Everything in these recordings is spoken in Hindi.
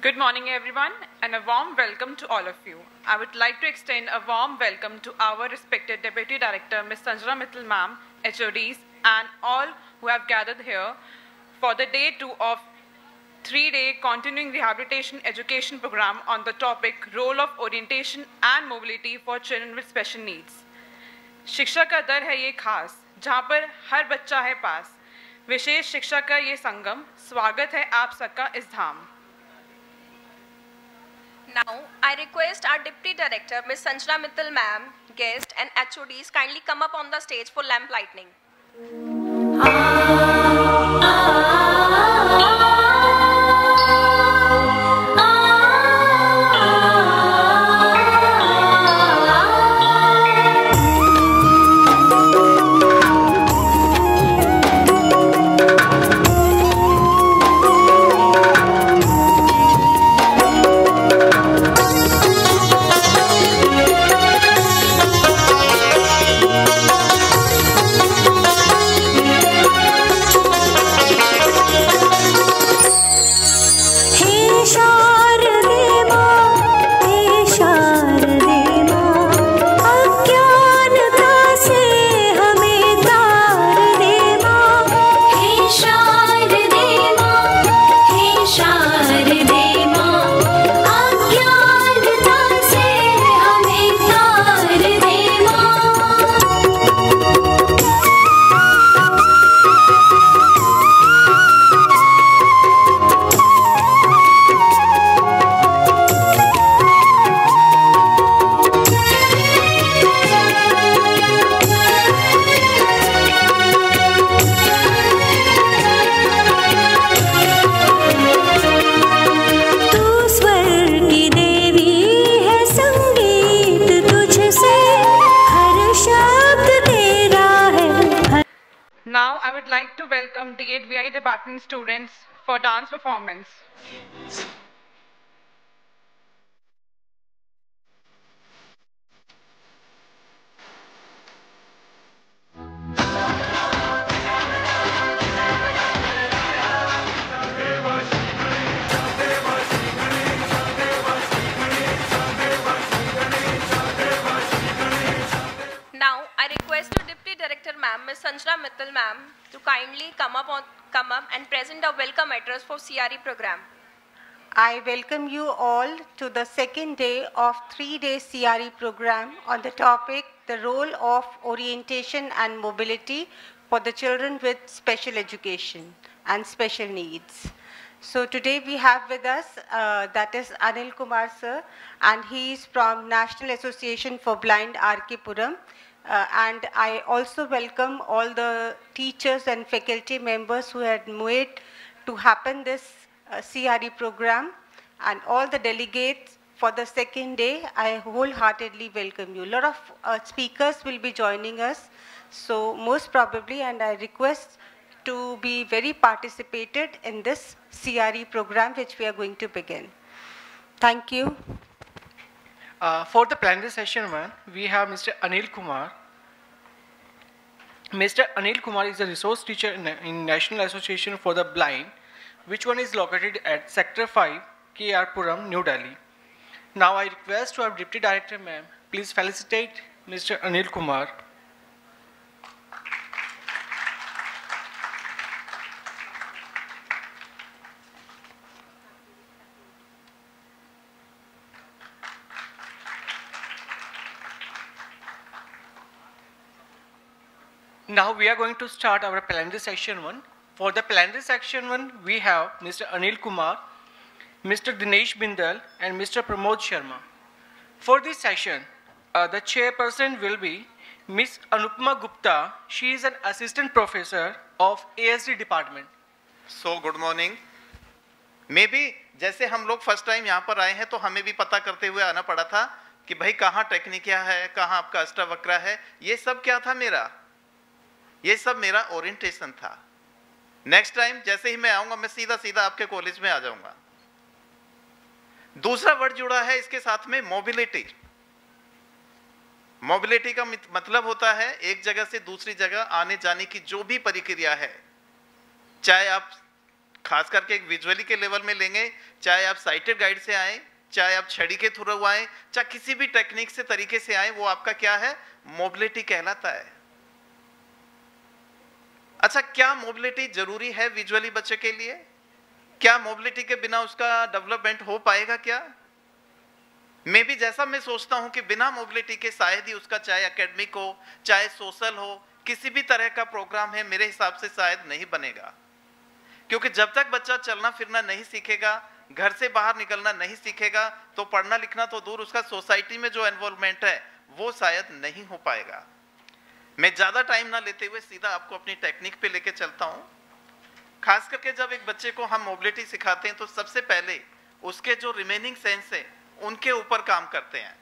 Good morning, everyone, and a warm welcome to all of you. I would like to extend a warm welcome to our respected Deputy Director, Ms. Sanjana Mittal Ma'am, HODs, and all who have gathered here for the day 2 of 3-day continuing rehabilitation education program on the topic Role of Orientation and Mobility for Children with Special Needs. शिक्षा का दर है ये खास, जहाँ पर हर बच्चा है पास. विशेष शिक्षा का ये संगम, स्वागत है आप सबका इस धाम. Now, I request our Deputy Director, Ms. Sanjana Mittal Ma'am, guest and HODs kindly come up on the stage for lamp lighting. Now, I would like to welcome the 8 VI department students for dance performance. Now, I request our Deputy Director Ma'am, Ms. Sanjana Mittal Ma'am, to kindly come up and present a welcome address for CRE program. I welcome you all to the second day of 3-day CRE program on the topic, the role of orientation and mobility for the children with special education and special needs. So today we have with us, that is Anil Kumar sir, and he is from National Association for Blind R.K. Puram. And I also welcome all the teachers and faculty members who had made to happen this CRE program, and all the delegates for the second day. I wholeheartedly welcome you. A lot of speakers will be joining us, so most probably, and I request to be very participated in this CRE program which we are going to begin. Thank you. For the plenary session 1, we have Mr. Anil Kumar. Mr. Anil Kumar is a resource teacher in National Association for the Blind, which one is located at Sector 5, KR Puram, New Delhi. Now I request our Deputy Director ma'am, please felicitate Mr. Anil Kumar. Now we are going to start our plenary section 1. For the plenary section 1, we have Mr. Anil Kumar, Mr. Dinesh Bindal, and Mr. Pramod Sharma. For this session, the chairperson will be Ms. Anupama Gupta. She is an assistant professor of ASD department. So good morning. Maybe जैसे हम लोग फर्स्ट टाइम यहाँ पर आए हैं तो हमें भी पता करते हुए आना पड़ा था कि भाई कहाँ टेक्निक क्या है, कहाँ आपका अष्टावक्र है. ये सब क्या था मेरा? ये सब मेरा ओरिएंटेशन था. नेक्स्ट टाइम जैसे ही मैं आऊंगा मैं सीधा सीधा आपके कॉलेज में आ जाऊंगा. दूसरा वर्ड जुड़ा है इसके साथ में, मोबिलिटी. मोबिलिटी का मतलब होता है एक जगह से दूसरी जगह आने जाने की जो भी प्रक्रिया है, चाहे आप खास करके एक विजुअली के लेवल में लेंगे, चाहे आप साइटेड गाइड से आए, चाहे आप छड़ी के थ्रू आए, चाहे किसी भी टेक्निक से तरीके से आए, वो आपका क्या है, मोबिलिटी कहलाता है। अच्छा, क्या मोबिलिटी जरूरी है विजुअली बच्चे के लिए? क्या मोबिलिटी के बिना उसका डेवलपमेंट हो पाएगा? क्या मे भी जैसा मैं सोचता हूं कि बिना मोबिलिटी के शायद ही उसका चाहे एकेडमिक हो, चाहे सोशल हो, किसी भी तरह का प्रोग्राम है, मेरे हिसाब से शायद नहीं बनेगा। क्योंकि जब तक बच्चा चलना फिरना नहीं सीखेगा, घर से बाहर निकलना नहीं सीखेगा, तो पढ़ना लिखना तो दूर, उसका सोसाइटी में जो एनवॉल्वमेंट है वो शायद नहीं हो पाएगा। मैं ज्यादा टाइम ना लेते हुए सीधा आपको अपनी टेक्निक पे लेके चलता हूं। खास करके जब एक बच्चे को हम मोबिलिटी सिखाते हैं तो सबसे पहले उसके जो रिमेनिंग सेंस है उनके ऊपर काम करते हैं।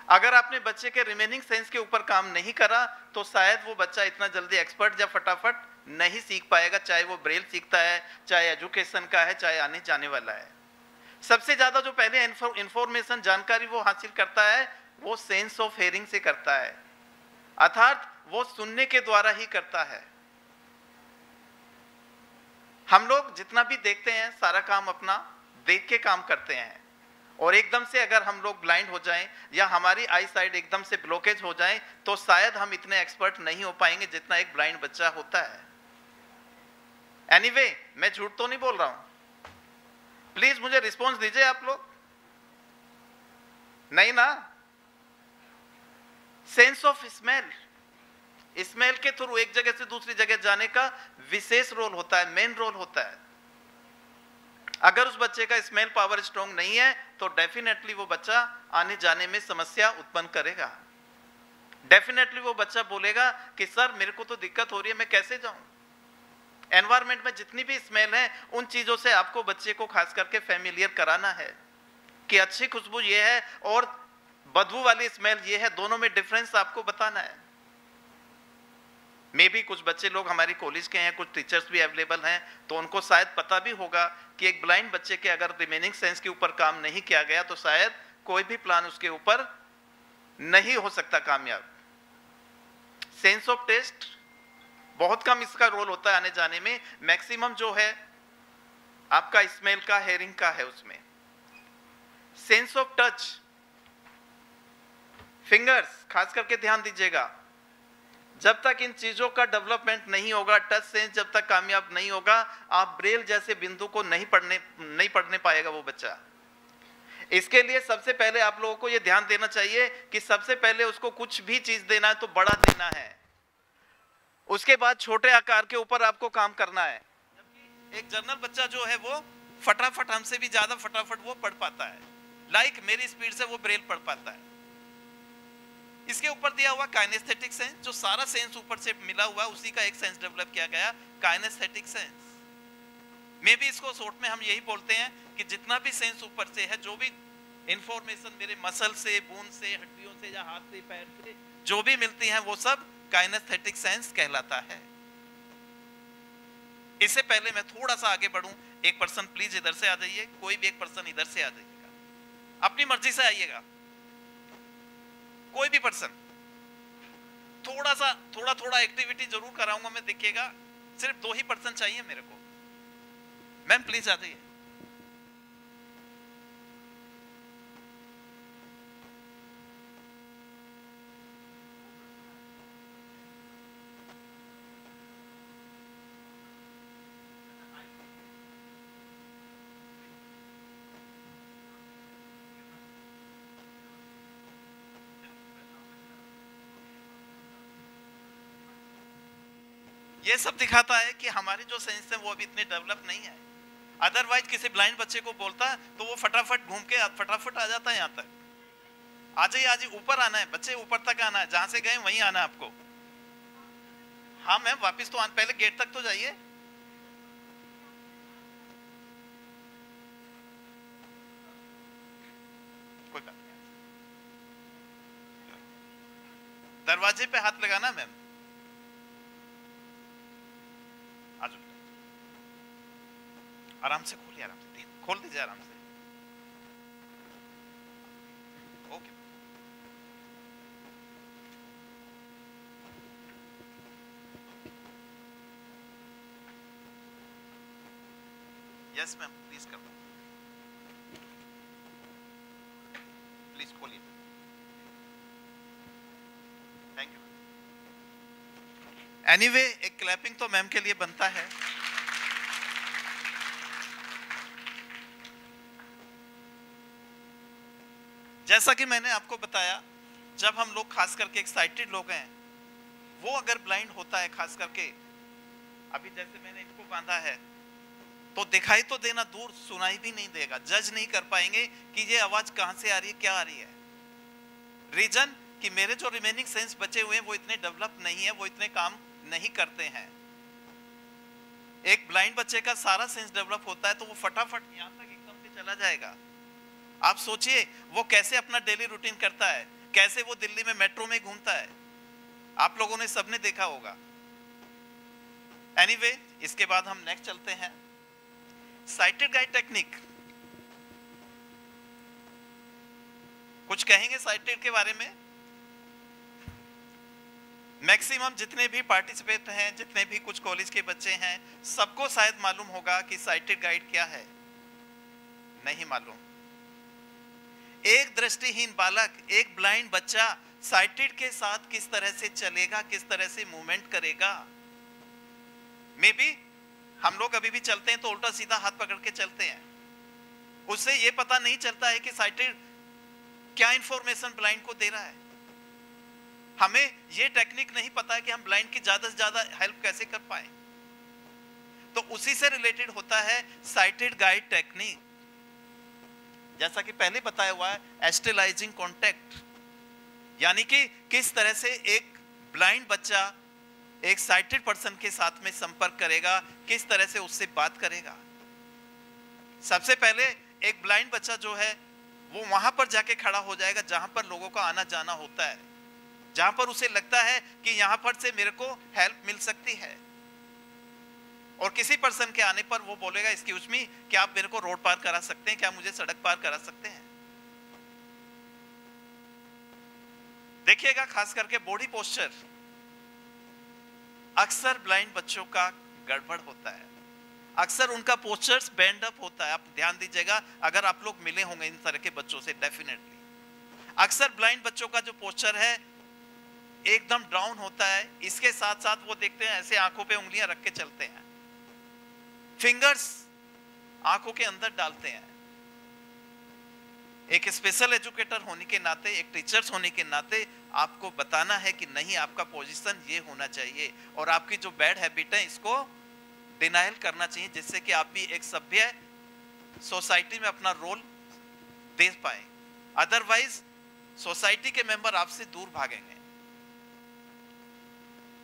अगर आपने बच्चे के रिमेनिंग सेंस के ऊपर काम नहीं करा तो शायद वो बच्चा इतना जल्दी एक्सपर्ट या फटाफट नहीं सीख पाएगा, चाहे वो ब्रेल सीखता है, चाहे एजुकेशन का है, चाहे आने जाने वाला है। सबसे ज्यादा जो पहले इंफॉर्मेशन जानकारी वो हासिल करता है वो सेंस ऑफ हेयरिंग से करता है, अर्थात वो सुनने के द्वारा ही करता है। हम लोग जितना भी देखते हैं सारा काम अपना देख के काम करते हैं, और एकदम से अगर हम लोग ब्लाइंड हो जाएं या हमारी आई साइड एकदम से ब्लॉकेज हो जाए तो शायद हम इतने एक्सपर्ट नहीं हो पाएंगे जितना एक ब्लाइंड बच्चा होता है। एनीवे, मैं झूठ तो नहीं बोल रहा हूं, प्लीज मुझे रिस्पॉन्स दीजिए आप लोग, नहीं ना? सेंस ऑफ स्मेल, स्मेल के थ्रू एक जगह से दूसरी जगह जाने का विशेष रोल होता है, मेन रोल होता है। अगर उस बच्चे का स्मेल पावर स्ट्रॉन्ग नहीं है तो डेफिनेटली वो बच्चा आने जाने में समस्या उत्पन्न करेगा। डेफिनेटली वो बच्चा बोलेगा कि सर मेरे को तो दिक्कत हो रही है, मैं कैसे जाऊं? एनवायरमेंट में जितनी भी स्मेल है उन चीजों से आपको बच्चे को खास करके फैमिलियर कराना है कि अच्छी खुशबू ये है और बदबू वाली स्मेल ये है, दोनों में डिफरेंस आपको बताना है। मे भी कुछ बच्चे लोग हमारी कॉलेज के हैं, कुछ टीचर्स भी अवेलेबल हैं, तो उनको शायद पता भी होगा कि एक ब्लाइंड बच्चे के अगर रिमेनिंग सेंस के ऊपर काम नहीं किया गया तो शायद कोई भी प्लान उसके ऊपर नहीं हो सकता कामयाब। सेंस ऑफ टेस्ट बहुत कम इसका रोल होता है आने जाने में, मैक्सिमम जो है आपका स्मेल का, हेयरिंग का है उसमें। सेंस ऑफ टच, फिंगर्स खास करके ध्यान दीजिएगा, जब तक इन चीजों का डेवलपमेंट नहीं होगा, टच सेंस जब तक कामयाब नहीं होगा, आप ब्रेल जैसे बिंदु को नहीं पढ़ने पाएगा वो बच्चा। इसके लिए सबसे पहले आप लोगों को यह ध्यान देना चाहिए कि सबसे पहले उसको कुछ भी चीज देना है तो बड़ा देना है, उसके बाद छोटे आकार के ऊपर आपको काम करना है। जबकि एक जनरल बच्चा जो है वो फटाफट, हमसे भी ज्यादा फटाफट वो पढ़ पाता है, लाइक मेरी स्पीड से वो ब्रेल पढ़ पाता है। इसके ऊपर दिया हुआ काइनेस्थेटिक सेंस, जो सारा सेंस ऊपर से मिला हुआ उसी का एक सेंस डेवलप किया गया, काइनेस्थेटिक सेंस। मे भी इसको शॉर्ट में हम यही बोलते हैं कि जितना भी सेंस ऊपर से है, जो भी इंफॉर्मेशन मेरे मसल से, बोन से, हड्डियों से या हाथ से, पैर से जो भी मिलती है वो सब काइनेस्थेटिक सेंस कहलाता है। इससे पहले मैं थोड़ा सा आगे बढ़ूं, एक पर्सन प्लीज इधर से आ जाइए, कोई भी एक पर्सन इधर से आ जाइएगा, अपनी मर्जी से आइएगा, कोई भी पर्सन। थोड़ा एक्टिविटी जरूर कराऊंगा मैं, देखिएगा, सिर्फ 2 ही पर्सन चाहिए मेरे को। मैम प्लीज आ जाइए। ये सब दिखाता है कि हमारे जो सेंस है वो अभी इतने डेवलप नहीं है। अदरवाइज किसी ब्लाइंड बच्चे को बोलता तो वो फटाफट घूम के फटाफट आ जाता है यहाँ तक। आ जाइए, आज ऊपर आना है बच्चे, ऊपर तक आना है, जहां से गए वहीं आना है आपको। हाँ मैम वापिस तो पहले गेट तक तो जाइए। कोई बात नहीं, दरवाजे पे हाथ लगाना मैम। आराम से खोलिए, आराम से खोल दीजिए, आराम से। ओके, यस मैम, प्लीज कर दो, प्लीज खोलिए। Thank you. एनीवे, एक क्लैपिंग तो मैम के लिए बनता है। जैसा कि मैंने आपको बताया, जब हम लोग खास करके एक्साइटेड लोग हैं, वो अगर ब्लाइंड होता है, खास करके अभी जैसे मैंने इनको बांधा है, तो दिखाई तो देना दूर, सुनाई भी नहीं देगा, जज नहीं कर पाएंगे कि ये आवाज कहां से आ रही है, क्या आ रही है। रीजन कि मेरे जो रिमेनिंग सेंस बचे हुए हैं वो इतने डेवलप नहीं है, वो इतने काम नहीं करते हैं। एक ब्लाइंड बच्चे का सारा सेंस डेवलप होता है तो वो फटाफट यहां तक एकदम से चला जाएगा। आप सोचिए वो कैसे अपना डेली रूटीन करता है, कैसे वो दिल्ली में मेट्रो में घूमता है, आप लोगों ने सबने देखा होगा। एनीवे, इसके बाद हम नेक्स्ट चलते हैं, साइटेड गाइड टेक्निक। कुछ कहेंगे साइटेड के बारे में? मैक्सिमम जितने भी पार्टिसिपेट हैं, जितने भी कुछ कॉलेज के बच्चे हैं, सबको शायद मालूम होगा कि साइटेड गाइड क्या है। नहीं मालूम। एक दृष्टिहीन बालक, एक ब्लाइंड बच्चा साइटेड के साथ किस तरह से चलेगा, किस तरह से मूवमेंट करेगा। मे बी हम लोग अभी भी चलते हैं तो उल्टा सीधा हाथ पकड़ के चलते हैं, उससे ये पता नहीं चलता है कि साइटेड क्या इंफॉर्मेशन ब्लाइंड को दे रहा है। हमें ये टेक्निक नहीं पता है कि हम ब्लाइंड की ज्यादा से ज्यादा हेल्प कैसे कर पाए। तो उसी से रिलेटेड होता है साइटेड गाइड टेक्निक। जैसा कि पहले बताया हुआ है, एस्टेलाइजिंग कॉन्टेक्ट, यानी कि किस तरह से एक ब्लाइंड बच्चा एक साइटेड पर्सन के साथ में संपर्क करेगा, किस तरह से उससे बात करेगा। सबसे पहले एक ब्लाइंड बच्चा जो है वो वहां पर जाके खड़ा हो जाएगा जहां पर लोगों का आना जाना होता है, जहां पर उसे लगता है कि यहां पर से मेरे को हेल्प मिल सकती है। और किसी पर्सन के आने पर वो बोलेगा, एक्सक्यूज मी, क्या आप मेरे को रोड पार करा सकते हैं, क्या मुझे सड़क पार करा सकते हैं। देखिएगा खास करके बॉडी पोस्चर अक्सर ब्लाइंड बच्चों का गड़बड़ होता है, अक्सर उनका पोस्चर्स बैंड अप होता है। आप ध्यान दीजिएगा, अगर आप लोग मिले होंगे इन तरह के बच्चों से, डेफिनेटली अक्सर ब्लाइंड बच्चों का जो पोस्चर है एकदम डाउन होता है। इसके साथ साथ वो देखते हैं ऐसे आंखों पे उंगलियां रख के चलते हैं, फिंगर्स आंखों के अंदर डालते हैं। एक स्पेशल एजुकेटर होने के नाते, एक टीचर्स होने के नाते आपको बताना है कि नहीं, आपका पोजीशन ये होना चाहिए और आपकी जो बैड हैबिट है इसको डिनायल करना चाहिए, जिससे कि आप भी एक सभ्य सोसाइटी में अपना रोल दे पाए। अदरवाइज सोसाइटी के मेंबर आपसे दूर भागेंगे।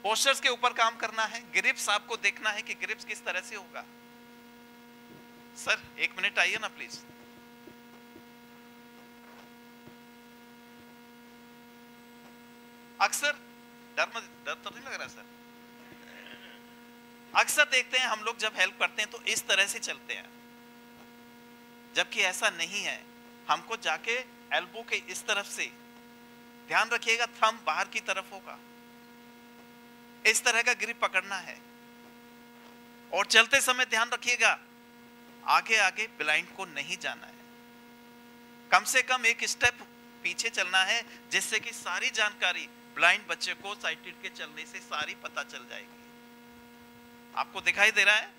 पोस्चर्स के ऊपर काम करना है, ग्रिप्स आपको देखना है कि ग्रिप्स किस तरह से होगा। सर 1 मिनट आइए ना प्लीज। अक्सर डर तो नहीं लग रहा सर? अक्सर देखते हैं हम लोग जब हेल्प करते हैं तो इस तरह से चलते हैं, जबकि ऐसा नहीं है। हमको जाके एल्बो के इस तरफ से, ध्यान रखिएगा थंब बाहर की तरफ होगा, इस तरह का ग्रिप पकड़ना है। और चलते समय ध्यान रखिएगा आगे आगे ब्लाइंड को नहीं जाना है, कम से कम एक स्टेप पीछे चलना है, जिससे कि सारी जानकारी ब्लाइंड बच्चे को साइटेड के चलने से सारी पता चल जाएगी। आपको दिखाई दे रहा है?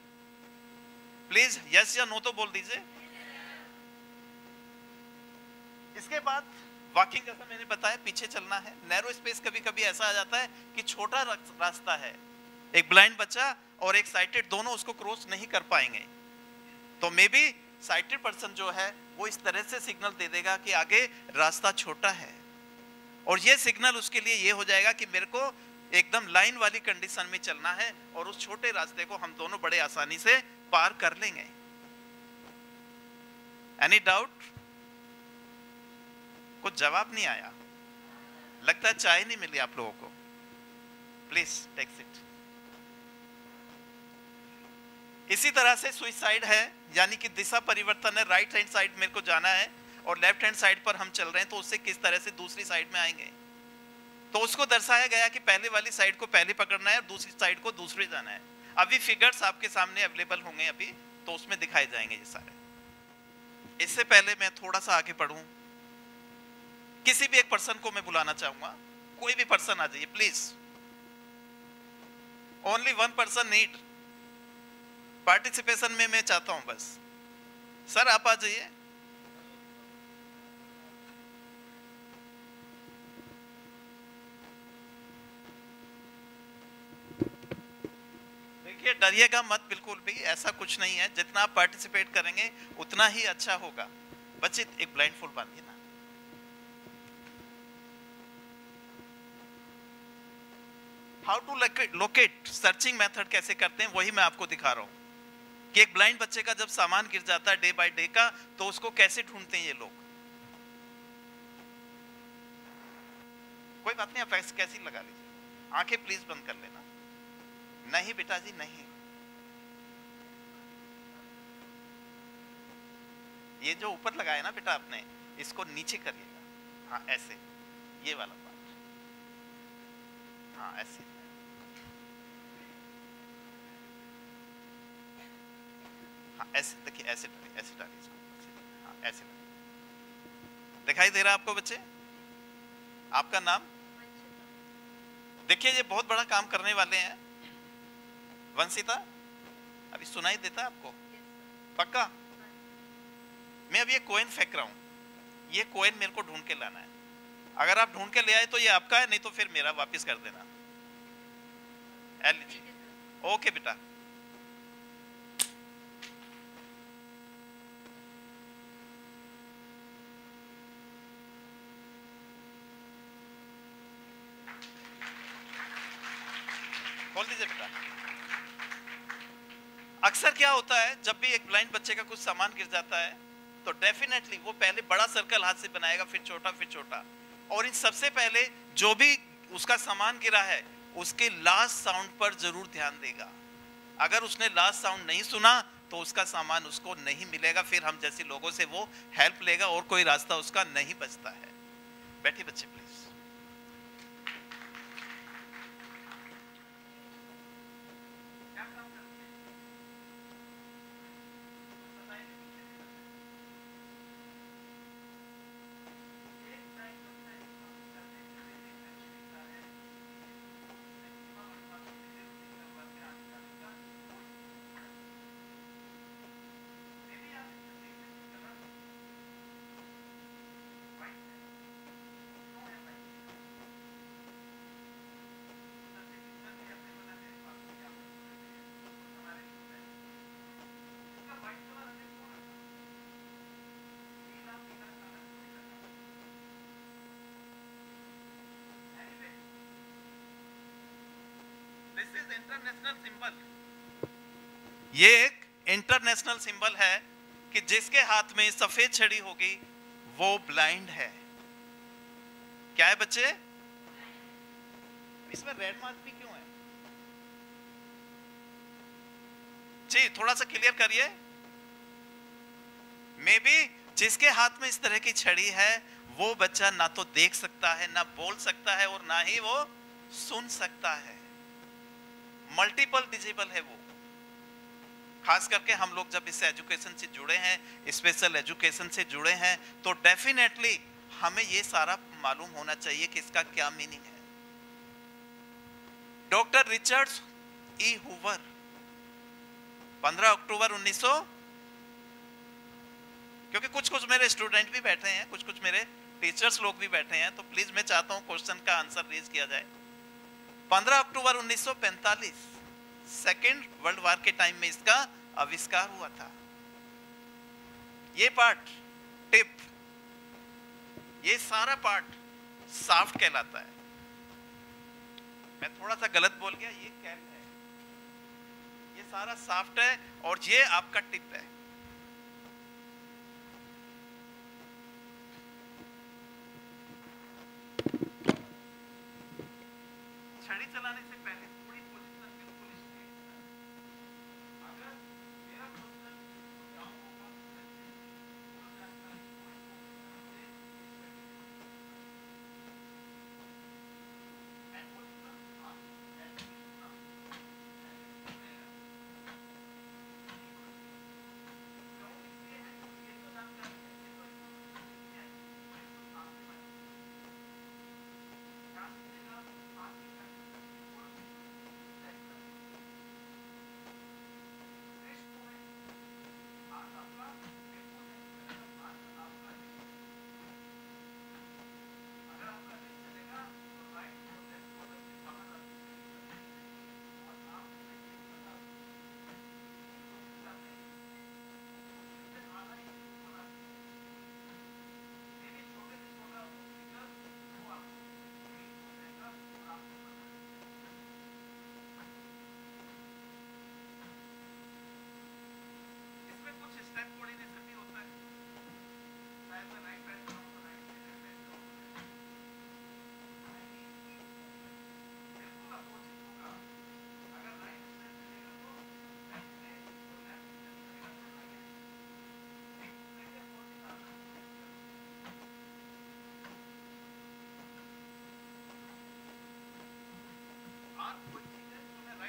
प्लीज यस या नो तो बोल दीजिए। इसके बाद वॉकिंग, जैसा मैंने बताया, पीछे चलना है। नैरो स्पेस कभी कभी ऐसा आ जाता है कि छोटा रास्ता है, एक ब्लाइंड बच्चा और एक साइटेड दोनों उसको क्रॉस नहीं कर पाएंगे, तो मे बी साइटेड पर्सन जो है वो इस तरह से सिग्नल दे देगा कि आगे रास्ता छोटा है, और ये सिग्नल उसके लिए ये हो जाएगा कि मेरे को एकदम लाइन वाली कंडीशन में चलना है और उस छोटे रास्ते को हम दोनों बड़े आसानी से पार कर लेंगे। Any doubt? कुछ जवाब नहीं आया, लगता है चाय नहीं मिली आप लोगों को। Please take it. इसी तरह से सुइसाइड है, यानी कि दिशा परिवर्तन है। राइट हैंड साइड मेरे को जाना है और लेफ्ट हैंड साइड पर हम चल रहे हैं, तो उससे किस तरह से दूसरी साइड में आएंगे। तो उसको दर्शाया गया कि पहले वाली साइड को पहले पकड़ना है और दूसरी साइड को दूसरी जाना है। अभी फिगर्स आपके सामने अवेलेबल होंगे, अभी तो उसमें दिखाए जाएंगे ये सारे। इससे पहले मैं थोड़ा सा आगे बढ़ूं, किसी भी एक पर्सन को मैं बुलाना चाहूंगा, कोई भी पर्सन आ जाइए please. Only one person need participation में मैं चाहता हूं बस। सर आप आ जाइए। देखिए डरिएगा मत बिल्कुल भी, ऐसा कुछ नहीं है। जितना आप पार्टिसिपेट करेंगे उतना ही अच्छा होगा। बच्चे एक ब्लाइंड फोल्ड बांधिए ना। How to locate, searching method कैसे करते हैं वही मैं आपको दिखा रहा हूं कि एक ब्लाइंड बच्चे का जब सामान गिर जाता है डे बाय डे का, तो उसको कैसे ढूंढते हैं ये लोग। कोई बात नहीं, आप कैसी लगा लीजिए। आंखें प्लीज बंद कर लेना। नहीं बेटा जी नहीं, ये जो ऊपर लगाया ना बेटा आपने, इसको नीचे करिएगा। हाँ ऐसे, ये वाला पार्ट, हाँ ऐसे। हाँ ऐसे देखिए, ऐसे डालिए, ऐसे डालिए इसको। हाँ ऐसे डालिए। दिखाई दे रहा है आपको बच्चे? आपका नाम? देखिए ये बहुत बड़ा काम करने वाले हैं। वंशिता, अभी सुनाई देता है आपको? पक्का? मैं अभी ये कॉइन फेंक रहा हूं, ये कॉइन मेरे को ढूंढ के लाना है। अगर आप ढूंढ के ले आए तो ये आपका है, नहीं तो फिर मेरा वापस कर देना। लीजिए। ओके बेटा। खोल दीजिए बेटा। अक्सर क्या होता है, जब भी एक ब्लाइंड बच्चे का कुछ सामान गिर जाता है तो डेफिनेटली वो पहले बड़ा सर्कल हाथ से बनाएगा, फिर छोटा, फिर छोटा। और इन सबसे पहले जो भी उसका सामान गिरा है उसके लास्ट साउंड पर जरूर ध्यान देगा। अगर उसने लास्ट साउंड नहीं सुना तो उसका सामान उसको नहीं मिलेगा, फिर हम जैसे लोगों से वो हेल्प लेगा और कोई रास्ता उसका नहीं बचता है। बैठिए बच्चे प्लीज। इंटरनेशनल सिंबल, ये एक इंटरनेशनल सिंबल है कि जिसके हाथ में सफेद छड़ी होगी वो ब्लाइंड है। क्या है बच्चे? इसमें रेड मार्क भी क्यों है जी? थोड़ा सा क्लियर करिए। मे बी जिसके हाथ में इस तरह की छड़ी है वो बच्चा ना तो देख सकता है, ना बोल सकता है, और ना ही वो सुन सकता है। मल्टीपल डिजेबल है वो। खास करके हम लोग जब इस एजुकेशन से जुड़े हैं, स्पेशल एजुकेशन से जुड़े हैं, तो डेफिनेटली हमें ये सारा मालूम होना चाहिए कि इसका क्या मीनिंग है। डॉक्टर रिचर्ड ई हूवर 15 अक्टूबर 1900, क्योंकि कुछ मेरे स्टूडेंट भी बैठे हैं, कुछ मेरे टीचर्स लोग भी बैठे हैं, तो प्लीज मैं चाहता हूं क्वेश्चन का आंसर रेज किया जाए। 15 अक्टूबर 1945 सेकेंड वर्ल्ड वॉर के टाइम में इसका आविष्कार हुआ था। ये पार्ट टिप, ये सारा पार्ट शाफ्ट कहलाता है। मैं थोड़ा सा गलत बोल गया, ये कैप है, ये सारा शाफ्ट है और ये आपका टिप है। छड़ी चलाने से पहले थोड़ी पोजीशन बिल्कुल स्ट्रेट है। अगर मेरा पोजीशन डाउन होगा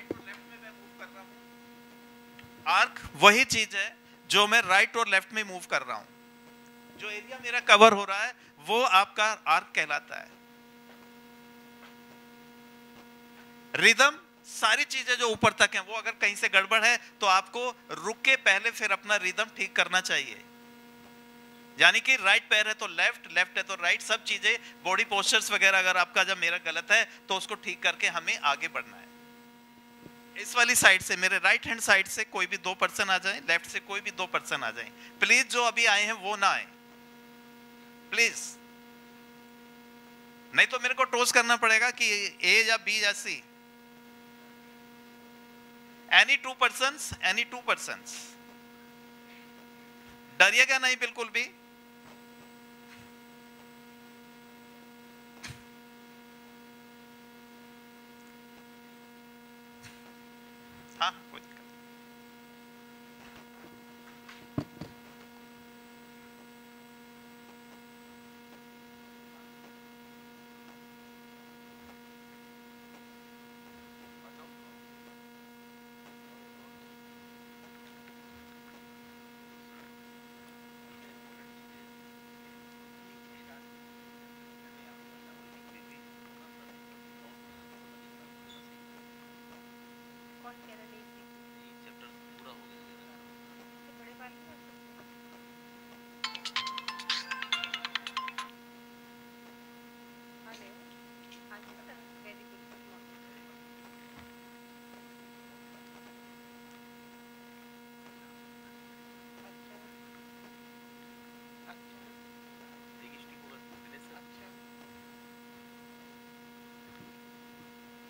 राइट और लेफ्ट में मैं मूव कर रहा हूँ, आर्क वही चीज है जो मैं राइट और लेफ्ट में मूव कर रहा हूँ। जो एरिया मेरा कवर हो रहा है वो आपका आर्क कहलाता है। रिदम सारी चीजें जो ऊपर तक हैं वो अगर कहीं से गड़बड़ है तो आपको रुक के पहले फिर अपना रिदम ठीक करना चाहिए। यानी कि राइट पैर है तो लेफ्ट, लेफ्ट है तो राइट, सब चीजें बॉडी पोस्चर्स वगैरह अगर आपका जब मेरा गलत है तो उसको ठीक करके हमें आगे बढ़ना है। इस वाली साइड से, मेरे राइट हैंड साइड से कोई भी 2 पर्सन आ जाए, लेफ्ट से कोई भी 2 पर्सन आ जाए। प्लीज जो अभी आए हैं वो ना आए प्लीज, नहीं तो मेरे को टोस करना पड़ेगा कि ए या बी या सी। एनी 2 पर्सन्स, एनी 2 पर्सन्स, डरिएगा नहीं बिल्कुल भी। हाँ कोई दिक्कत नहीं।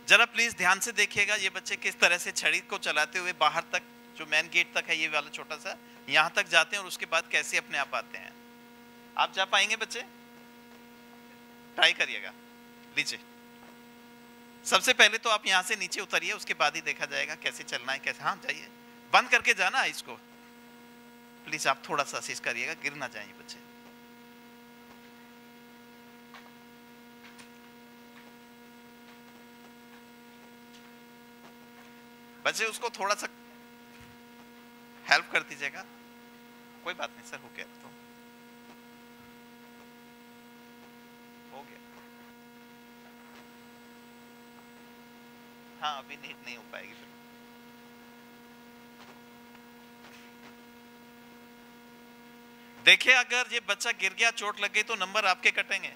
जरा प्लीज ध्यान से देखिएगा ये बच्चे किस तरह से छड़ी को चलाते हुए बाहर तक, जो मेन गेट तक है ये वाला छोटा सा, यहां तक जाते हैं और उसके बाद कैसे अपने आप आते हैं। आप जा पाएंगे बच्चे? ट्राई करिएगा। लीजिए, सबसे पहले तो आप यहां से नीचे उतरिए, उसके बाद ही देखा जाएगा कैसे चलना है कैसे। हाँ जाइए, बंद करके जाना इसको प्लीज। आप थोड़ा सा असिस्ट करिएगा, गिर ना जाए बच्चे। बच्चे उसको थोड़ा सा हेल्प कर दीजिएगा। कोई बात नहीं सर, हो गया तो हो गया। हाँ अभी नीट नहीं हो पाएगी फिर। देखिए अगर ये बच्चा गिर गया, चोट लग गई तो नंबर आपके कटेंगे।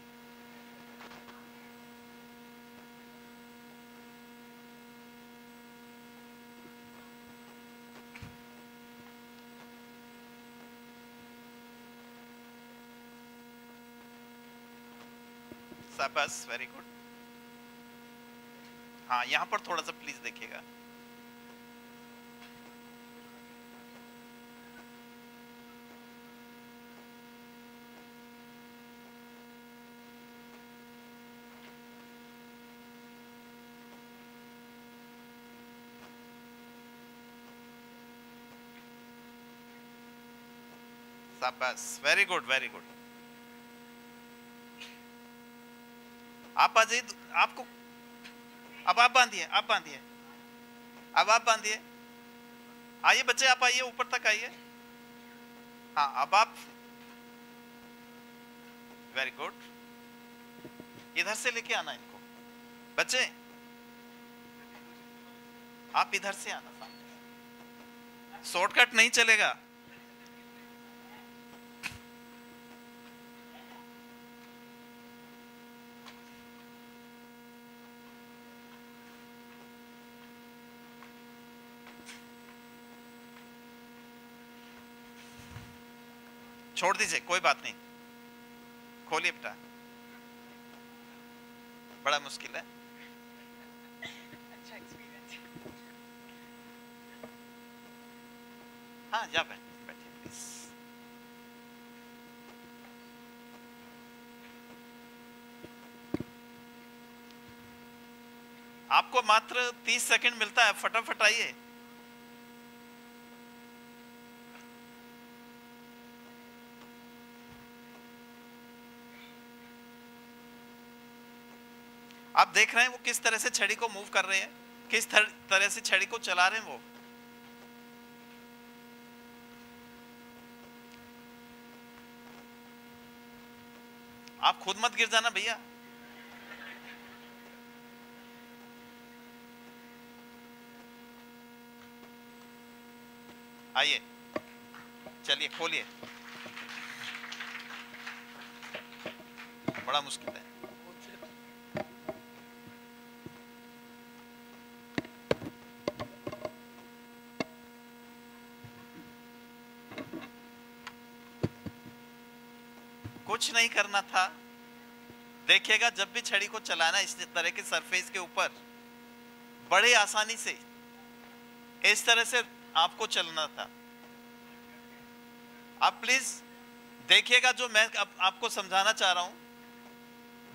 बस वेरी गुड। हाँ यहां पर थोड़ा सा प्लीज देखिएगा। बस वेरी गुड वेरी गुड। आप आ जाइए, आपको अब आप बांधिए, आप बांधिए, अब आप बांधिए। आइए बच्चे आप आइए, ऊपर तक आइए। हाँ अब आप, वेरी गुड। इधर से लेके आना इनको बच्चे, आप इधर से आना सामने, शॉर्टकट नहीं चलेगा। छोड़ दीजिए, कोई बात नहीं, खोलिए बेटा, बड़ा मुश्किल है। अच्छा एक्सपीरियंस। हाँ जा बैठिए प्लीज। आपको मात्र 30 सेकंड मिलता है, फटाफट आइए। आप देख रहे हैं वो किस तरह से छड़ी को मूव कर रहे हैं। किस तरह से छड़ी को चला रहे हैं वो। आप खुद मत गिर जाना भैया। आइए, चलिए खोलिए। बड़ा मुश्किल है। कुछ नहीं करना था। देखिएगा जब भी छड़ी को चलाना इस तरह के सरफेस के ऊपर बड़े आसानी से इस तरह से आपको चलना था। आप प्लीज देखिएगा जो मैं आपको समझाना चाह रहा हूं,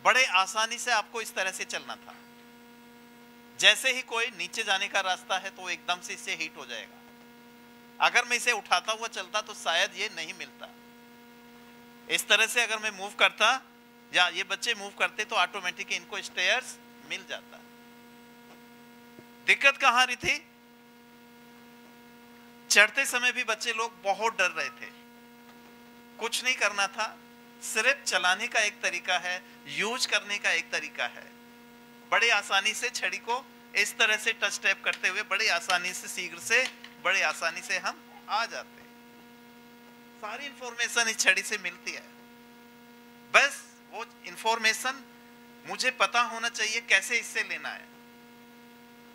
बड़े आसानी से आपको इस तरह से चलना था। जैसे ही कोई नीचे जाने का रास्ता है तो एकदम से इससे हिट हो जाएगा। अगर मैं इसे उठाता हुआ चलता तो शायद ये नहीं मिलता। इस तरह से अगर मैं मूव करता या ये बच्चे मूव करते तो ऑटोमेटिक इनको स्टेयर्स मिल जाता। दिक्कत कहां रही थी? चढ़ते समय भी बच्चे लोग बहुत डर रहे थे। कुछ नहीं करना था, सिर्फ चलाने का एक तरीका है, यूज करने का एक तरीका है। बड़े आसानी से छड़ी को इस तरह से टच टैप करते हुए बड़े आसानी से, शीघ्र से, बड़े आसानी से हम आ जाते। सारी इंफॉर्मेशन इस छड़ी से मिलती है। बस वो इंफॉर्मेशन मुझे पता होना चाहिए कैसे इससे लेना है।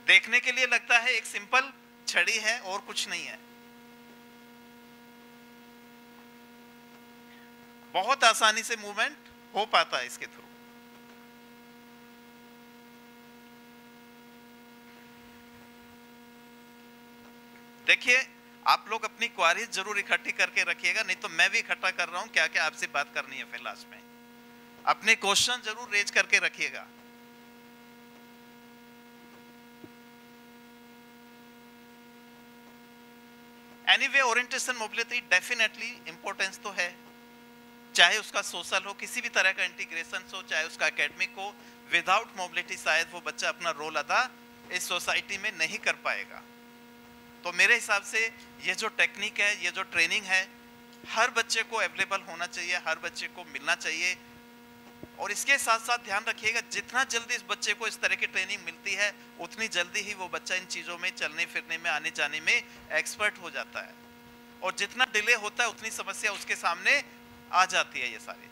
देखने के लिए लगता है एक सिंपल छड़ी है और कुछ नहीं है। बहुत आसानी से मूवमेंट हो पाता है इसके थ्रू। देखिए, आप लोग अपनी क्वारीज जरूर इकट्ठी करके रखिएगा, नहीं तो मैं भी इकट्ठा कर रहा हूं क्या क्या आपसे बात करनी है। फिर लास्ट में अपने क्वेश्चन जरूर रेज करके रखिएगा। Anyway, orientation mobility definitely importance तो है, चाहे उसका सोशल हो, किसी भी तरह का इंटीग्रेशन हो, चाहे उसका एकेडमिक हो। विदाउट मोबिलिटी शायद वो बच्चा अपना रोल अदा इस सोसाइटी में नहीं कर पाएगा। तो मेरे हिसाब से ये जो टेक्निक है, ये जो ट्रेनिंग है, हर बच्चे को अवेलेबल होना चाहिए, हर बच्चे को मिलना चाहिए। और इसके साथ साथ ध्यान रखिएगा, जितना जल्दी इस बच्चे को इस तरह की ट्रेनिंग मिलती है उतनी जल्दी ही वो बच्चा इन चीज़ों में, चलने फिरने में, आने जाने में एक्सपर्ट हो जाता है। और जितना डिले होता है उतनी समस्या उसके सामने आ जाती है। ये सारी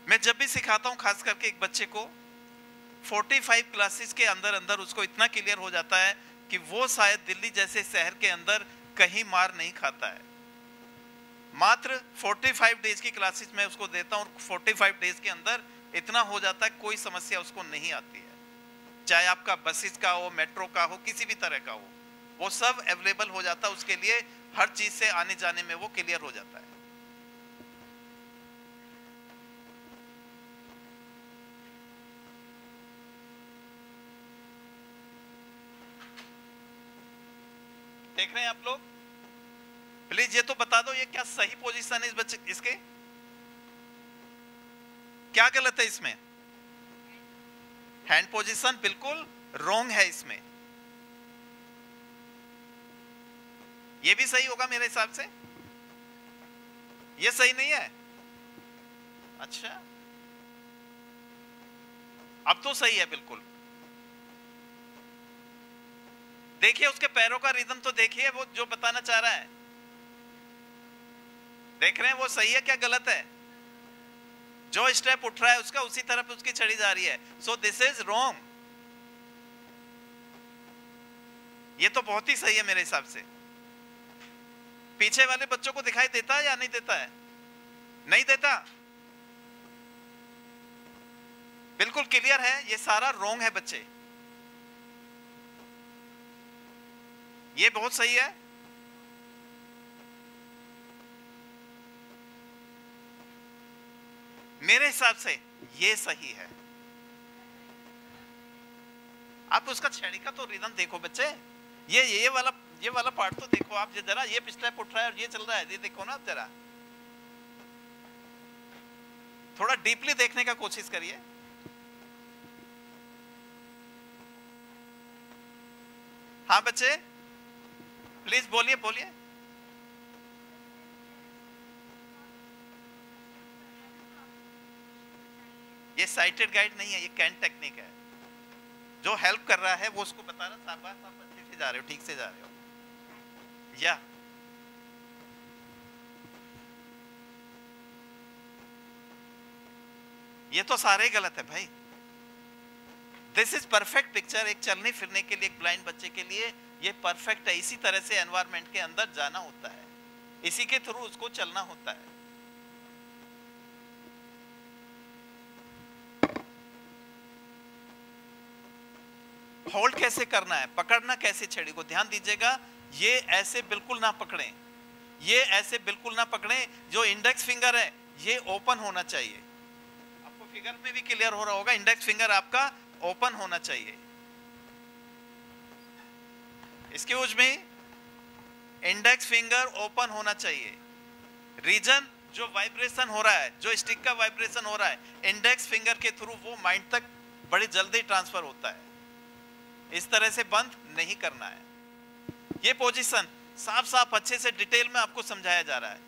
मैं जब भी सिखाता हूं, खास करके एक बच्चे को 45 क्लासेस के अंदर अंदर उसको इतना क्लियर हो जाता है कि वो शायद दिल्ली जैसे शहर के अंदर कहीं मार नहीं खाता है। मात्र 45 डेज की क्लासेस मैं उसको देता हूं, 45 डेज के अंदर इतना हो जाता है, कोई समस्या उसको नहीं आती है। चाहे आपका बसेस का हो, मेट्रो का हो, किसी भी तरह का हो, वो सब अवेलेबल हो जाता है उसके लिए। हर चीज से आने जाने में वो क्लियर हो जाता है। देख रहे हैं आप लोग? प्लीज ये तो बता दो, ये क्या सही पोजीशन है इस बच्चे, इसके क्या गलत है इसमें? हैंड पोजीशन बिल्कुल रॉन्ग है इसमें। ये भी सही होगा मेरे हिसाब से, ये सही नहीं है। अच्छा, अब तो सही है बिल्कुल। देखिए उसके पैरों का रिदम तो देखिए, वो जो बताना चाह रहा है। देख रहे हैं वो सही है क्या गलत है? जो स्टेप उठ रहा है उसका उसी तरफ उसकी छड़ी जा रही है। So this is wrong. ये तो बहुत ही सही है मेरे हिसाब से। पीछे वाले बच्चों को दिखाई देता है या नहीं देता है? नहीं देता, बिल्कुल क्लियर है, ये सारा रॉन्ग है बच्चे। ये बहुत सही है। मेरे हिसाब से ये सही है। आप उसका छड़ी का तो रिदम देखो बच्चे, ये वाला पार्ट तो देखो आप जरा। ये स्टेप उठ रहा है और ये चल रहा है, ये देखो ना आप जरा। थोड़ा डीपली देखने का कोशिश करिए। हाँ बच्चे प्लीज बोलिए बोलिए। ये साइटेड गाइड नहीं है, ये कैन टेक्निक है। जो हेल्प कर रहा है वो उसको बता रहा, शाबाश आप अच्छे से जा रहे हो, ठीक से जा रहे हो। या ये तो सारे ही गलत है भाई। This is perfect picture. एक चलने फिरने के लिए, एक ब्लाइंड बच्चे के लिए ये परफेक्ट है। इसी तरह से एनवायरनमेंट के अंदर जाना होता है, इसी के थ्रू उसको चलना होता है। होल्ड कैसे करना है, पकड़ना कैसे छड़ी को, ध्यान दीजिएगा। ये ऐसे बिल्कुल ना पकड़ें, ये ऐसे बिल्कुल ना पकड़ें। जो इंडेक्स फिंगर है ये ओपन होना चाहिए। आपको फिगर में भी क्लियर हो रहा होगा, इंडेक्स फिंगर आपका ओपन होना चाहिए। इसके यूज में इंडेक्स फिंगर ओपन होना चाहिए। रीजन जो वाइब्रेशन हो रहा है, जो स्टिक का वाइब्रेशन हो रहा है, इंडेक्स फिंगर के थ्रू वो माइंड तक बड़ी जल्दी ट्रांसफर होता है। इस तरह से बंद नहीं करना है। ये पोजीशन साफ साफ अच्छे से डिटेल में आपको समझाया जा रहा है।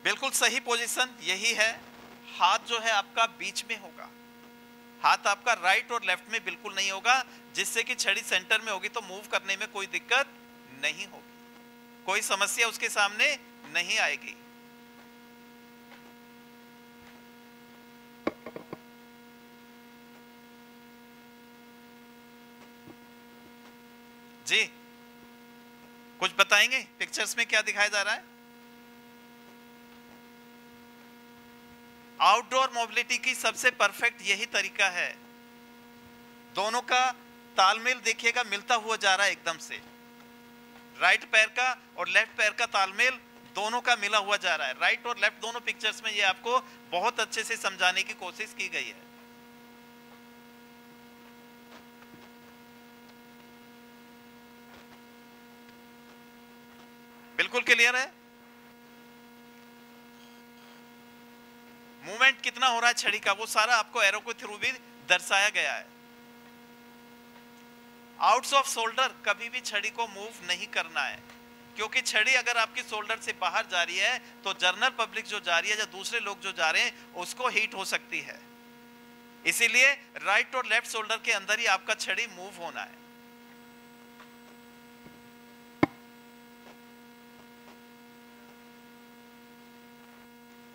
बिल्कुल सही पोजीशन यही है। हाथ जो है आपका बीच में होगा, हाथ आपका राइट और लेफ्ट में बिल्कुल नहीं होगा, जिससे कि छड़ी सेंटर में होगी तो मूव करने में कोई दिक्कत नहीं होगी, कोई समस्या उसके सामने नहीं आएगी। जी कुछ बताएंगे पिक्चर्स में क्या दिखाया जा रहा है? आउटडोर मोबिलिटी की सबसे परफेक्ट यही तरीका है। दोनों का तालमेल देखिएगा, मिलता हुआ जा रहा है एकदम से। राइट पैर का और लेफ्ट पैर का तालमेल दोनों का मिला हुआ जा रहा है। राइट और लेफ्ट दोनों पिक्चर्स में ये आपको बहुत अच्छे से समझाने की कोशिश की गई है। बिल्कुल क्लियर है। मूवमेंट कितना हो रहा है छड़ी का वो सारा आपको एरो के थ्रू भी दर्शाया गया है। आउट्स ऑफ शोल्डर कभी भी छड़ी को मूव नहीं करना है, क्योंकि छड़ी अगर आपकी शोल्डर से बाहर जा रही है तो जनरल पब्लिक जो जा रही है या दूसरे लोग जो जा रहे हैं उसको हीट हो सकती है। इसीलिए राइट और लेफ्ट शोल्डर के अंदर ही आपका छड़ी मूव होना है।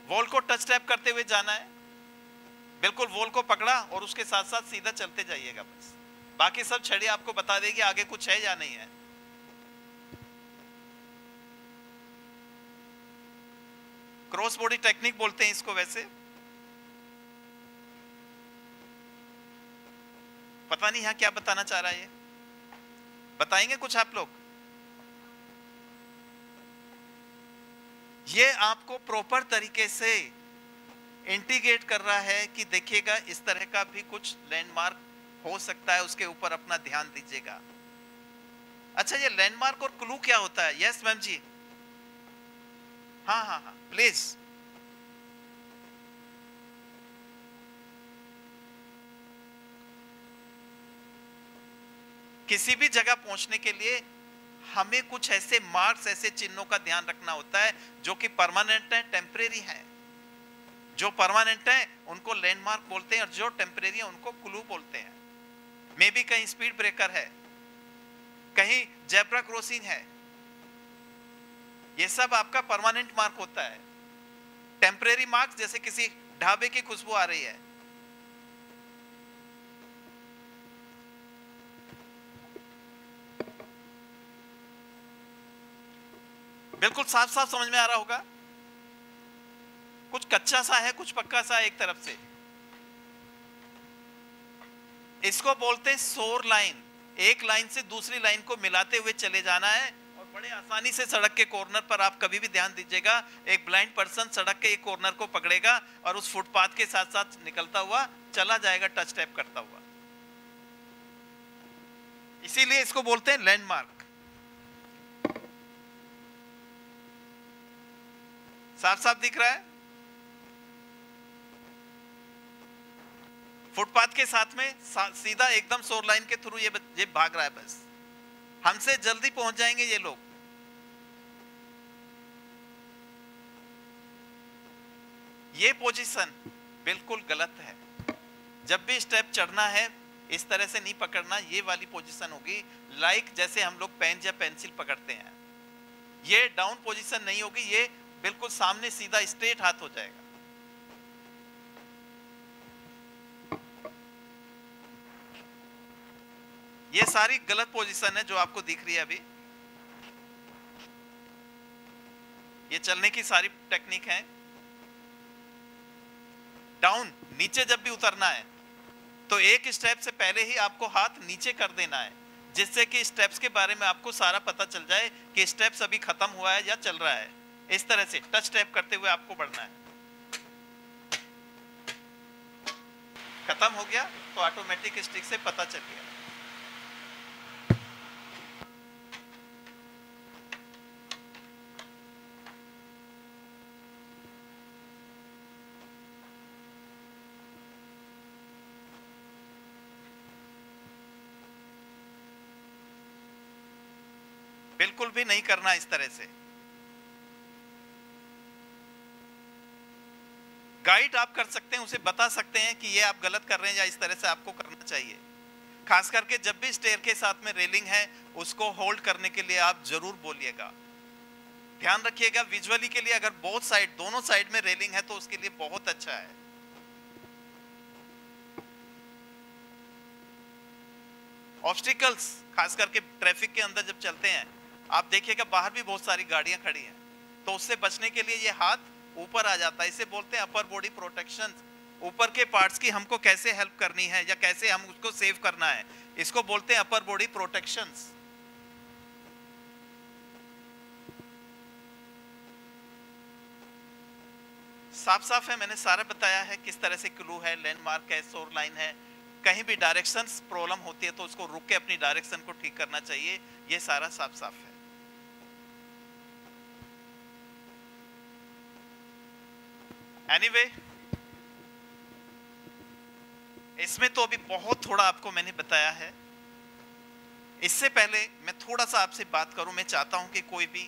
वॉल को टच टैप करते हुए जाना है। बिल्कुल वॉल को पकड़ा और उसके साथ साथ सीधा चलते जाइएगा बस। बाकी सब छड़ी आपको बता देगी आगे कुछ है या नहीं है। क्रॉस बॉडी टेक्निक बोलते हैं इसको। वैसे पता नहीं यहां क्या बताना चाह रहा है, ये बताएंगे कुछ आप लोग? ये आपको प्रॉपर तरीके से इंटीग्रेट कर रहा है कि देखिएगा इस तरह का भी कुछ लैंडमार्क हो सकता है, उसके ऊपर अपना ध्यान दीजिएगा। अच्छा ये लैंडमार्क और क्लू क्या होता है? यस मैम जी, हाँ हाँ हाँ प्लीज। किसी भी जगह पहुंचने के लिए हमें कुछ ऐसे मार्क्स, ऐसे चिन्हों का ध्यान रखना होता है जो कि परमानेंट है, टेम्परेरी है। जो परमानेंट है उनको लैंडमार्क बोलते हैं और जो टेम्परेरी है उनको क्लू बोलते हैं। मे बी कहीं स्पीड ब्रेकर है, कहीं जेब्रा क्रॉसिंग है, ये सब आपका परमानेंट मार्क होता है। टेम्परेरी मार्क्स जैसे किसी ढाबे की खुशबू आ रही है, बिल्कुल साफ साफ समझ में आ रहा होगा। कुछ कच्चा सा है, कुछ पक्का सा है एक तरफ से। इसको बोलते हैं शोर लाइन। एक लाइन से दूसरी लाइन को मिलाते हुए चले जाना है और बड़े आसानी से सड़क के कॉर्नर पर आप कभी भी ध्यान दीजिएगा, एक ब्लाइंड पर्सन सड़क के एक कॉर्नर को पकड़ेगा और उस फुटपाथ के साथ साथ निकलता हुआ चला जाएगा, टच टैप करता हुआ। इसीलिए इसको बोलते हैं लैंडमार्क। साफ साफ दिख रहा है? फुटपाथ के साथ में सीधा एकदम 4 लाइन के थ्रू ये भाग रहा है। बस हमसे जल्दी पहुंच जाएंगे ये लोग। ये पोजीशन बिल्कुल गलत है। जब भी स्टेप चढ़ना है इस तरह से नहीं पकड़ना, ये वाली पोजीशन होगी लाइक जैसे हम लोग पेन या पेंसिल पकड़ते हैं। ये डाउन पोजीशन नहीं होगी, ये बिल्कुल सामने सीधा स्ट्रेट हाथ हो जाएगा। ये सारी गलत पोजीशन है जो आपको दिख रही है अभी। ये चलने की सारी टेक्निक है। डाउन नीचे जब भी उतरना है तो एक स्टेप से पहले ही आपको हाथ नीचे कर देना है, जिससे कि स्टेप्स के बारे में आपको सारा पता चल जाए कि स्टेप्स अभी खत्म हुआ है या चल रहा है। इस तरह से टच स्टेप करते हुए आपको बढ़ना है। खत्म हो गया तो ऑटोमेटिक स्टिक से पता चल गया। बिल्कुल भी नहीं करना इस तरह से। गाइड आप कर सकते हैं, उसे बता सकते हैं कि ये आप गलत कर रहे हैं या इस तरह से आपको करना चाहिए। खास करके जब भी स्टेयर के साथ में रेलिंग है उसको होल्ड करने के लिए आप जरूर बोलिएगा। ध्यान रखिएगा विजुअली के लिए, अगर बोथ साइड दोनों साइड में रेलिंग है तो उसके लिए बहुत अच्छा है। ऑब्स्टिकल्स खास करके ट्रैफिक के अंदर जब चलते हैं आप देखिएगा बाहर भी बहुत सारी गाड़ियां खड़ी हैं, तो उससे बचने के लिए ये हाथ ऊपर आ जाता है। इसे बोलते हैं अपर बॉडी प्रोटेक्शन। ऊपर के पार्ट्स की हमको कैसे हेल्प करनी है या कैसे हम उसको सेव करना है, इसको बोलते हैं अपर बॉडी प्रोटेक्शंस। साफ साफ है, मैंने सारा बताया है किस तरह से क्लू है, लैंडमार्क है, शोर लाइन है। कहीं भी डायरेक्शंस प्रॉब्लम होती है तो उसको रुक के अपनी डायरेक्शन को ठीक करना चाहिए। ये सारा साफ साफ है। एनीवे, इसमें तो अभी बहुत थोड़ा आपको मैंने बताया है। इससे पहले मैं थोड़ा सा आपसे बात करूं। मैं चाहता हूं कि कोई भी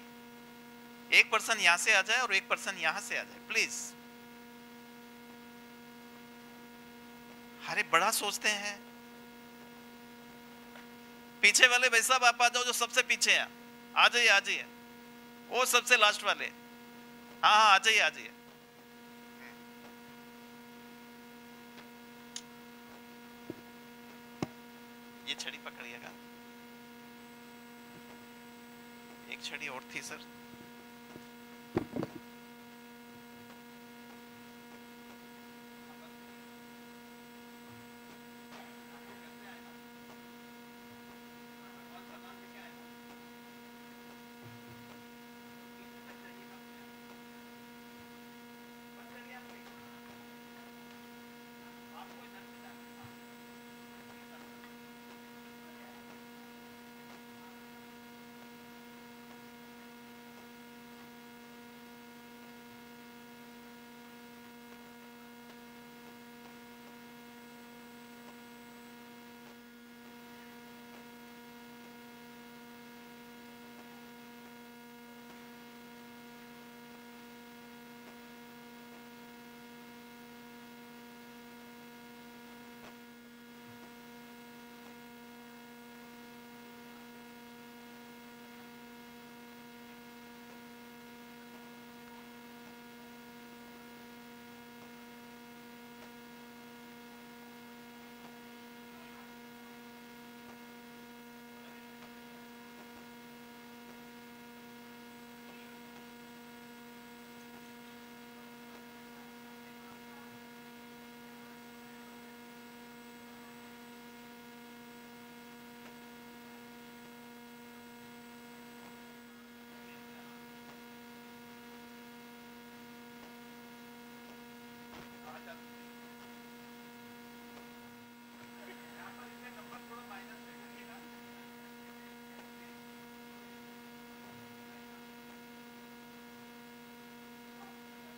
एक पर्सन यहां से आ जाए और एक पर्सन यहां से आ जाए, प्लीज। अरे बड़ा सोचते हैं। पीछे वाले भाई साहब आप आ जाओ, जो सबसे पीछे हैं आ जाइए, आ जाइए। वो सबसे लास्ट वाले, हाँ हाँ आ जाइए, आ जाइए। ये छड़ी पकड़िएगा। एक छड़ी और थी sir.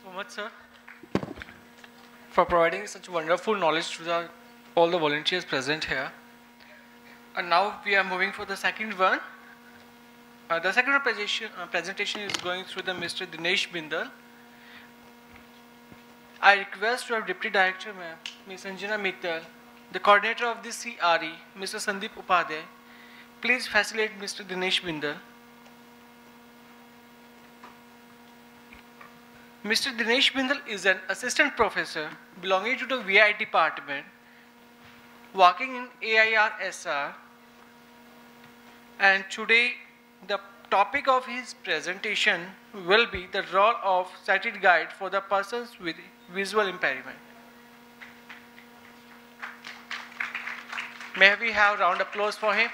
So much, sir, for providing such wonderful knowledge to the all the volunteers present here. And now we are moving for the second one. The second presentation is going through the Mr. Dinesh Bindal. I request our Deputy Director, Ms. Sanjana Mittal, the coordinator of the CRE, Mr. Sandeep Upadhyay, please facilitate Mr. Dinesh Bindal. Mr. Dinesh Bindal is an assistant professor belonging to the VI department, working in AIR-SR, and today the topic of his presentation will be the role of sighted guide for the persons with visual impairment. May we have a round of applause for him?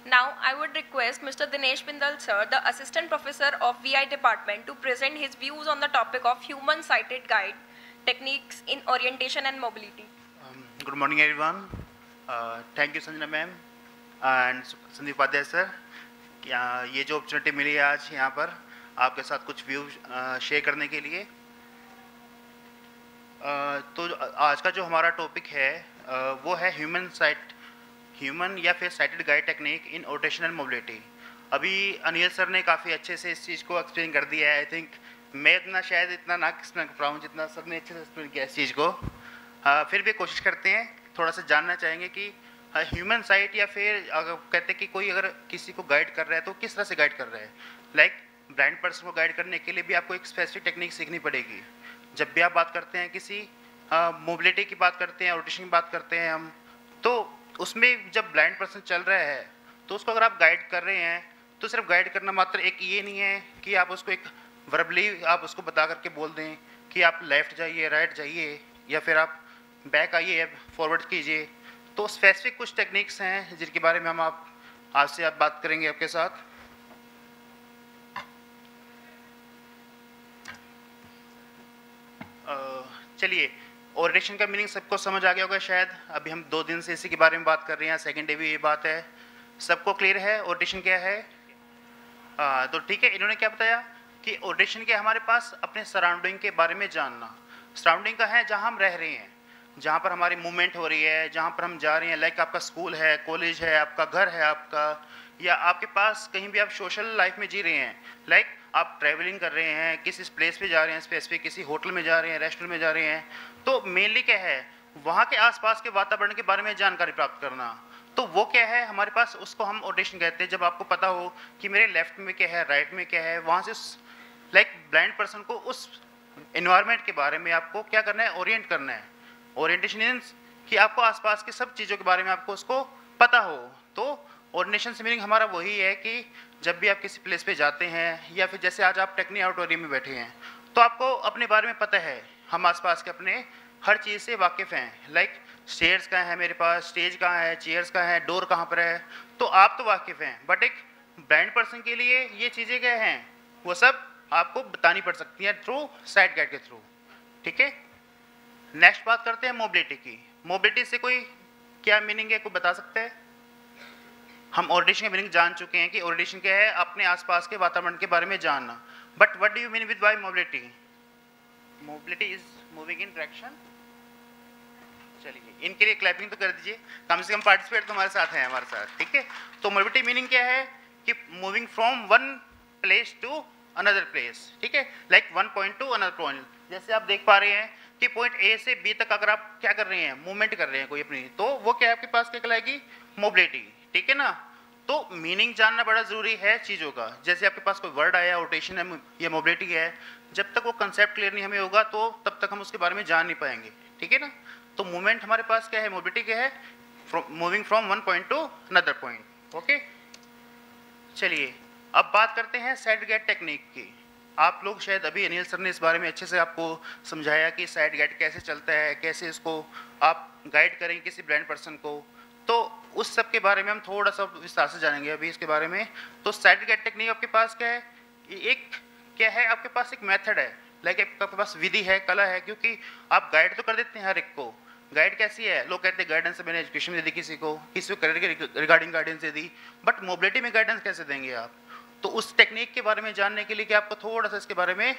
Now, I would request Mr. Dinesh Bindal, sir, the Assistant Professor of VI Department, to present his views on the topic of human sighted guide techniques in orientation and mobility. Good morning, everyone. Thank you, Sanjana ma'am and Sandeep Upadhyay sir. ये जो अपॉर्चुनिटी मिली है आज यहाँ पर आपके साथ कुछ व्यू शेयर करने के लिए, तो आज का जो हमारा टॉपिक है वो है ह्यूमन या फिर sighted guide technique in rotational mobility. अभी अनिल सर ने काफ़ी अच्छे से इस चीज़ को एक्सप्लेन कर दिया है। आई थिंक मैं शायद इतना ना एक्सप्लेन कर पाऊँ जितना सर ने अच्छे से एक्सप्लेन किया इस चीज़ को। फिर भी कोशिश करते हैं, थोड़ा सा जानना चाहेंगे कि ह्यूमन साइट या फिर अगर कहते हैं कि कोई अगर किसी को गाइड कर रहा है तो किस तरह से गाइड कर रहा है। लाइक ब्लाइंड पर्सन को गाइड करने के लिए भी आपको एक स्पेसिफिक टेक्निक सीखनी पड़ेगी। जब भी आप बात करते हैं किसी मोबिलिटी की बात करते हैं, रोटेशन की बात करते हैं हम, तो उसमें जब ब्लाइंड पर्सन चल रहा है तो उसको अगर आप गाइड कर रहे हैं तो सिर्फ गाइड करना मात्र एक ये नहीं है कि आप उसको एक वर्बली आप उसको बता करके बोल दें कि आप लेफ़्ट जाइए, राइट जाइए, या फिर आप बैक आइए, फॉरवर्ड कीजिए। तो स्पेसिफिक कुछ टेक्निक्स हैं जिनके बारे में हम आज से बात करेंगे आपके साथ। चलिए, ओरिएंटेशन का मीनिंग सबको समझ आ गया होगा शायद। अभी हम 2 दिन से इसी के बारे में बात कर रहे हैं, सेकेंड डे भी ये बात है, सबको क्लियर है ओरिएंटेशन क्या है। तो ठीक है, इन्होंने क्या बताया कि ओरिएंटेशन क्या, हमारे पास अपने सराउंडिंग के बारे में जानना। सराउंडिंग का है जहाँ हम रह रहे हैं, जहाँ पर हमारी मूवमेंट हो रही है, जहाँ पर हम जा रहे हैं। लाइक आपका स्कूल है, कॉलेज है, आपका घर है आपका, या आपके पास कहीं भी आप सोशल लाइफ में जी रहे हैं। लाइक आप ट्रैवलिंग कर रहे हैं, किसी प्लेस पे जा रहे हैं, स्पेसिफिक किसी होटल में जा रहे हैं, रेस्टोरेंट में जा रहे हैं, तो मेनली क्या है, वहाँ के आसपास के वातावरण के बारे में जानकारी प्राप्त करना। तो वो क्या है हमारे पास, उसको हम ओरिएंटेशन कहते हैं। जब आपको पता हो कि मेरे लेफ्ट में क्या है, राइट में क्या है, वहाँ से लाइक ब्लाइंड पर्सन को उस एनवायरनमेंट के बारे में आपको क्या करना है, ओरिएंट करना है। ओरिएंटेशन मीन्स कि आपको आसपास की सब चीज़ों के बारे में आपको उसको पता हो। तो ओरिएंटेशन से मीनिंग हमारा वही है कि जब भी आप किसी प्लेस पे जाते हैं, या फिर जैसे आज आप टेक्नी ऑडिटोरियम में बैठे हैं, तो आपको अपने बारे में पता है, हम आसपास के अपने हर चीज़ से वाकिफ़ हैं। लाइक स्टेयर्स कहाँ है मेरे पास, स्टेज कहाँ है, चेयर्स कहाँ है, डोर कहाँ पर है, तो आप तो वाकिफ़ हैं। बट एक ब्लाइंड पर्सन के लिए ये चीज़ें क्या हैं, वो सब आपको बतानी पड़ सकती हैं थ्रू साइट गाइड के थ्रू। ठीक है, नेक्स्ट बात करते हैं मोबिलिटी की। मोबिलिटी से कोई क्या मीनिंग है, कोई बता सकते हैं? हम ओरिएंटेशन का मीनिंग जान चुके हैं कि ओरिएंटेशन क्या है, अपने आसपास के वातावरण के बारे में जानना। But what do you mean with by mobility? Mobility is moving in direction. चलिए, इनके लिए क्लैपिंग तो कर दीजिए, कम से कम पार्टिसिपेट तो हमारे साथ हैं हमारे साथ। ठीक है, तो मोबिलिटी मीनिंग क्या है कि moving from one place to another place. ठीक है, like one point to another point. जैसे आप देख पा रहे हैं कि पॉइंट ए से बी तक अगर आप क्या कर रहे हैं, मूवमेंट कर रहे हैं कोई अपनी, तो वो क्या आपके पास क्या कहलाएगी, मोबिलिटी। ठीक है ना, तो मीनिंग जानना बड़ा ज़रूरी है चीज़ों का। जैसे आपके पास कोई वर्ड आया, रोटेशन है या मोबिलिटी है, जब तक वो कंसेप्ट क्लियर नहीं हमें होगा तो तब तक हम उसके बारे में जान नहीं पाएंगे। ठीक है ना, तो मूवमेंट हमारे पास क्या है, मोबिलिटी क्या है, moving from one point to another point. Okay, चलिए अब बात करते हैं साइड गाइड टेक्निक की। आप लोग शायद अभी अनिल सर ने इस बारे में अच्छे से आपको समझाया कि साइड गाइड कैसे चलता है, कैसे इसको आप गाइड करेंगे किसी ब्लाइंड पर्सन को। तो उस सब के बारे में हम थोड़ा सा विस्तार से जानेंगे अभी इसके बारे में। तो साइड गाइड टेक्निक आपके पास क्या है, एक क्या है, आपके पास एक मेथड है, लाइक आपके पास विधि है, कला है, क्योंकि आप गाइड तो कर देते हैं हर एक को, गाइड कैसी है, लोग कहते हैं गाइडेंस मैंने एजुकेशन में दे दी, किसी को करियर के regarding guidance they the, but mobility में गाइडेंस कैसे देंगे आप? तो उस टेक्निक के बारे में जानने के लिए कि आपको थोड़ा सा इसके बारे में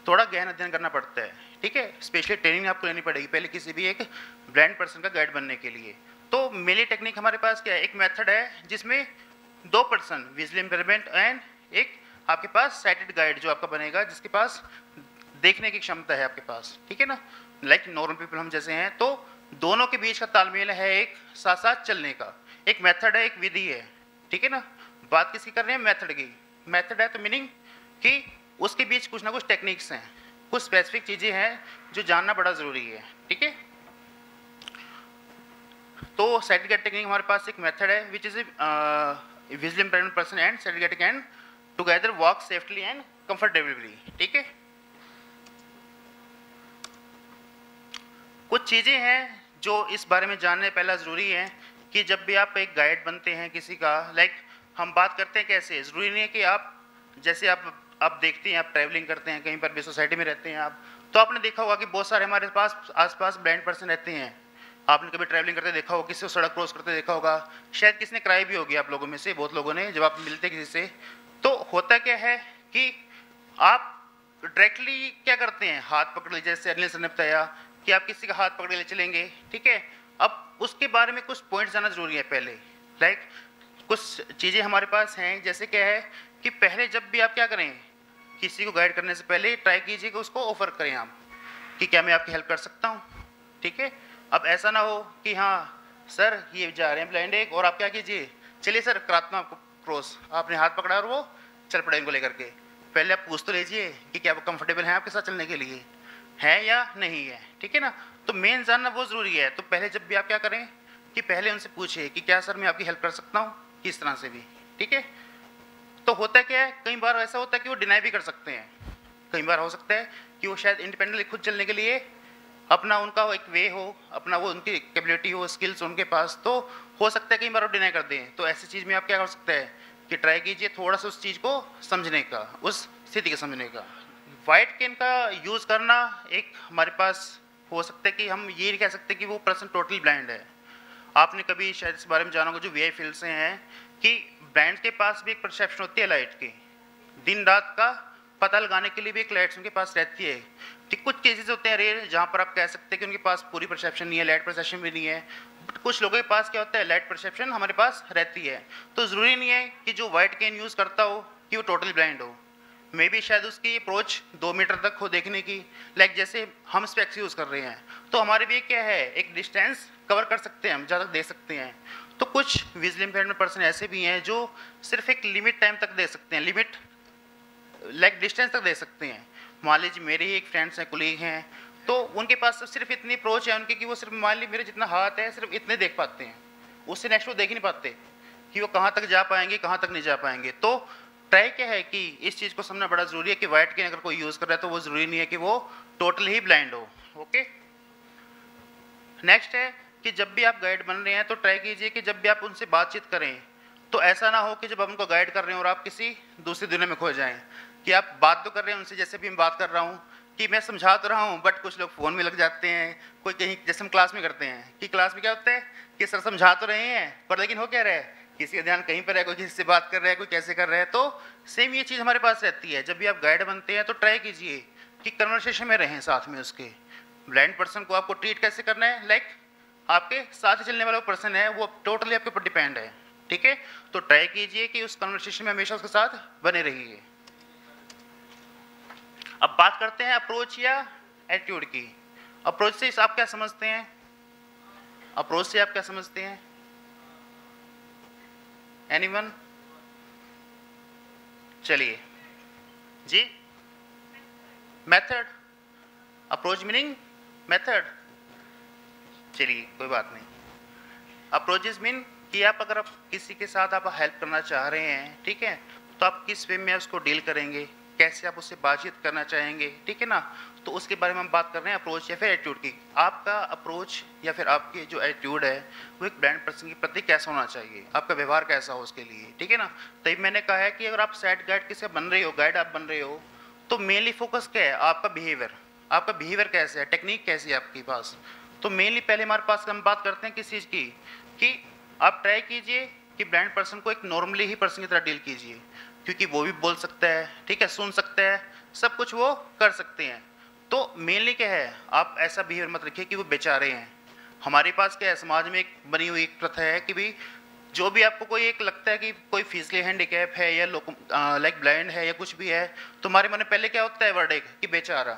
थोड़ा गहन अध्ययन करना पड़ता है, ठीक है। स्पेशली ट्रेनिंग आपको लेनी पड़ेगी पहले किसी भी एक ब्लाइंड पर्सन का गाइड बनने के लिए। तो मेनली टेक्निक हमारे पास क्या है, एक मेथड है जिसमें 2 पर्सन विजुअल इम्पेयरमेंट एंड एक आपके पास साइटेड गाइड जो आपका बनेगा, जिसके पास देखने की क्षमता है आपके पास, ठीक है ना, लाइक नॉर्मल पीपल हम जैसे हैं। तो दोनों के बीच का तालमेल है एक साथ साथ चलने का, एक मेथड है, एक विधि है, ठीक है ना। बात किसकी कर रहे हैं, मेथड की। मेथड है तो मीनिंग कि उसके बीच कुछ ना कुछ टेक्निक्स हैं, कुछ स्पेसिफिक चीज़ें हैं जो जानना बड़ा ज़रूरी है, ठीक है। तो साइटेड गाइड टेक्निक हमारे पास एक मेथड है which is visual impaired person and sighted guide can together walk safely and comfortably, ठीक है। कुछ चीज़ें हैं जो इस बारे में जानने पहला ज़रूरी है कि जब भी आप एक गाइड बनते हैं किसी का, लाइक हम बात करते हैं कैसे, ज़रूरी नहीं है कि आप जैसे आप देखते हैं, आप ट्रैवलिंग करते हैं कहीं पर भी, सोसाइटी में रहते हैं आप, तो आपने देखा होगा कि बहुत सारे हमारे पास आसपास ब्लाइंड पर्सन रहते हैं। आपने कभी ट्रैवलिंग करते देखा होगा, किसी को सड़क क्रॉस करते देखा होगा, शायद किसी ने कराई भी होगी आप लोगों में से, बहुत लोगों ने, जब आप मिलते किसी से। तो होता क्या है कि आप डायरेक्टली क्या करते हैं, हाथ पकड़ लीजिए, जैसे अनिल सर ने बताया कि आप किसी का हाथ पकड़ ले चलेंगे, ठीक है। अब उसके बारे में कुछ पॉइंट्स जाना जरूरी है पहले, लाइक कुछ चीज़ें हमारे पास हैं, जैसे क्या है कि पहले जब भी आप क्या करें, किसी को गाइड करने से पहले ट्राई कीजिए कि उसको ऑफर करें आप कि क्या मैं आपकी हेल्प कर सकता हूँ, ठीक है। अब ऐसा ना हो कि हाँ सर ये जा रहे हैं ब्लाइंड एक, और आप क्या कीजिए, चलिए सर कराता हूँ आपको क्रॉस, आपने हाथ पकड़ा और वो चल पड़े इनको लेकर के। पहले आप पूछ तो लीजिए कि क्या वो कंफर्टेबल हैं आपके साथ चलने के लिए, है या नहीं है, ठीक है ना। तो मेन जानना वो ज़रूरी है। तो पहले जब भी आप क्या करें कि पहले उनसे पूछिए कि क्या सर मैं आपकी हेल्प कर सकता हूँ, किस तरह से भी, ठीक है। तो होता क्या है, कई बार ऐसा होता है कि वो डिनाई भी कर सकते हैं, कई बार हो सकता है कि वो शायद इंडिपेंडेंटली खुद चलने के लिए अपना उनका एक वे हो, अपना वो उनकी कैपेबिलिटी हो, स्किल्स उनके पास, तो हो सकता है कई बार वो डिनाई कर दें। तो ऐसी चीज़ में आप क्या कर सकते हैं कि ट्राई कीजिए थोड़ा सा उस चीज़ को समझने का, उस स्थिति को समझने का। वाइट केन का यूज़ करना एक हमारे पास हो सकता है कि हम ये नहीं कह सकते कि वो पर्सन टोटली ब्लाइंड है। आपने कभी शायद इस बारे में जाना होगा जो वीआई फील्ड से हैं कि ब्लाइंड के पास भी एक परसेप्शन होती है लाइट की, दिन रात का पता लगाने के लिए भी एक लाइट्स उनके पास रहती है। ठीक, कुछ केसेस होते हैं रेयर जहाँ पर आप कह सकते हैं कि उनके पास पूरी परसेप्शन नहीं है, लाइट परसेप्शन भी नहीं है, बट कुछ लोगों के पास क्या होता है लाइट परसेप्शन हमारे पास रहती है। तो ज़रूरी नहीं है कि जो वाइट केन यूज़ करता हो कि वो टोटली ब्लाइंड हो, मे बी शायद उसकी अप्रोच 2 मीटर तक हो देखने की, लाइक जैसे हम स्पेक्स यूज़ कर रहे हैं तो हमारे भी क्या है एक डिस्टेंस कवर कर सकते हैं, हम ज़्यादा देख सकते हैं। तो कुछ विजुअली इम्पेयर्ड पर्सन ऐसे भी हैं जो सिर्फ एक लिमिट टाइम तक दे सकते हैं, लिमिट लाइक डिस्टेंस तक दे सकते हैं। मान लीजिए मेरे ही एक फ्रेंड्स हैं, कोलीग हैं, तो उनके पास सिर्फ इतनी अप्रोच है उनके कि वो सिर्फ मान लीजिए मेरे जितना हाथ है सिर्फ इतने देख पाते हैं, उससे नेक्स्ट वो देख ही नहीं पाते कि वो कहाँ तक जा पाएंगे कहाँ तक नहीं जा पाएंगे। तो ट्राई क्या है कि इस चीज़ को समझना बड़ा ज़रूरी है कि वाइट केन अगर कोई यूज़ कर रहा है तो वो ज़रूरी नहीं है कि वो टोटली ही ब्लाइंड हो। ओके, नेक्स्ट है कि जब भी आप गाइड बन रहे हैं तो ट्राई कीजिए कि जब भी आप उनसे बातचीत करें तो ऐसा ना हो कि जब आप उनको गाइड कर रहे हैं और आप किसी दूसरी दुनिया में खो जाएं, कि आप बात तो कर रहे हैं उनसे जैसे भी मैं बात कर रहा हूँ कि मैं समझा तो रहा हूँ बट कुछ लोग फ़ोन में लग जाते हैं, कोई कहीं जैसे हम क्लास में करते हैं कि क्लास में क्या होता है कि सर समझा तो रहे हैं पर लेकिन हो क्या रहा है, किसी का ध्यान कहीं पर है, कोई किसी से बात कर रहा है, कोई कैसे कर रहा है। तो सेम ये चीज़ हमारे पास रहती है। जब भी आप गाइड बनते हैं तो ट्राई कीजिए कि कन्वर्सेशन में रहें साथ में उसके। ब्लाइंड पर्सन को आपको ट्रीट कैसे करना है, लाइक आपके साथ चलने वाला पर्सन है वो टोटली आपके ऊपर डिपेंड है, ठीक है। तो ट्राई कीजिए कि उस कन्वर्सेशन में हमेशा उसके साथ बने रहिए। अब बात करते हैं अप्रोच या एटीट्यूड की। अप्रोच से आप क्या समझते हैं, अप्रोच से आप क्या समझते हैं, एनीवन? चलिए जी, मेथड, अप्रोच मीनिंग मेथड, चलिए कोई बात नहीं। अप्रोचेस मीन कि आप अगर आप किसी के साथ आप हेल्प करना चाह रहे हैं, ठीक है, तो आप किस वे में उसको डील करेंगे, कैसे आप उससे बातचीत करना चाहेंगे, ठीक है ना। तो उसके बारे में हम बात कर रहे हैं अप्रोच या फिर एटीट्यूड की। आपका अप्रोच या फिर आपकी जो एटीट्यूड है वो एक ब्लाइंड पर्सन के प्रति कैसा होना चाहिए, आपका व्यवहार कैसा हो उसके लिए, ठीक है ना। तभी मैंने कहा है कि अगर आप साइड गाइड किसी बन रहे हो, गाइड आप बन रहे हो, तो मेनली फोकस क्या है आपका बिहेवियर, आपका बिहेवियर कैसे है, टेक्निक कैसी है आपके पास। तो मेनली पहले हमारे पास हम बात करते हैं किस चीज़ की, कि आप ट्राई कीजिए कि ब्लाइंड पर्सन को एक नॉर्मली ही पर्सन की तरह डील कीजिए, क्योंकि वो भी बोल सकता है, ठीक है, सुन सकता है, सब कुछ वो कर सकते हैं। तो मेनली क्या है, आप ऐसा बिहेवियर मत रखिए कि वो बेचारे हैं। हमारे पास क्या है, समाज में एक बनी हुई एक प्रथा है कि भाई जो भी आपको कोई एक लगता है कि कोई फिजिकली हैंडीकैप है या लाइक ब्लाइंड है या कुछ भी है, तो हमारे मन में पहले क्या होता है वर्ड एक कि बेचारा।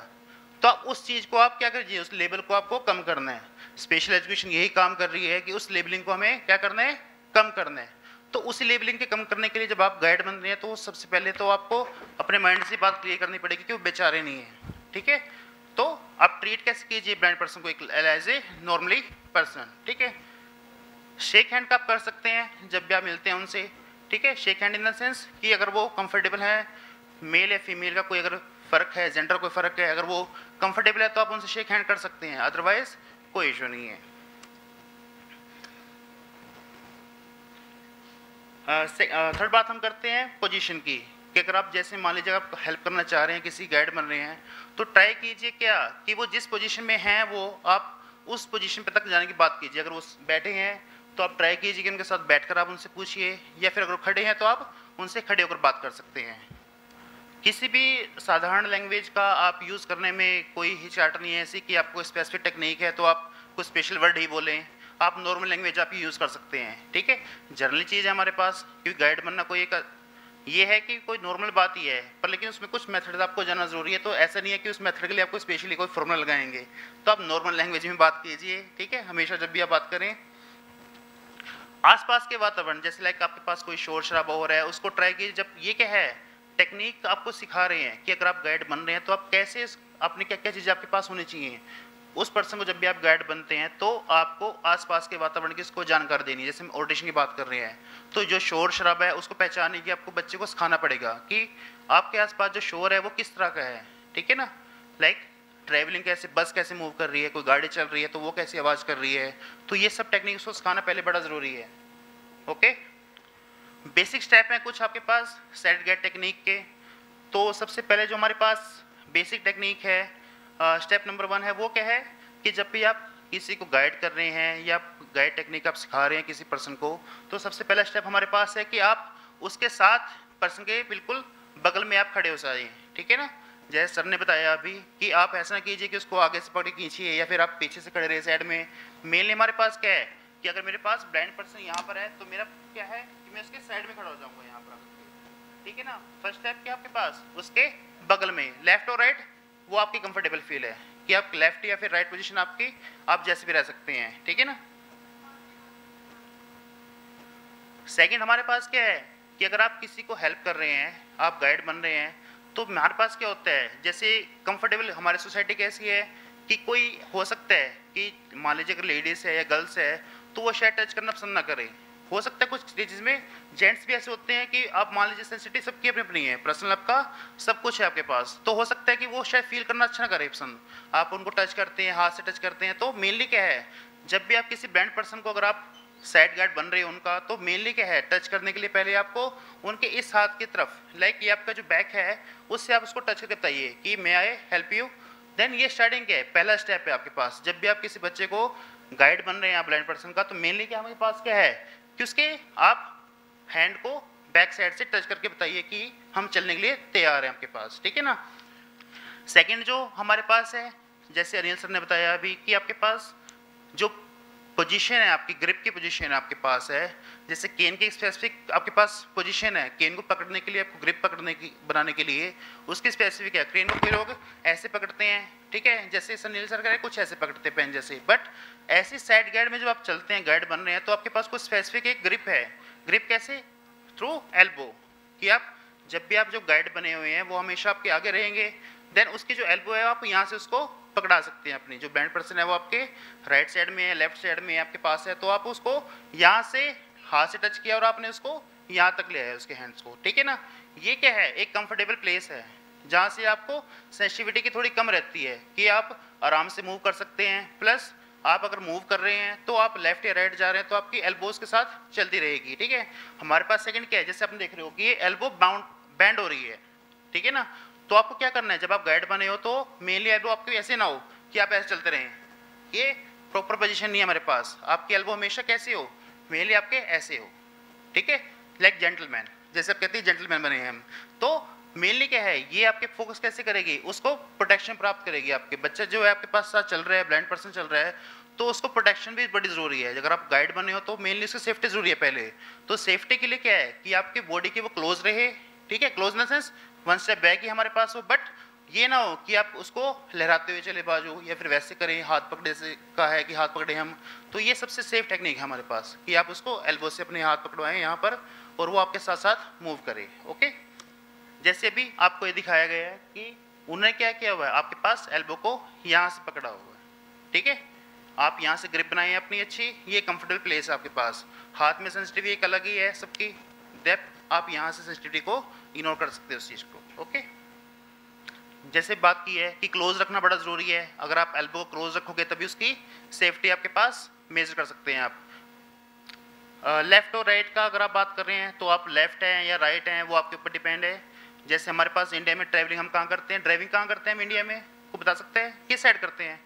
तो आप उस चीज़ को आप क्या करिए, उस लेबल को आपको कम करना है। स्पेशल एजुकेशन यही काम कर रही है कि उस लेबलिंग को हमें क्या करना है, कम करना है। तो उसी लेबलिंग के कम करने के लिए जब आप गाइड बन रहे हैं तो सबसे पहले तो आपको अपने माइंड से बात क्लियर करनी पड़ेगी कि वो बेचारे नहीं है, ठीक है। तो आप ट्रीट कैसे कीजिए ब्लाइंड पर्सन को एक एज ए नॉर्मली पर्सन, ठीक है। शेक हैंड का आप कर सकते हैं जब भी आप मिलते हैं उनसे, ठीक है। Shake hand in the sense कि अगर वो कंफर्टेबल है, मेल या फीमेल का कोई अगर फ़र्क है, जेंडर कोई फ़र्क है, अगर वो कंफर्टेबल है तो आप उनसे शेक हैंड कर सकते हैं, अदरवाइज कोई इशू नहीं है। थर्ड बात हम करते हैं पोजीशन की, कि अगर आप जैसे मान लीजिए आप हेल्प करना चाह रहे हैं, किसी गाइड बन रहे हैं, तो ट्राई कीजिए क्या कि वो जिस पोजीशन में हैं वो आप उस पोजीशन पे तक जाने की बात कीजिए। अगर वो बैठे हैं तो आप ट्राई कीजिए कि उनके साथ बैठकर आप उनसे पूछिए, या फिर अगर खड़े हैं तो आप उनसे खड़े होकर बात कर सकते हैं। किसी भी साधारण लैंग्वेज का आप यूज़ करने में कोई हिचकिचाहट नहीं है ऐसी कि आपको स्पेसिफिक टेक्निक है तो आप कुछ स्पेशल वर्ड ही बोलें। आप नॉर्मल लैंग्वेज आप यूज़ कर सकते हैं, ठीक है। जनरली चीज़ है हमारे पास, क्योंकि गाइड बनना कोई एक ये है कि कोई नॉर्मल बात ही है, पर लेकिन उसमें कुछ मेथड आपको जानना ज़रूरी है। तो ऐसा नहीं है कि उस मेथड के लिए आपको स्पेशली कोई फॉर्मूला लगाएंगे, तो आप नॉर्मल लैंग्वेज में बात कीजिए, ठीक है। हमेशा जब भी आप बात करें आसपास के वातावरण, जैसे लाइक आपके पास कोई शोर शराबा हो रहा है, उसको ट्राई कीजिए। जब ये क्या है, टेक्निक आपको सिखा रहे हैं कि अगर आप गाइड बन रहे हैं तो आप कैसे, आपने क्या क्या चीज़ें आपके पास होनी चाहिए। उस पर्सन को जब भी आप गाइड बनते हैं तो आपको आसपास के वातावरण की उसको जानकारी देनी है। जैसे हम ऑडिशन की बात कर रहे हैं, तो जो शोर शराबा है उसको पहचानने की आपको बच्चे को सिखाना पड़ेगा कि आपके आसपास जो शोर है वो किस तरह का है, ठीक है ना। लाइक ट्रैवलिंग कैसे, बस कैसे मूव कर रही है, कोई गाड़ी चल रही है तो वो कैसी आवाज़ कर रही है, तो ये सब टेक्निक्स को सिखाना पहले बड़ा ज़रूरी है। ओके, बेसिक स्टेप हैं कुछ आपके पास सेट गेट टेक्निक के। तो सबसे पहले जो हमारे पास बेसिक टेक्निक है, स्टेप नंबर 1 है, वो क्या है कि जब भी आप किसी को गाइड कर रहे हैं या गाइड टेक्निक आप सिखा रहे हैं किसी पर्सन को, तो सबसे पहला स्टेप हमारे पास है कि आप उसके साथ पर्सन के बिल्कुल बगल में आप खड़े हो जाइए, ठीक है ना। जैसे सर ने बताया अभी कि आप ऐसा ना कीजिए कि उसको आगे से पकड़ खींचिए या फिर आप पीछे से खड़े रहे साइड में। मेनली हमारे पास क्या है कि अगर मेरे पास ब्लाइंड पर्सन यहाँ पर है तो मेरा क्या है कि मैं उसके साइड में खड़ा हो जाऊंगा यहाँ पर, ठीक है ना। फर्स्ट स्टेप क्या आपके पास, उसके बगल में, लेफ्ट और राइट वो आपकी कंफर्टेबल फील है कि आप लेफ्ट या फिर राइट पोजीशन आपकी, आप जैसे भी रह सकते हैं, ठीक है ना। सेकंड हमारे पास क्या है कि अगर आप किसी को हेल्प कर रहे हैं, आप गाइड बन रहे हैं, तो हमारे पास क्या होता है, जैसे कंफर्टेबल हमारी सोसाइटी कैसी है कि कोई हो सकता है कि मान लीजिए अगर लेडीज है या गर्ल्स है तो वो शायद टच करना पसंद ना करे। हो सकता है कुछ चीज़ में जेंट्स भी ऐसे होते हैं कि आप मान लीजिए सेंसिटिव सबकी अपनी अपनी है, पर्सनल आपका सब कुछ है आपके पास, तो हो सकता है कि वो शायद फील करना अच्छा ना करे पसंद, आप उनको टच करते हैं, हाथ से टच करते हैं। तो मेनली क्या है, जब भी आप किसी ब्लाइंड पर्सन को अगर आप साइड गार्ड बन रहे हो उनका, तो मेनली क्या है, टच करने के लिए पहले आपको उनके इस हाथ की तरफ, लाइक ये आपका जो बैक है उससे आप उसको टच करके बताइए कि मे आई हेल्प यू। देन ये स्टार्टिंग क्या है, पहला स्टेप है आपके पास। जब भी आप किसी बच्चे को गाइड बन रहे हैं ब्लाइंड पर्सन का, तो मेनली क्या हमारे पास क्या है कि उसके आप हैंड को बैक साइड से टच करके बताइए कि हम चलने के लिए तैयार हैं आपके पास, ठीक है ना। सेकंड जो हमारे पास है, जैसे अनिल सर ने बताया अभी कि आपके पास जो पोजीशन है, आपकी ग्रिप की पोजीशन आपके पास है, जैसे केन की स्पेसिफिक आपके पास पोजीशन है, केन को पकड़ने के लिए, आपको ग्रिप पकड़ने की बनाने के लिए उसकी स्पेसिफिक है। क्रेन को कोई लोग ऐसे पकड़ते हैं, ठीक है, जैसे अनिल सर कह रहे कुछ ऐसे पकड़ते हैं पेन जैसे, बट ऐसे साइड गाइड में जब आप चलते हैं, गाइड बन रहे हैं, तो आपके पास कुछ स्पेसिफिक एक ग्रिप है। ग्रिप कैसे, थ्रू एल्बो, कि आप जब भी आप जो गाइड बने हुए हैं वो हमेशा आपके आगे रहेंगे, देन उसकी जो एल्बो है आप यहाँ से उसको पकड़ा सकते हैं। अपनी जो ब्लाइंड पर्सन है वो आपके राइट साइड में है, लेफ्ट साइड में आपके पास है, तो आप उसको यहाँ से हाथ से टच किया और आपने उसको यहाँ तक ले आया उसके हैंड्स को, ठीक है ना। ये क्या है, एक कंफर्टेबल प्लेस है जहाँ से आपको सेंसिटिविटी की थोड़ी कम रहती है कि आप आराम से मूव कर सकते हैं। प्लस आप अगर मूव कर रहे हैं तो आप लेफ्ट या राइट जा रहे हैं तो आपकी एल्बोज के साथ चलती रहेगी, ठीक है। हमारे पास सेकंड क्या है, जैसे आप देख रहे हो कि ये एल्बो बैंड हो रही है, ठीक है ना। तो आपको क्या करना है, जब आप गाइड बने हो तो मेनली एल्बो आपकी ऐसे ना हो कि आप ऐसे चलते रहें, ये प्रॉपर पोजीशन नहीं है हमारे पास, आपकी एल्बो हमेशा कैसे हो, मेनली आपके ऐसे हो, ठीक है, लाइक जेंटलमैन, जैसे आप कहते हैं जेंटलमैन बने हैं हम। तो मेनली क्या है, ये आपके फोकस कैसे करेगी, उसको प्रोटेक्शन प्राप्त करेगी। आपके बच्चा जो है आपके पास साथ चल रहा है, ब्लाइंड पर्सन चल रहा है, तो उसको प्रोटेक्शन भी बड़ी जरूरी है। अगर आप गाइड बने हो तो मेनली उसकी सेफ्टी जरूरी है पहले। तो सेफ्टी के लिए क्या है कि आपकी बॉडी की वो क्लोज रहे, ठीक है, close in the sense one step back ही हमारे पास हो, बट ये ना हो कि आप उसको लहराते हुए चले बाजू, या फिर वैसे करें हाथ पकड़े से का है कि हाथ पकड़े हम। तो ये सबसे सेफ टेक्निक है हमारे पास कि आप उसको एल्बो से अपने हाथ पकड़वाएं यहाँ पर और वो आपके साथ साथ मूव करे। ओके, जैसे अभी आपको ये दिखाया गया है कि उन्होंने क्या किया हुआ है, आपके पास एल्बो को यहाँ से पकड़ा हुआ है, ठीक है, आप यहाँ से ग्रिप बनाएं अपनी अच्छी, ये कंफर्टेबल प्लेस है आपके पास। हाथ में सेंसिटिविटी एक अलग ही है सबकी डेप्थ, आप यहाँ से सेंसिटिविटी को इग्नोर कर सकते हो उस चीज़ को। ओके, जैसे बात की है कि क्लोज रखना बड़ा ज़रूरी है। अगर आप एल्बो को क्लोज रखोगे तभी उसकी सेफ्टी आपके पास मेजर कर सकते हैं आप। लेफ्ट और राइट का अगर आप बात कर रहे हैं तो आप लेफ्ट हैं या राइट हैं वो आपके ऊपर डिपेंड है। जैसे हमारे पास इंडिया में ट्रैवलिंग हम कहाँ करते हैं, ड्राइविंग कहाँ करते हैं हम इंडिया में, को बता सकते हैं किस साइड करते हैं,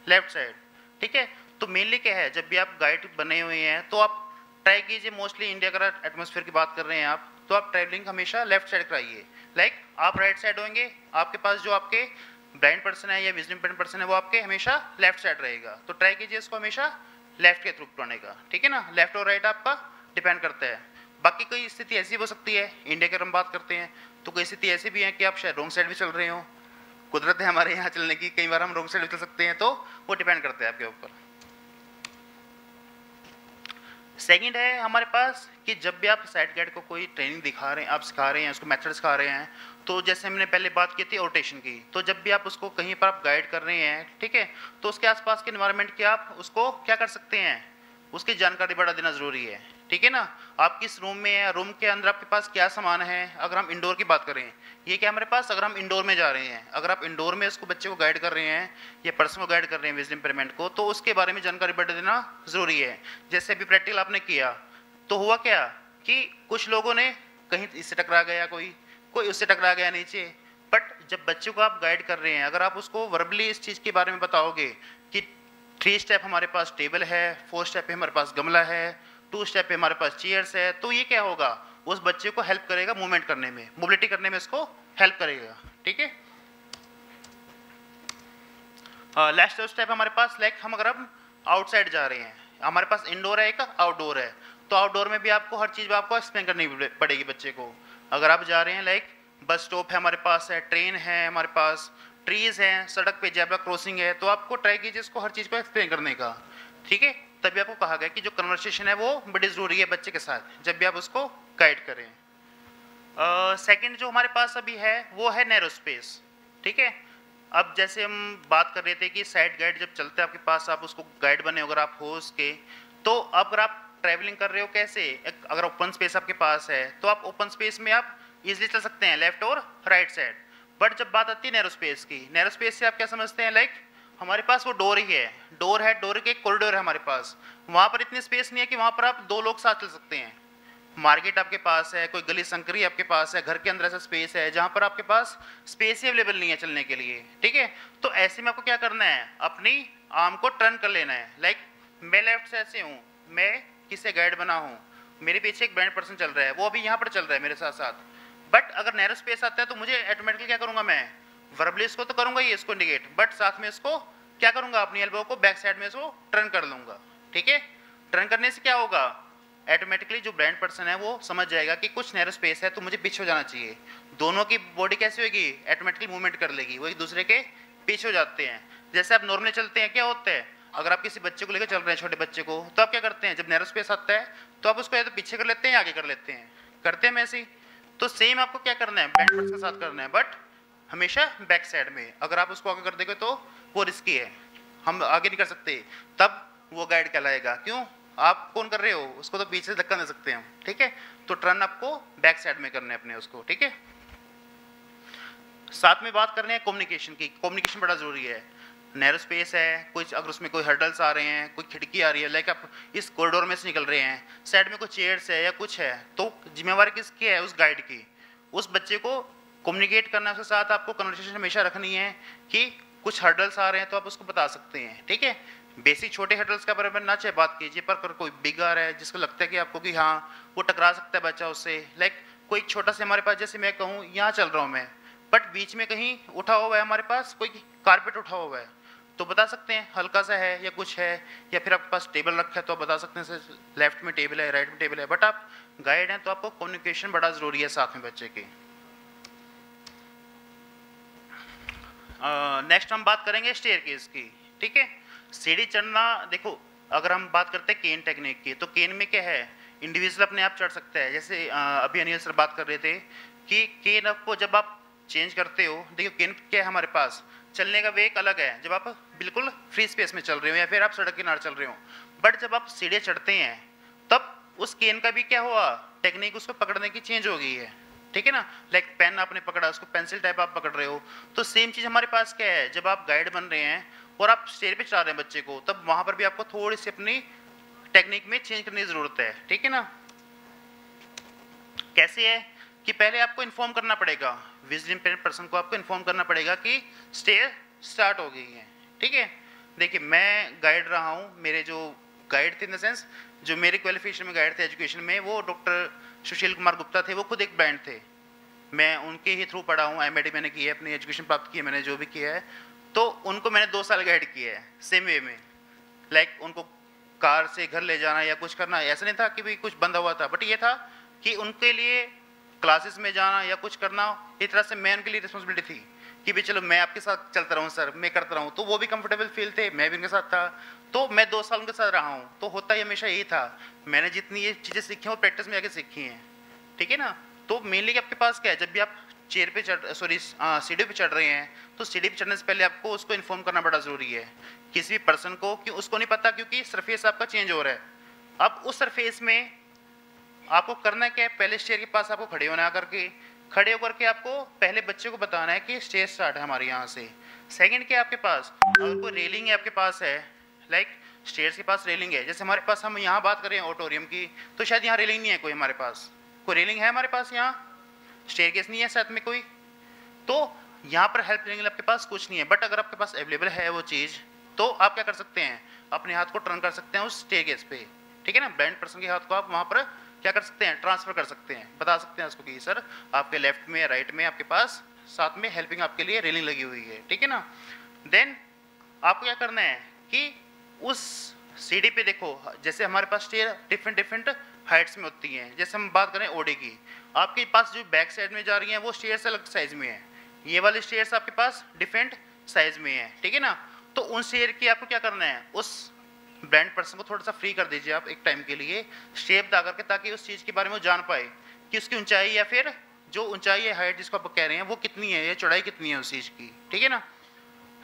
लेफ्ट साइड, ठीक है। तो मेनली क्या है, जब भी आप गाइड बने हुए हैं तो आप ट्राई कीजिए, मोस्टली इंडिया का एटमॉस्फेयर की बात कर रहे हैं आप, तो आप ट्रैवलिंग हमेशा लेफ्ट साइड कराइए। लाइक आप राइट साइड होंगे, आपके पास जो आपके ब्लाइंड पर्सन है या विजन इम्पेयर्ड पर्सन है वो आपके हमेशा लेफ्ट साइड रहेगा। तो ट्राई कीजिए इसको हमेशा लेफ्ट के थ्रू कराने का, ठीक है ना। लेफ्ट और राइट आपका डिपेंड करता है। बाकी कोई स्थिति ऐसी हो सकती है, इंडिया की हम बात करते हैं तो कोई स्थिति ऐसी भी है कि आप शायद रॉन्ग साइड भी चल रहे हो, कुदरत है हमारे यहाँ चलने की, कई बार हम रॉन्ग साइड भी चल सकते हैं, तो वो डिपेंड करता है आपके ऊपर। सेकंड है हमारे पास कि जब भी आप साइड गाइड को कोई ट्रेनिंग दिखा रहे हैं, आप सिखा रहे हैं, उसको मेथड सिखा रहे हैं, तो जैसे हमने पहले बात की थी रोटेशन की, तो जब भी आप उसको कहीं पर आप गाइड कर रहे हैं, ठीक है, तो उसके आसपास के एनवायरनमेंट की आप उसको क्या कर सकते हैं, उसकी जानकारी बढ़ा देना जरूरी है, ठीक है ना। आप किस रूम में है, रूम के अंदर आपके पास क्या सामान है। अगर हम इंडोर की बात करें, ये क्या हमारे पास, अगर हम इंडोर में जा रहे हैं, अगर आप इंडोर में उसको बच्चे को गाइड कर रहे हैं या पर्सन को गाइड कर रहे हैं विजन इम्पेयरमेंट को, तो उसके बारे में जानकारी बढ़ा देना जरूरी है। जैसे अभी प्रैक्टिकल आपने किया तो हुआ क्या कि कुछ लोगों ने कहीं इससे टकरा गया, कोई उससे टकरा गया नीचे, बट जब बच्चों को आप गाइड कर रहे हैं, अगर आप उसको वर्बली इस चीज़ के बारे में बताओगे कि 3 स्टेप हमारे पास टेबल है, 4 स्टेप पे हमारे पास गमला है, 2 स्टेप पे हमारे पास चेयर्स है, तो ये क्या होगा, उस बच्चे को हेल्प करेगा मूवमेंट करने में, मोबिलिटी करने में इसको हेल्प करेगा, ठीक है। लास्ट स्टेप हमारे पास लाइक हम अगर हम आउटसाइड जा रहे हैं, हमारे पास इंडोर है एक आउटडोर है, तो आउटडोर में भी आपको हर चीज़ आपको एक्सप्लेन करनी पड़ेगी बच्चे को। अगर आप जा रहे हैं लाइक बस स्टॉप है हमारे पास, है ट्रेन है हमारे पास, ट्रीज हैं, सड़क पे जेब्रा क्रॉसिंग है, तो आपको ट्राई कीजिए इसको हर चीज़ को एक्सप्लेन करने का, ठीक है। तभी आपको कहा गया कि जो कन्वर्सेशन है वो बड़ी ज़रूरी है बच्चे के साथ जब भी आप उसको गाइड करें। सेकंड जो हमारे पास अभी है वो है नैरो स्पेस, ठीक है। अब जैसे हम बात कर रहे थे कि साइड गाइड जब चलते हैं आपके पास, आप उसको गाइड बने अगर आप हो उसके, तो अगर आप ट्रैवलिंग कर रहे हो कैसे, अगर ओपन स्पेस आपके पास है तो आप ओपन स्पेस में आप इजीली चल सकते हैं लेफ्ट और राइट साइड। बट जब बात आती है नैरो स्पेस की, नैरो स्पेस से आप क्या समझते हैं, लाइक हमारे पास वो डोर ही है, डोर के एक कॉरिडोर है हमारे पास, वहाँ पर इतनी स्पेस नहीं है कि वहाँ पर आप 2 लोग साथ चल सकते हैं। मार्केट आपके पास है, कोई गली संकरी आपके पास है, घर के अंदर ऐसा स्पेस है जहाँ पर आपके पास स्पेस ही अवेलेबल नहीं है चलने के लिए, ठीक है। तो ऐसे में आपको क्या करना है, अपनी आर्म को टर्न कर लेना है। लाइक मैं लेफ्ट से ऐसे हूँ, मैं किससे गाइड बना हूँ, मेरे पीछे एक ब्लाइंड पर्सन चल रहा है, वो अभी यहाँ पर चल रहा है मेरे साथ साथ, बट अगर नैरो स्पेस आता है तो मुझे ऑटोमेटिकली क्या करूँगा, मैं वर्बली इसको तो करूँगा ही इसको इंडिकेट, बट साथ में इसको क्या करूँगा, अपनी एल्बो को बैक साइड में इसको टर्न कर लूँगा, ठीक है। टर्न करने से क्या होगा, ऑटोमेटिकली जो ब्लाइंड पर्सन है वो समझ जाएगा कि कुछ नैरो स्पेस है तो मुझे पीछे हो जाना चाहिए। दोनों की बॉडी कैसी होगी, ऑटोमेटिकली मूवमेंट कर लेगी, वो एक दूसरे के पीछे हो जाते हैं। जैसे आप नॉर्मली चलते हैं, क्या होता है, अगर आप किसी बच्चे को लेकर चल रहे हैं, छोटे बच्चे को, तो आप क्या करते हैं, जब नैरो स्पेस आता है तो आप उसको या तो पीछे कर लेते हैं या आगे कर लेते हैं, करते हैं ऐसे ही। तो सेम आपको क्या करना है, ब्लाइंड पर्सन के साथ करना है, बट हमेशा बैक साइड में। अगर आप उसको आगे कर देंगे तो वो रिस्की है, हम आगे नहीं कर सकते, तब वो गाइड कहलाएगा। क्यों, आप कौन कर रहे हो, उसको तो पीछे से धक्का दे सकते हैं हम, ठीक है। तो टर्न आपको बैक साइड में करना है अपने उसको, ठीक है। साथ में बात कर रहे हैं कम्युनिकेशन की, कम्युनिकेशन बड़ा जरूरी है। नैरो स्पेस है, कुछ अगर उसमें कोई हर्डल्स आ रहे हैं, कोई खिड़की आ रही है, लाइक आप इस कॉरिडोर में से निकल रहे हैं, साइड में कोई चेयर्स है या कुछ है, तो जिम्मेवारी किसकी है, उस गाइड की। उस बच्चे को कम्युनिकेट करना, उसके साथ आपको कन्वर्सेशन हमेशा रखनी है कि कुछ हर्डल्स आ रहे हैं तो आप उसको बता सकते हैं, ठीक है। बेसिक छोटे हर्डल्स का बराबर ना चाहे बात कीजिए, पर कोई बिग आ रहा है जिसको लगता है कि आपको कि हाँ वो टकरा सकता है बच्चा उससे, लाइक कोई छोटा सा हमारे पास, जैसे मैं कहूँ यहाँ चल रहा हूँ मैं, बट बीच में कहीं उठा हुआ है हमारे पास कोई कारपेट उठा हुआ है, तो बता सकते हैं हल्का सा है या कुछ है, या फिर आपके पास टेबल रखा है तो आप बता सकते हैं सर लेफ्ट में टेबल है, राइट में टेबल है। बट आप गाइड हैं तो आपको कम्युनिकेशन बड़ा ज़रूरी है साथ में बच्चे के। नेक्स्ट हम बात करेंगे स्टेयरकेस की, ठीक है। सीढ़ी चढ़ना, देखो अगर हम बात करते हैं केन टेक्निक की, तो केन में क्या है, इंडिविजुअल अपने आप चढ़ सकता है। जैसे अभी अनिल सर बात कर रहे थे कि केन आपको जब आप चेंज करते हो, देखो केन क्या है हमारे पास, चलने का वे एक अलग है जब आप बिल्कुल फ्री स्पेस में चल रहे हो या फिर आप सड़क किनारे चल रहे हो, बट जब आप सीढ़ियाँ चढ़ते हैं तब उस केन का भी क्या हुआ, टेक्निक उसको पकड़ने की चेंज हो गई है, ठीक है ना। लाइक पेन आपने पकड़ा, उसको पेंसिल टाइप आप पकड़ रहे हो, तो सेम चीज़ हमारे पास क्या है, जब आप गाइड बन रहे हैं और आप स्टेज पे चढ़ा रहे हैं बच्चे को, तब वहाँ पर भी आपको थोड़ी सी अपनी टेक्निक में चेंज करने की ज़रूरत है, ठीक है ना। कैसे है कि पहले आपको इन्फॉर्म करना पड़ेगा, विजिट इम्पेयर्ड पर्सन को आपको इन्फॉर्म करना पड़ेगा कि स्टेज स्टार्ट हो गई है, ठीक है। देखिए मैं गाइड रहा हूँ, मेरे जो गाइड थे इन द सेंस जो मेरे क्वालिफिकेशन में गाइड थे एजुकेशन में, वो डॉक्टर सुशील कुमार गुप्ता थे, वो खुद एक ब्रांड थे, मैं उनके ही थ्रू पढ़ा हूँ, एमएडी मैंने की है, अपनी एजुकेशन प्राप्त की है मैंने, जो भी किया है, तो उनको मैंने 2 साल गाइड किया है सेम वे में। लाइक उनको कार से घर ले जाना या कुछ करना, ऐसा नहीं था कि भाई कुछ बंधा हुआ था, बट ये था कि उनके लिए क्लासेस में जाना या कुछ करना, इस तरह से मैं उनके लिए रिस्पॉन्सिबिलिटी थी कि भाई चलो मैं आपके साथ चलता रहूँ सर, मैं करता रहूँ, तो वो भी कंफर्टेबल फील थे, मैं भी उनके साथ था, तो मैं 2 साल उनके साथ रहा हूँ। तो होता ही हमेशा यही था, मैंने जितनी ये चीज़ें सीखी हैं वो प्रैक्टिस में आके सीखी हैं, ठीक है ना। तो मेनली आपके पास क्या है, जब भी आप चेयर पे चढ़ सीढ़ी पे चढ़ रहे हैं, तो सीढ़ी पे चढ़ने से पहले आपको उसको इन्फॉर्म करना बड़ा ज़रूरी है किसी भी पर्सन को, कि उसको नहीं पता क्योंकि सरफेस आपका चेंज हो रहा है। अब उस सरफेस में आपको करना क्या है, पहले स्टेयर के पास आपको खड़े होना करके, खड़े होकर के आपको पहले बच्चे को बताना है कि स्टेज स्टार्ट है हमारे यहाँ से। सेकंड क्या आपके पास, अगर कोई रेलिंग है आपके पास है, लाइक स्टेयर्स के पास रेलिंग है, जैसे हमारे पास हम यहाँ बात करें ऑडिटोरियम की, तो शायद यहाँ रेलिंग नहीं है कोई, हमारे पास कोई रेलिंग है हमारे पास, यहाँ स्टेयरकेस नहीं है साथ में कोई, तो यहाँ पर हेल्प लेने के लिए आपके पास कुछ नहीं है। बट अगर आपके पास अवेलेबल है वो चीज़, तो आप क्या कर सकते हैं, अपने हाथ को टर्न कर सकते हैं उस स्टेयरकेस पे, ठीक है ना। ब्लाइंड पर्सन के हाथ को आप वहाँ पर क्या कर सकते हैं, ट्रांसफर कर सकते हैं, बता सकते हैं उसको कि सर आपके लेफ्ट में राइट में आपके पास साथ में हेल्पिंग आपके लिए रेलिंग लगी हुई है, ठीक है ना। देन आपको क्या करना है कि उस सीढ़ी पे देखो, जैसे हमारे पास स्टेयर डिफरेंट हाइट्स में होती हैं, जैसे हम बात करें ओडी की, आपके पास जो बैक साइड में जा रही हैं वो स्टेयर्स अलग साइज में है, ये वाले स्टेयर्स आपके पास डिफरेंट साइज में है, ठीक है ना। तो उन स्टेयर की आपको क्या करना है, उस ब्लाइंड पर्सन को थोड़ा सा फ्री कर दीजिए आप एक टाइम के लिए, शेप दा करके, ताकि उस चीज़ के बारे में वो जान पाए कि उसकी ऊंचाई या फिर जो ऊंचाई है हाइट जिसको आप कह रहे हैं वो कितनी है, या चौड़ाई कितनी है उस चीज़ की, ठीक है ना।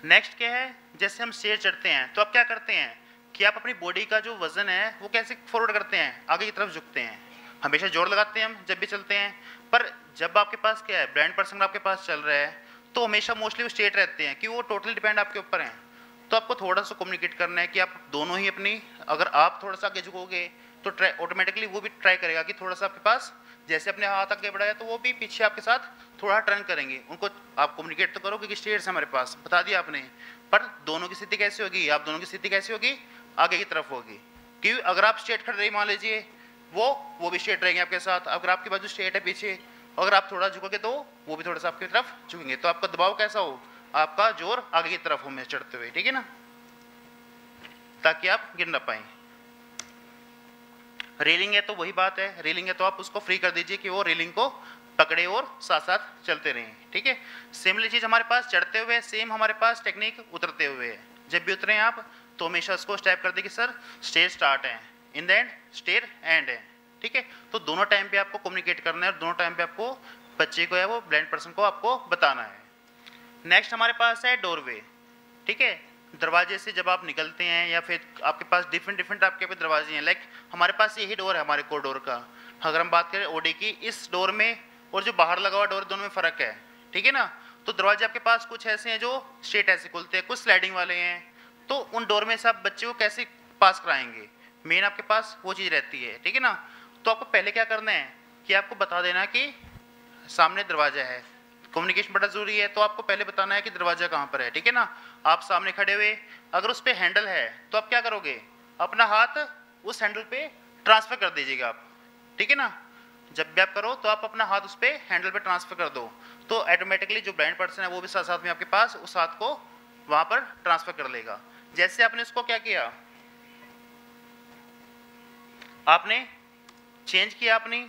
नेक्स्ट क्या है, जैसे हम स्टेयर चढ़ते हैं तो आप क्या करते हैं कि आप अपनी बॉडी का जो वजन है वो कैसे फॉरवर्ड करते हैं, आगे की तरफ झुकते हैं, हमेशा जोर लगाते हैं हम जब भी चलते हैं। पर जब आपके पास क्या है, ब्लाइंड पर्सन आपके पास चल रहा है, तो हमेशा मोस्टली वो स्ट्रेट रहते हैं कि वो टोटली डिपेंड आपके ऊपर हैं। तो आपको थोड़ा सा कम्युनिकेट करना है कि आप दोनों ही अपनी, अगर आप थोड़ा सा आगे झुकोगे तो ट्राई ऑटोमेटिकली वो भी ट्राई करेगा कि थोड़ा सा आपके पास, जैसे अपने हाथ आगे बढ़ाया तो वो भी पीछे आपके साथ थोड़ा टर्न करेंगे। उनको आप कम्युनिकेट तो करोगे कि स्टेयर्स हमारे पास बता दिया आपने, पर दोनों की स्थिति कैसे होगी, आप दोनों की स्थिति कैसे होगी, आगे की तरफ होगी। क्योंकि अगर आप स्ट्रेट खड़े रही मान लीजिए, वो भी स्ट्रेट रहेंगे आपके साथ, अगर आपकी बाजू स्ट्रेट है पीछे, अगर आप थोड़ा झुकोगे तो वो भी थोड़ा सा आपकी तरफ झुकेंगे, तो आपका दबाव कैसा हो, आपका जोर आगे की तरफ हो में चढ़ते हुए, ठीक है ना, ताकि आप गिर ना पाए। रेलिंग है तो वही बात है, रेलिंग है तो आप उसको फ्री कर दीजिए कि वो रेलिंग को पकड़े और साथ साथ चलते रहें, ठीक है। सिमिलर चीज हमारे पास चढ़ते हुए, सेम हमारे पास टेक्निक उतरते हुए है। जब भी उतरे आप तो हमेशा उसको स्टेप कर दे कि सर स्टेयर स्टार्ट है, in the end stair end है, ठीक है। तो दोनों टाइम पे आपको कम्युनिकेट करना है और दोनों टाइम पे आपको बच्चे को या वो ब्लाइंड पर्सन को आपको बताना है। नेक्स्ट हमारे पास है डोरवे, ठीक है। दरवाजे से जब आप निकलते हैं या फिर आपके पास डिफरेंट आपके पे दरवाजे हैं, लाइक हमारे पास यही डोर है हमारे कोरिडोर का। अगर हम बात करें ओडी की, इस डोर में और जो बाहर लगा हुआ डोर, दोनों में फ़र्क है, ठीक है ना। तो दरवाजे आपके पास कुछ ऐसे हैं जो स्ट्रेट ऐसे खुलते हैं, कुछ स्लाइडिंग वाले हैं, तो उन डोर में से आप बच्चे को कैसे पास कराएंगे, मेन आपके पास वो चीज़ रहती है, ठीक है ना। तो आपको पहले क्या करना है कि आपको बता देना कि सामने दरवाजा है, कम्युनिकेशन बड़ा जरूरी है। तो आपको पहले बताना है कि दरवाजा कहाँ पर है, ठीक है ना। आप सामने खड़े हुए, अगर उस पर हैंडल है तो आप क्या करोगे, अपना हाथ उस हैंडल पे ट्रांसफर कर दीजिएगा आप, ठीक है ना। जब भी आप करो तो आप अपना हाथ उस पर हैंडल पे ट्रांसफर कर दो, तो ऑटोमेटिकली जो ब्लाइंड पर्सन है वो भी साथ साथ में आपके पास उस हाथ को वहां पर ट्रांसफर कर लेगा। जैसे आपने उसको क्या किया, आपने चेंज किया अपनी,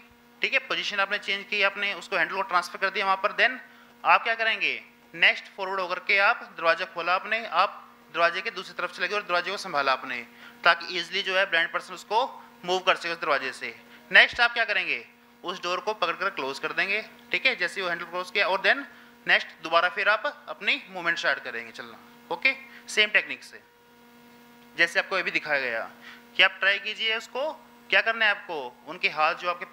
ठीक है, पोजीशन आपने चेंज की, आपने उसको हैंडल को ट्रांसफर कर दिया वहां पर। देन आप क्या करेंगे, नेक्स्ट फॉरवर्ड होकर के आप दरवाजा खोला आपने, आप दरवाजे के दूसरी तरफ चले गए और दरवाजे को संभाला आपने, ताकि इजिली जो है ब्लाइंड पर्सन उसको मूव कर सके उस दरवाजे से। नेक्स्ट आप क्या करेंगे, उस डोर को पकड़कर क्लोज कर देंगे, ठीक है, जैसे वो हैंडल क्लोज किया, और देन नेक्स्ट दोबारा फिर आप अपनी मूवमेंट स्टार्ट करेंगे चलना। ओके, सेम टेक्निक से जैसे आपको ये भी दिखाया गया कि आप ट्राई कीजिए। उसको क्या करना है, आपको उनके हाथ जो आपके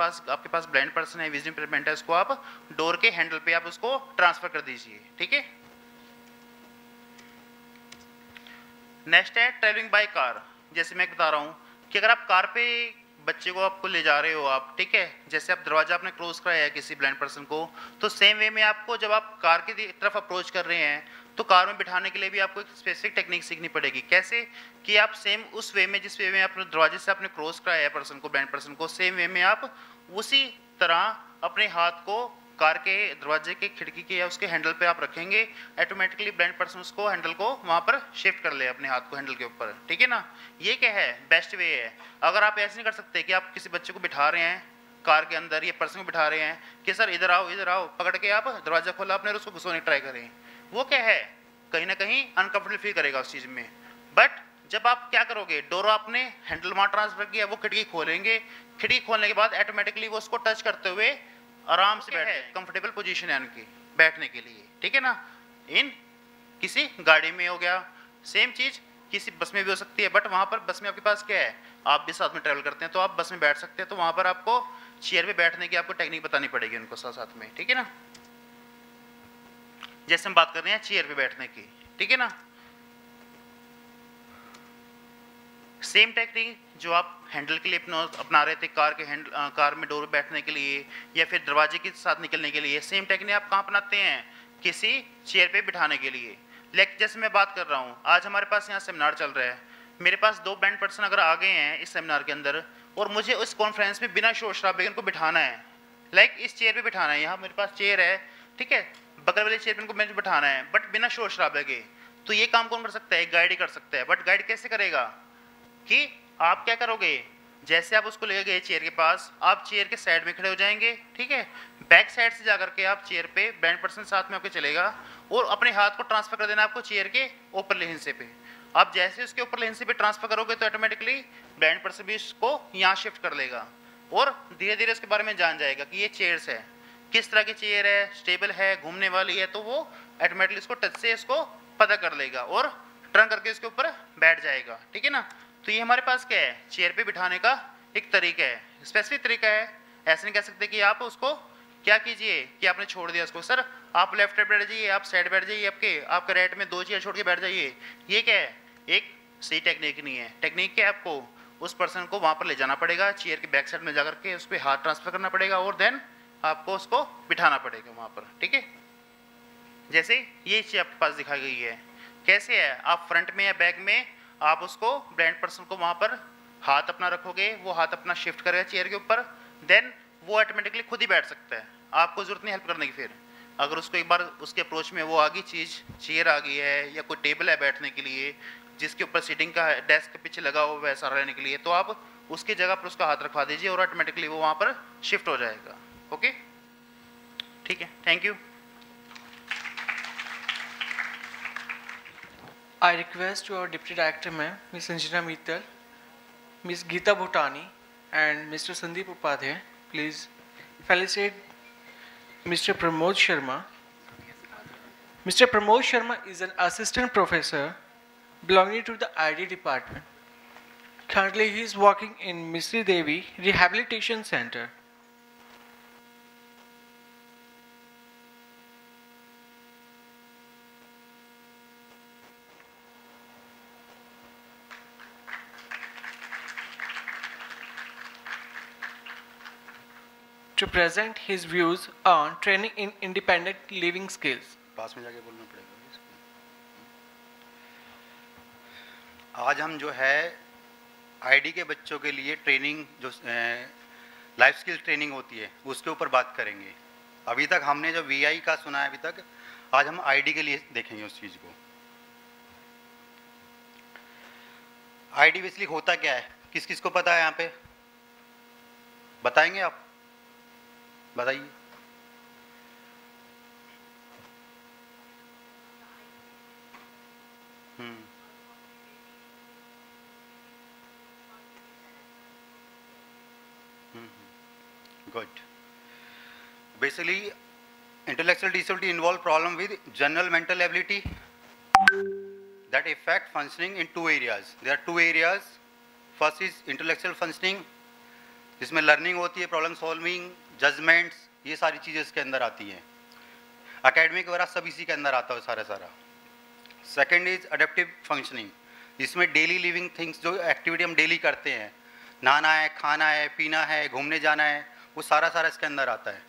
पास ब्लाइंड पर्सन है, विजन इम्पेयरमेंट है, उसको आप डोर के हैंडल पे आप उसको ट्रांसफर कर दीजिए, ठीक है। नेक्स्ट है ट्रेवलिंग बाय कार। जैसे मैं बता रहा हूँ कि अगर आप कार पे बच्चे को आपको ले जा रहे हो आप, ठीक है, जैसे आप दरवाजा आपने क्लोज कराया है किसी ब्लाइंड पर्सन को, तो सेम वे में आपको जब आप कार की तरफ अप्रोच कर रहे हैं तो कार में बिठाने के लिए भी आपको एक स्पेसिफिक टेक्निक सीखनी पड़ेगी। कैसे कि आप सेम उस वे में, जिस वे में आपने दरवाजे से आपने क्रॉस कराया है पर्सन को, ब्लाइंड पर्सन को, सेम वे में आप उसी तरह अपने हाथ को कार के दरवाजे के खिड़की के या उसके हैंडल पे आप रखेंगे, ऑटोमेटिकली ब्लाइंड पर्सन उसको हैंडल को वहां पर शिफ्ट कर ले अपने हाथ को हैंडल के ऊपर, ठीक है ना। ये क्या है, बेस्ट वे है। अगर आप ऐसे नहीं कर सकते कि आप किसी बच्चे को बिठा रहे हैं कार के अंदर या पर्सन को बिठा रहे हैं कि सर इधर आओ, पकड़ के आप दरवाजा खोला आपने और उसको घुसोने ट्राई करें, वो क्या है, कहीं ना कहीं अनकंफर्टेबल फील करेगा उस चीज में। बट जब आप क्या करोगे, डोर आपने हैंडल वहां ट्रांसफर किया, वो खिड़की खोलेंगे, खिड़की खोलने के बाद ऑटोमेटिकली वो उसको टच करते हुए आराम से बैठे, कंफर्टेबल पोजीशन है उनकी बैठने के लिए, ठीक है ना। इन किसी गाड़ी में हो गया, सेम चीज किसी बस में भी हो सकती है, बट वहां पर बस में आपके पास क्या है, आप भी साथ में ट्रेवल करते हैं तो आप बस में बैठ सकते हैं, तो वहां पर आपको चेयर पे बैठने की आपको टेक्निक बतानी पड़ेगी उनको साथ साथ में, ठीक है ना। जैसे हम बात कर रहे हैं चेयर पे बैठने की, ठीक है ना। सेम टेक्निक जो आप हैंडल के लिए अपना रहे थे कार में डोर बैठने के लिए या फिर दरवाजे के साथ निकलने के लिए, सेम टेक्निक आप कहाँ अपनाते हैं, किसी चेयर पे बिठाने के लिए। लेकिन जैसे मैं बात कर रहा हूँ, आज हमारे पास यहाँ सेमिनार चल रहा है, मेरे पास 2 ब्लाइंड पर्सन अगर आ गए हैं इस सेमिनार के अंदर और मुझे उस कॉन्फ्रेंस में बिना शोर शराबे उनको बिठाना है, लाइक इस चेयर पे बिठाना है, यहाँ मेरे पास चेयर है, ठीक है, बगल वाले चेयर पे इनको मैंने बिठाना है, बट बिना शोर शराबे के, तो ये काम कौन कर सकता है, गाइड ही कर सकता है। बट गाइड कैसे करेगा कि आप क्या करोगे, जैसे आप उसको ले गए चेयर के पास, आप चेयर के साइड में खड़े हो जाएंगे, ठीक है, बैक साइड से जाकर के आप चेयर पे ब्लाइंड पर्सन साथ में आपके चलेगा और अपने हाथ को ट्रांसफर कर देना आपको चेयर के ऊपर हिस्से पे। आप जैसे उसके ऊपर हिस्से पे ट्रांसफर करोगे तो ऑटोमेटिकली ब्लाइंड पर्सन भी इसको यहाँ शिफ्ट कर लेगा और धीरे धीरे उसके बारे में जान जाएगा कि ये चेयर्स है, किस तरह की चेयर है, स्टेबल है, घूमने वाली है, तो वो ऑटोमेटिकली इसको टच से इसको पता कर लेगा और टर्न करके इसके ऊपर बैठ जाएगा, ठीक है ना। तो ये हमारे पास क्या है, चेयर पे बिठाने का एक तरीका है, स्पेसिफिक तरीका है। ऐसे नहीं कह सकते कि आप उसको क्या कीजिए कि आपने छोड़ दिया उसको, सर आप लेफ्ट साइड बैठ जाइए, आप साइड बैठ जाइए, आपके राइट में 2 चेयर छोड़ के बैठ जाइए, ये क्या है, एक सही टेक्निक नहीं है। टेक्निक क्या है, आपको उस पर्सन को वहां पर ले जाना पड़ेगा, चेयर के बैक साइड में जाकर के उस पर हाथ ट्रांसफर करना पड़ेगा और देन आपको उसको बिठाना पड़ेगा वहां पर, ठीक है। जैसे ये चीज आपके पास दिखाई गई है, कैसे है, आप फ्रंट में या बैक में आप उसको ब्लाइंड पर्सन को वहां पर हाथ अपना रखोगे, वो हाथ अपना शिफ्ट करेगा चेयर के ऊपर, देन वो ऑटोमेटिकली खुद ही बैठ सकता है, आपको जरूरत नहीं हेल्प करने की। फिर अगर उसको एक बार उसके अप्रोच में वो आ गई चीज, चेयर आ गई है या कोई टेबल है बैठने के लिए जिसके ऊपर सीटिंग का डेस्क के पीछे लगा हुआ वैसा रहने के लिए, तो आप उसकी जगह पर उसका हाथ रखवा दीजिए और ऑटोमेटिकली वो वहां पर शिफ्ट हो जाएगा। ओके, ठीक है, thank you. I request our Deputy Director Ma'am, Ms. Sanjana Mittal, Ms. Geeta Bhutani and Mr. Sandeep Upadhyay, please felicitate Mr. Pramod Sharma. Mr. Pramod Sharma is an assistant professor belonging to the ID department. Currently he is working in Misri Devi Rehabilitation Center. to present his views on training in independent living skills. पास में जाके बोलना पड़ेगा इसको। आज हम जो है आईडी के बच्चों के लिए ट्रेनिंग जो लाइफ स्किल ट्रेनिंग होती है उसके ऊपर बात करेंगे। अभी तक हमने जो वीआई का सुना है अभी तक, आज हम आईडी के लिए देखेंगे उस चीज़ को। आईडी बेसिकली होता क्या है, किस किस को पता है यहाँ पे? बताएंगे आप? बताइए। Good. Basically, intellectual disability involve problem with general mental ability that affect functioning in two areas. There are two areas. First is intellectual functioning, जिसमें लर्निंग होती है, प्रॉब्लम सॉल्विंग, जजमेंट्स, ये सारी चीज़ें इसके अंदर आती हैं। एकेडमिक वगैरह सब इसी के अंदर आता है सारा। सेकेंड इज अडेप्टिव फंक्शनिंग, जिसमें डेली लिविंग थिंग्स, जो एक्टिविटी हम डेली करते हैं, नहाना है, खाना है, पीना है, घूमने जाना है, वो सारा इसके अंदर आता है।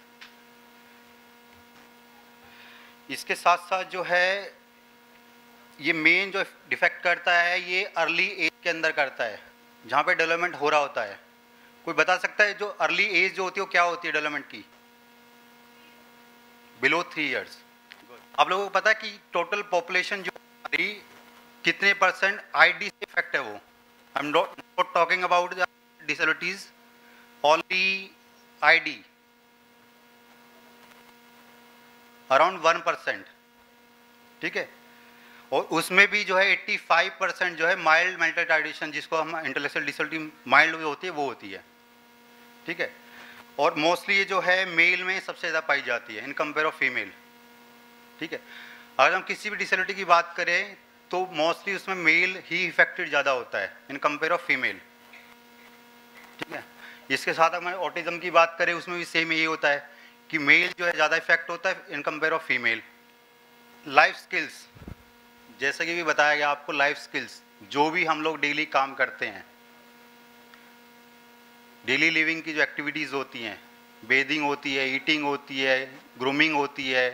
इसके साथ साथ जो है ये मेन जो डिफेक्ट करता है ये अर्ली एज के अंदर करता है, जहाँ पे डेवलपमेंट हो रहा होता है। कोई बता सकता है जो अर्ली एज जो होती है वो क्या होती है डेवलपमेंट की? Below 3 years. आप लोगों को पता है कि टोटल पॉपुलेशन जो हमारी कितने % आईडी से इफेक्ट है? वो I am not talking about the disabilities, only ID around 1%, ठीक है। और उसमें भी जो है 85% जो है माइल्ड मेंटल रिटार्डेशन, जिसको हम इंटेलेक्चुअल डिसेबिलिटी माइल्ड होती है, वो होती है, ठीक है। और मोस्टली ये जो है मेल में सबसे ज़्यादा पाई जाती है इन कंपेयर ऑफ फीमेल, ठीक है। अगर हम किसी भी डिसेबिलिटी की बात करें तो मोस्टली उसमें मेल ही इफेक्टेड ज़्यादा होता है इन कंपेयर ऑफ फीमेल, ठीक है। इसके साथ अगर ऑटिज्म की बात करें उसमें भी सेम यही होता है कि मेल जो है ज़्यादा इफेक्ट होता है in compare of female. Life skills, जैसे कि भी बताया गया आपको, लाइफ स्किल्स जो भी हम लोग डेली काम करते हैं, डेली लिविंग की जो एक्टिविटीज़ होती हैं, बेदिंग होती है, ईटिंग होती है, ग्रूमिंग होती है,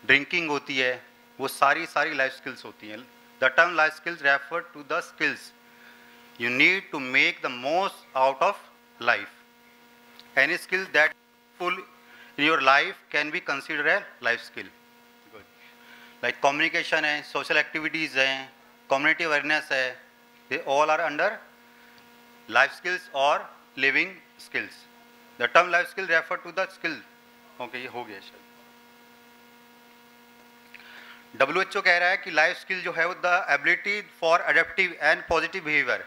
ड्रिंकिंग होती है, वो सारी लाइफ स्किल्स होती हैं। The term life skills refer to the skills you need to make the most out of life. Any skill that full in your life can be considered a life skill. Good. Like communication है, social activities हैं, community awareness है, they all are under life skills or living skills. The term life skill refer to the skill. Okay, ये हो गया शायद। WHO कह रहा है कि लाइफ स्किल जो है वो the ability for adaptive and positive behaviour,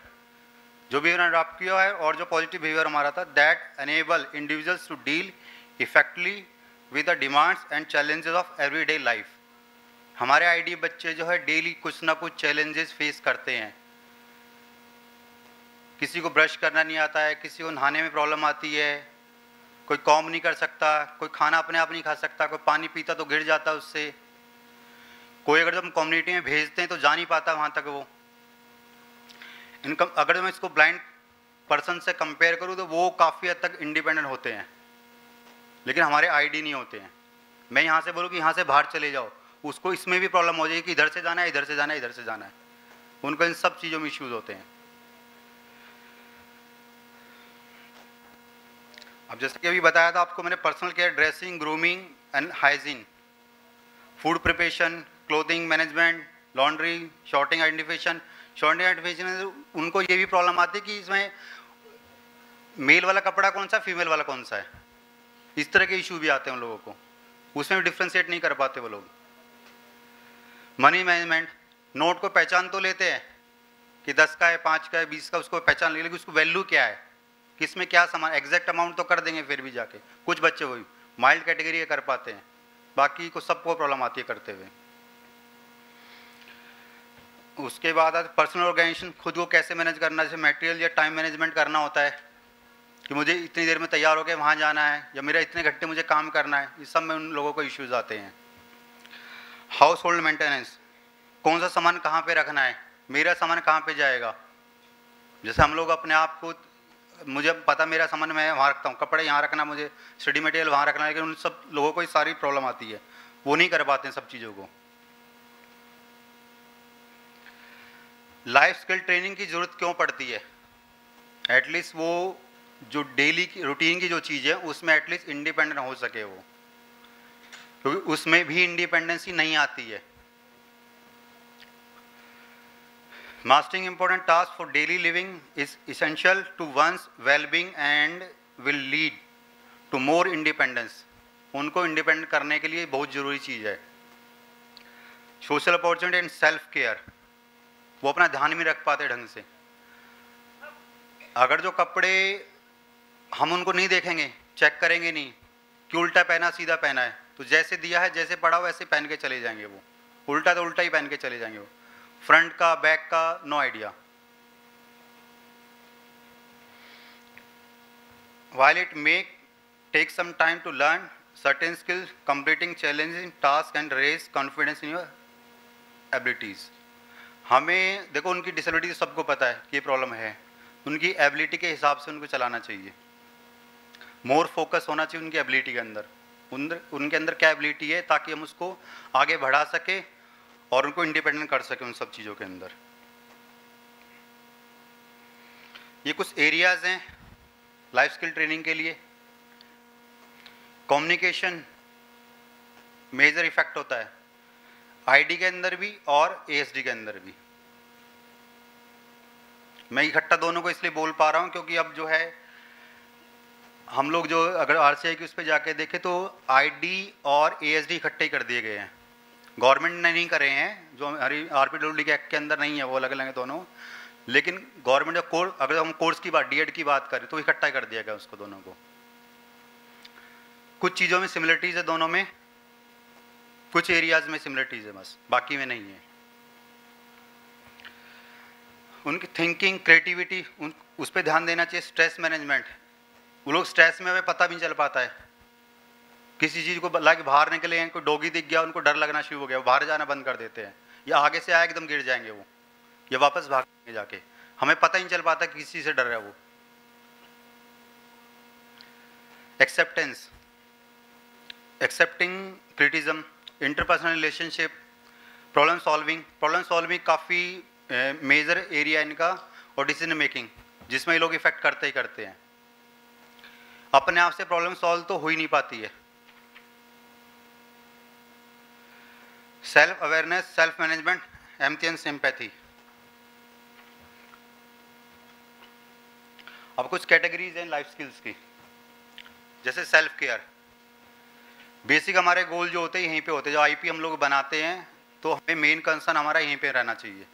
जो भी उन्होंने अडॉप्ट किया है और जो पॉजिटिव बिहेवियर हमारा था, that enable individuals to deal effectively with the demands and challenges of everyday life. हमारे आईडी बच्चे जो है डेली कुछ ना कुछ चैलेंजेस फेस करते हैं। किसी को ब्रश करना नहीं आता है, किसी को नहाने में प्रॉब्लम आती है, कोई कॉम नहीं कर सकता, कोई खाना अपने आप नहीं खा सकता, कोई पानी पीता तो गिर जाता उससे, कोई अगर हम कम्युनिटी में भेजते हैं तो जा नहीं पाता वहाँ तक वो। अगर मैं इसको ब्लाइंड पर्सन से कंपेयर करूँ तो वो काफ़ी हद तक इंडिपेंडेंट होते हैं, लेकिन हमारे आईडी नहीं होते हैं। मैं यहाँ से बोलूँ कि यहाँ से बाहर चले जाओ, उसको इसमें भी प्रॉब्लम हो जाएगी कि इधर से जाना है, इधर से जाना है, इधर से जाना है। उनको इन सब चीज़ों में इश्यूज होते हैं। अब जैसे कि अभी बताया था आपको मैंने, personal care, dressing, grooming and hygiene, food preparation, clothing management, laundry, sorting identification. Sorting identification में उनको ये भी प्रॉब्लम आती है कि इसमें मेल वाला कपड़ा कौन सा है, फीमेल वाला कौन सा है, इस तरह के इशू भी आते हैं उन लोगों को, उसमें भी डिफ्रेंशिएट नहीं कर पाते वो लोग। मनी मैनेजमेंट, नोट को पहचान तो लेते हैं कि 10 का है, 5 का है, 20 का, उसको पहचान ले, लेकिन उसको वैल्यू क्या है, किसमें क्या सामान, एग्जैक्ट अमाउंट तो कर देंगे फिर भी जाके। कुछ बच्चे वही माइल्ड कैटेगरी कर पाते हैं, बाकी को सबको प्रॉब्लम आती है करते हुए। उसके बाद पर्सनल ऑर्गेनाइजेशन, खुद को कैसे मैनेज करना, जैसे मटेरियल या टाइम मैनेजमेंट करना होता है कि मुझे इतनी देर में तैयार होकर वहाँ जाना है या मेरा इतने घंटे मुझे काम करना है, इस सब में उन लोगों को इश्यूज आते हैं। हाउस होल्ड मेंटेनेंस, कौन सा सामान कहाँ पे रखना है, मेरा सामान कहाँ पे जाएगा। जैसे हम लोग अपने आप को मुझे पता, मेरा सामान मैं वहाँ रखता हूँ, कपड़े यहाँ रखना, मुझे स्टडी मटेरियल वहाँ रखना, लेकिन उन सब लोगों को सारी प्रॉब्लम आती है, वो नहीं कर पाते हैं सब चीज़ों को। लाइफ स्किल ट्रेनिंग की ज़रूरत क्यों पड़ती है? एटलीस्ट वो जो डेली की रूटीन की जो चीज़ है उसमें एटलीस्ट इंडिपेंडेंट हो सके वो, क्योंकि उसमें भी इंडिपेंडेंसी नहीं आती है। Mastering important tasks for daily living is essential to one's well-being and will lead to more independence. उनको इंडिपेंडेंट करने के लिए बहुत ज़रूरी चीज़ है। Social opportunity and self care, वो अपना ध्यान में रख पाते ढंग से। अगर जो कपड़े हम उनको नहीं देखेंगे, चेक करेंगे नहीं कि उल्टा पहना सीधा पहना है, तो जैसे दिया है जैसे पड़ा हो वैसे पहन के चले जाएंगे वो, उल्टा तो उल्टा ही पहन के चले जाएंगे वो, फ्रंट का बैक का no idea. While it may take some time to learn certain skills, completing challenging tasks and raise confidence in your abilities. हमें देखो, उनकी डिसेबिलिटी सबको पता है कि ये प्रॉब्लम है, उनकी एबिलिटी के हिसाब से उनको चलाना चाहिए। मोर फोकस होना चाहिए उनकी एबिलिटी के अंदर, उनके अंदर क्या एबिलिटी है, ताकि हम उसको आगे बढ़ा सके और उनको इंडिपेंडेंट कर सके उन सब चीज़ों के अंदर। ये कुछ एरियाज हैं लाइफ स्किल ट्रेनिंग के लिए। कम्युनिकेशन मेजर इफेक्ट होता है आईडी के अंदर भी और एएसडी के अंदर भी। मैं इकट्ठा दोनों को इसलिए बोल पा रहा हूँ क्योंकि अब जो है हम लोग जो अगर आरसीआई की उस पर जाके देखें तो आईडी और एएसडी इकट्ठे ही कर दिए गए हैं। गवर्नमेंट ने नहीं करे हैं, जो हमारी आरपीडब्ल्यूडी के एक्ट के अंदर नहीं है, वो अलग अलग है दोनों। लेकिन गवर्नमेंट का कोर्स, अगर हम कोर्स की बात, डीएड की बात करें तो इकट्ठा कर दिया गया उसको दोनों को। कुछ चीज़ों में सिमिलरिटीज़ है दोनों में, कुछ एरियाज में सिमिलरिटीज़ है बस, बाकी में नहीं है। उनकी थिंकिंग, क्रिएटिविटी, उस पर ध्यान देना चाहिए। स्ट्रेस मैनेजमेंट, वो लोग स्ट्रेस में हमें पता भी नहीं चल पाता है। किसी चीज़ को लाके बाहर निकले हैं, कोई डॉगी दिख गया, उनको डर लगना शुरू हो गया, वो बाहर जाना बंद कर देते हैं, या आगे से आया एकदम गिर जाएंगे वो, या वापस भागेंगे जाके, हमें पता ही नहीं चल पाता किसी चीज़ से डर रहा है वो। Acceptance, accepting criticism, interpersonal relationship, problem solving काफ़ी मेजर एरिया इनका, और डिसीजन मेकिंग जिसमें ये लोग इफेक्ट करते ही करते हैं। अपने आप से प्रॉब्लम सॉल्व तो हो ही नहीं पाती है। Self awareness, self management, empathy and sympathy. अब कुछ कैटेगरीज हैं लाइफ स्किल्स की, जैसे सेल्फ केयर। बेसिक हमारे गोल जो होते हैं यहीं पे होते हैं। जो आईपी हम लोग बनाते हैं तो हमें मेन कंसर्न हमारा यहीं पे रहना चाहिए,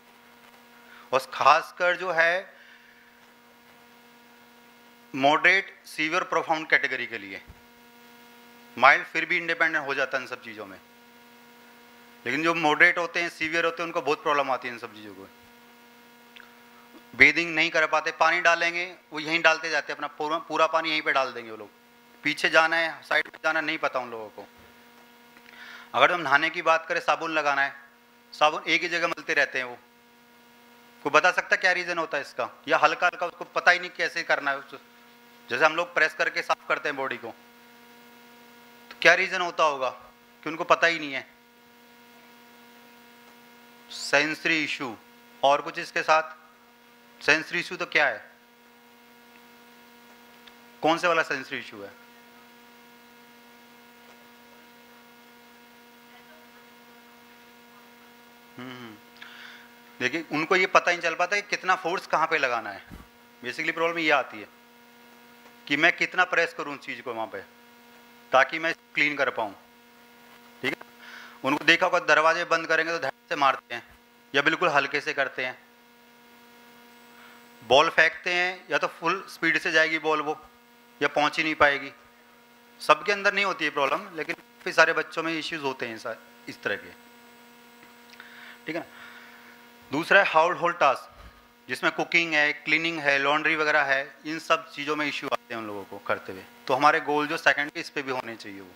और खासकर जो है मॉडरेट, सीवियर, प्रोफाउंड कैटेगरी के लिए। माइल्ड फिर भी इंडिपेंडेंट हो जाता है इन सब चीज़ों में, लेकिन जो मॉडरेट होते हैं, सीवियर होते हैं, उनको बहुत प्रॉब्लम आती है इन सब चीज़ों को। बेदिंग नहीं कर पाते, पानी डालेंगे वो यहीं डालते जाते हैं, अपना पूरा पानी यहीं पे डाल देंगे वो लोग। पीछे जाना है, साइड पे जाना नहीं पता उन लोगों को। अगर हम नहाने की बात करें, साबुन लगाना है, साबुन एक ही जगह मलते रहते हैं वो। कोई बता सकता क्या रीज़न होता है इसका? या हल्का हल्का उसको पता ही नहीं कैसे करना है, जैसे हम लोग प्रेस करके साफ करते हैं बॉडी को, तो क्या रीज़न होता होगा कि उनको पता ही नहीं है। सेंसरी इशू, और कुछ इसके साथ। सेंसरी इशू तो क्या है? कौन से वाला सेंसरी इशू है? देखिए, उनको ये पता ही नहीं चल पाता कि कितना फोर्स कहाँ पे लगाना है। बेसिकली प्रॉब्लम ये आती है कि मैं कितना प्रेस करूँ उस चीज़ को वहाँ पे, ताकि मैं क्लीन कर पाऊँ। ठीक है, उनको देखा होगा दरवाजे बंद करेंगे तो धड़ से मारते हैं, या बिल्कुल हल्के से करते हैं। बॉल फेंकते हैं, या तो फुल स्पीड से जाएगी बॉल वो, या पहुँच ही नहीं पाएगी। सबके अंदर नहीं होती है प्रॉब्लम, लेकिन फिर सारे बच्चों में इश्यूज होते हैं इस तरह के। ठीक है ना। दूसरा है हाउस होल्ड टास्क, जिसमें कुकिंग है, क्लीनिंग है, लॉन्ड्री वगैरह है, इन सब चीज़ों में इश्यू आते हैं उन लोगों को करते हुए। तो हमारे गोल जो सेकंड इस पे भी होने चाहिए, वो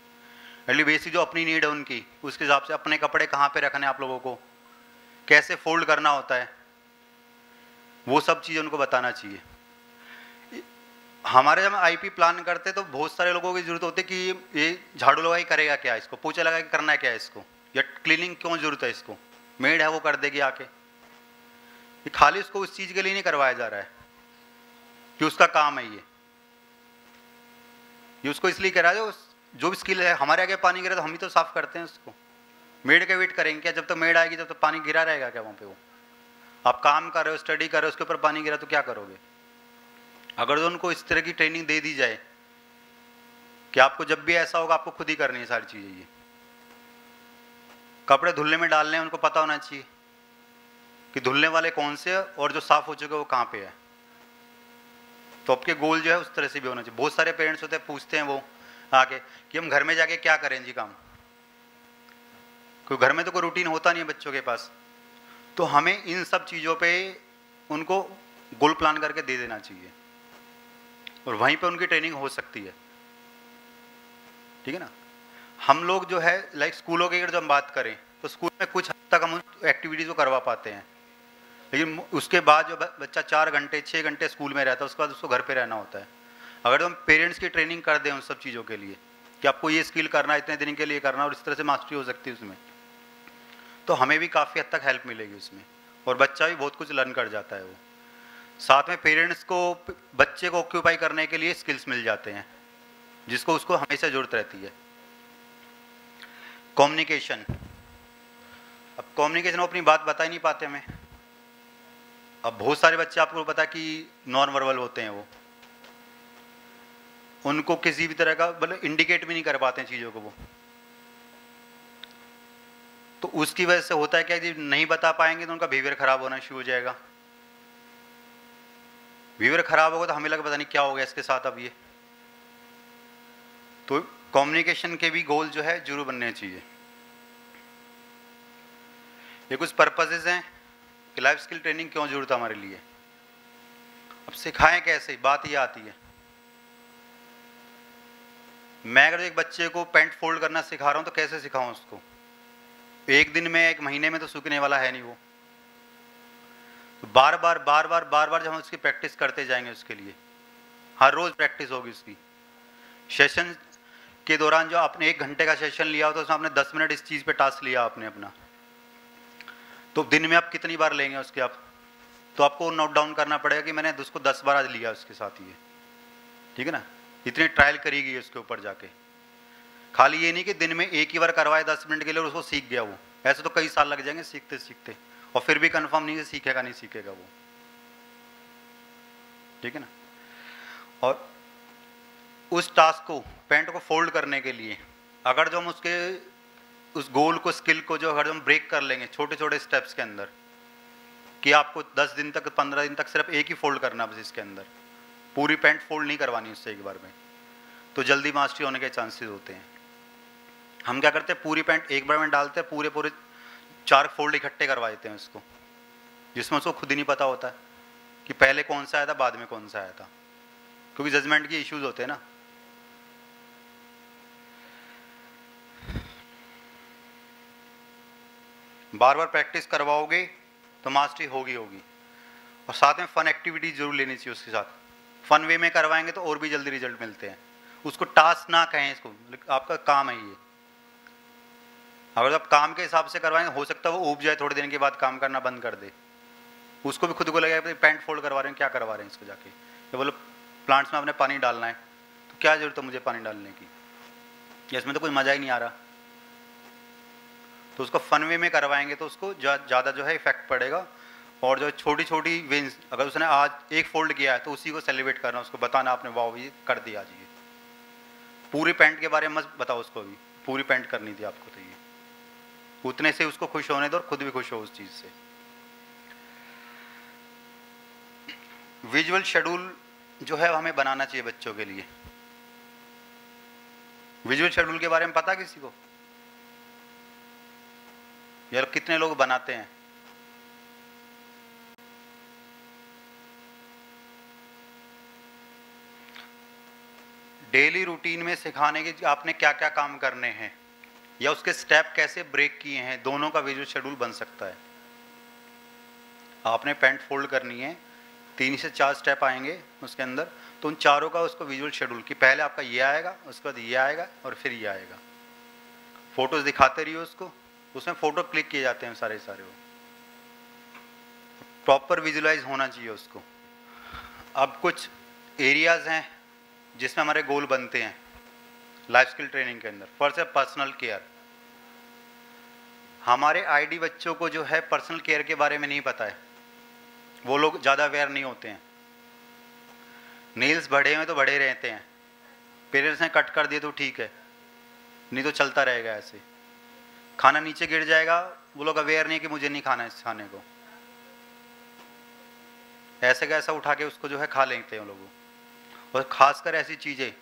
एटली बेसिक जो अपनी नीड है उनकी, उसके हिसाब से अपने कपड़े कहाँ पे रखने आप लोगों को, कैसे फोल्ड करना होता है, वो सब चीज़ उनको बताना चाहिए। हमारे जब आईपी प्लान करते तो बहुत सारे लोगों की जरूरत होती है कि ये झाड़ू लगाई करेगा क्या, इसको पोछा लगा के करना है क्या, इसको या क्लीनिंग क्यों जरूरत है, इसको मेड है वो कर देगी आके। ये खाली उसको उस चीज के लिए नहीं करवाया जा रहा है कि उसका काम है, ये उसको इसलिए करा है जो भी स्किल है। हमारे आगे पानी गिरा तो हम ही तो साफ करते हैं उसको, मेड का वेट करेंगे क्या? जब तक मेड आएगी जब तक पानी गिरा रहेगा क्या वहाँ पे? वो आप काम कर रहे हो, स्टडी कर रहे हो, उसके ऊपर पानी गिरा तो क्या करोगे? अगर तो उनको इस तरह की ट्रेनिंग दे दी जाए कि आपको जब भी ऐसा होगा आपको खुद ही करनी है सारी चीजें, ये कपड़े धुलने में डालने उनको पता होना चाहिए कि धुलने वाले कौन से और जो साफ हो चुके वो कहाँ पे है। तो आपके गोल जो है उस तरह से भी होना चाहिए। बहुत सारे पेरेंट्स होते हैं, पूछते हैं वो आके कि हम घर में जाके क्या करें जी काम, क्योंकि घर में तो कोई रूटीन होता नहीं है बच्चों के पास। तो हमें इन सब चीज़ों पे उनको गोल प्लान करके दे देना चाहिए और वहीं पे उनकी ट्रेनिंग हो सकती है, ठीक है ना। हम लोग जो है लाइक स्कूलों की अगर जब हम बात करें तो स्कूल में कुछ हद तक हम एक्टिविटीज़ को करवा पाते हैं, लेकिन उसके बाद जो बच्चा 4 घंटे 6 घंटे स्कूल में रहता है उसके बाद उसको घर पे रहना होता है। अगर तो हम पेरेंट्स की ट्रेनिंग कर दें उन सब चीज़ों के लिए कि आपको ये स्किल करना है, इतने दिन के लिए करना और इस तरह से मास्टरी हो सकती है उसमें, तो हमें भी काफ़ी हद तक हेल्प मिलेगी उसमें और बच्चा भी बहुत कुछ लर्न कर जाता है। वो साथ में पेरेंट्स को बच्चे को ऑक्यूपाई करने के लिए स्किल्स मिल जाते हैं जिसको उसको हमेशा जरूरत रहती है। कम्युनिकेशन, अब कम्युनिकेशन अपनी बात बता ही नहीं पाते हमें। अब बहुत सारे बच्चे आपको पता कि नॉन वर्बल होते हैं, वो उनको किसी भी तरह का मतलब इंडिकेट भी नहीं कर पाते हैं चीज़ों को वो, तो उसकी वजह से होता है क्या जी, नहीं बता पाएंगे तो उनका बिहेवियर खराब होना शुरू हो जाएगा। बिहेवियर खराब होगा तो हमें लगा पता नहीं क्या हो गया इसके साथ अब ये। तो कम्युनिकेशन के भी गोल जो है जरूर बनने चाहिए। ये कुछ पर्पसेस हैं कि लाइफ स्किल ट्रेनिंग क्यों जरूरत है हमारे लिए। अब सिखाएं कैसे, बात ये आती है। मैं अगर एक बच्चे को पैंट फोल्ड करना सिखा रहा हूं तो कैसे सिखाऊं उसको? एक दिन में एक महीने में तो सूखने वाला है नहीं वो। तो बार बार जब हम उसकी प्रैक्टिस करते जाएंगे, उसके लिए हर रोज प्रैक्टिस होगी उसकी। सेशन के दौरान जो आपने 1 घंटे का सेशन लिया हो तो उसमें आपने 10 मिनट इस चीज़ पे टास्क लिया आपने अपना, तो दिन में आप कितनी बार लेंगे उसके आप, तो आपको नोट डाउन करना पड़ेगा कि मैंने उसको 10 बार आज लिया उसके साथ ये, ठीक है ना। इतनी ट्रायल करेगी उसके ऊपर जाके, खाली ये नहीं कि दिन में एक ही बार करवाए 10 मिनट के लिए और उसको सीख गया वो। ऐसे तो कई साल लग जाएंगे सीखते सीखते और फिर भी कंफर्म नहीं सीखेगा नहीं सीखेगा वो, ठीक है ना। और उस टास्क को, पैंट को फोल्ड करने के लिए अगर जो हम उसके उस गोल को, स्किल को जो अगर हम ब्रेक कर लेंगे छोटे छोटे स्टेप्स के अंदर कि आपको 10 दिन तक 15 दिन तक सिर्फ एक ही फोल्ड करना, बस इसके अंदर पूरी पैंट फोल्ड नहीं करवानी उससे एक बार में, तो जल्दी मास्टरी होने के चांसेस होते हैं। हम क्या करते हैं, पूरी पैंट एक बार में डालते हैं, पूरे 4 फोल्ड इकट्ठे करवा देते हैं उसको, जिसमें उसको खुद ही नहीं पता होता है कि पहले कौन सा आया था बाद में कौन सा आया था, क्योंकि जजमेंट के इश्यूज होते हैं ना। बार बार प्रैक्टिस करवाओगे तो मास्टरी होगी। और साथ में फन एक्टिविटी जरूर लेनी चाहिए उसके साथ। फन वे में करवाएंगे तो और भी जल्दी रिजल्ट मिलते हैं। उसको टास्क ना कहें, इसको आपका काम है ये। अगर आप काम के हिसाब से करवाएंगे हो सकता है वो ऊब जाए, थोड़े दिन के बाद काम करना बंद कर दे। उसको भी खुद को लगेगा पैंट फोल्ड करवा रहे हैं, क्या करवा रहे हैं इसको जाके। तो बोलो प्लांट्स में आपने पानी डालना है तो क्या जरूरत है मुझे पानी डालने की, इसमें तो कोई मजा ही नहीं आ रहा। तो उसको फन वे में करवाएंगे तो उसको ज़्यादा जो है इफेक्ट पड़ेगा। और जो छोटी छोटी विंस, अगर उसने आज एक फोल्ड किया है तो उसी को सेलिब्रेट करना, उसको बताना आपने वाह ये कर दिया आज ये। पूरी पैंट के बारे में मत बताओ उसको, भी पूरी पैंट करनी थी आपको, तो ये उतने से उसको खुश होने दो और खुद भी खुश हो उस चीज़ से। विजुअल शेड्यूल जो है हमें बनाना चाहिए बच्चों के लिए। विजुअल शेड्यूल के बारे में पता किसी को? यार कितने लोग बनाते हैं? डेली रूटीन में सिखाने के आपने क्या क्या काम करने हैं या उसके स्टेप कैसे ब्रेक किए हैं, दोनों का विजुअल शेड्यूल बन सकता है। आपने पैंट फोल्ड करनी है, 3 से 4 स्टेप आएंगे उसके अंदर, तो उन चारों का उसको विजुअल शेड्यूल कि पहले आपका ये आएगा, उसके बाद ये आएगा और फिर ये आएगा। फोटोज दिखाते रहिए उसको, उसमें फोटो क्लिक किए जाते हैं सारे वो, प्रॉपर विजुअलाइज होना चाहिए उसको। अब कुछ एरियाज हैं जिसमें हमारे गोल बनते हैं लाइफ स्किल ट्रेनिंग के अंदर। फर्स्ट है पर्सनल केयर। हमारे आईडी बच्चों को जो है पर्सनल केयर के बारे में नहीं पता है, वो लोग ज़्यादा अवेयर नहीं होते हैं। नेल्स बढ़े हुए तो बढ़े रहते हैं, पेरेंट्स ने कट कर दिए तो ठीक है, नहीं तो चलता रहेगा ऐसे। खाना नीचे गिर जाएगा, वो लोग अवेयर नहीं कि मुझे नहीं खाना इस खाने को, ऐसे का ऐसा उठा के उसको जो है खा लेते हैं वो लोग। और ख़ासकर ऐसी चीज़ें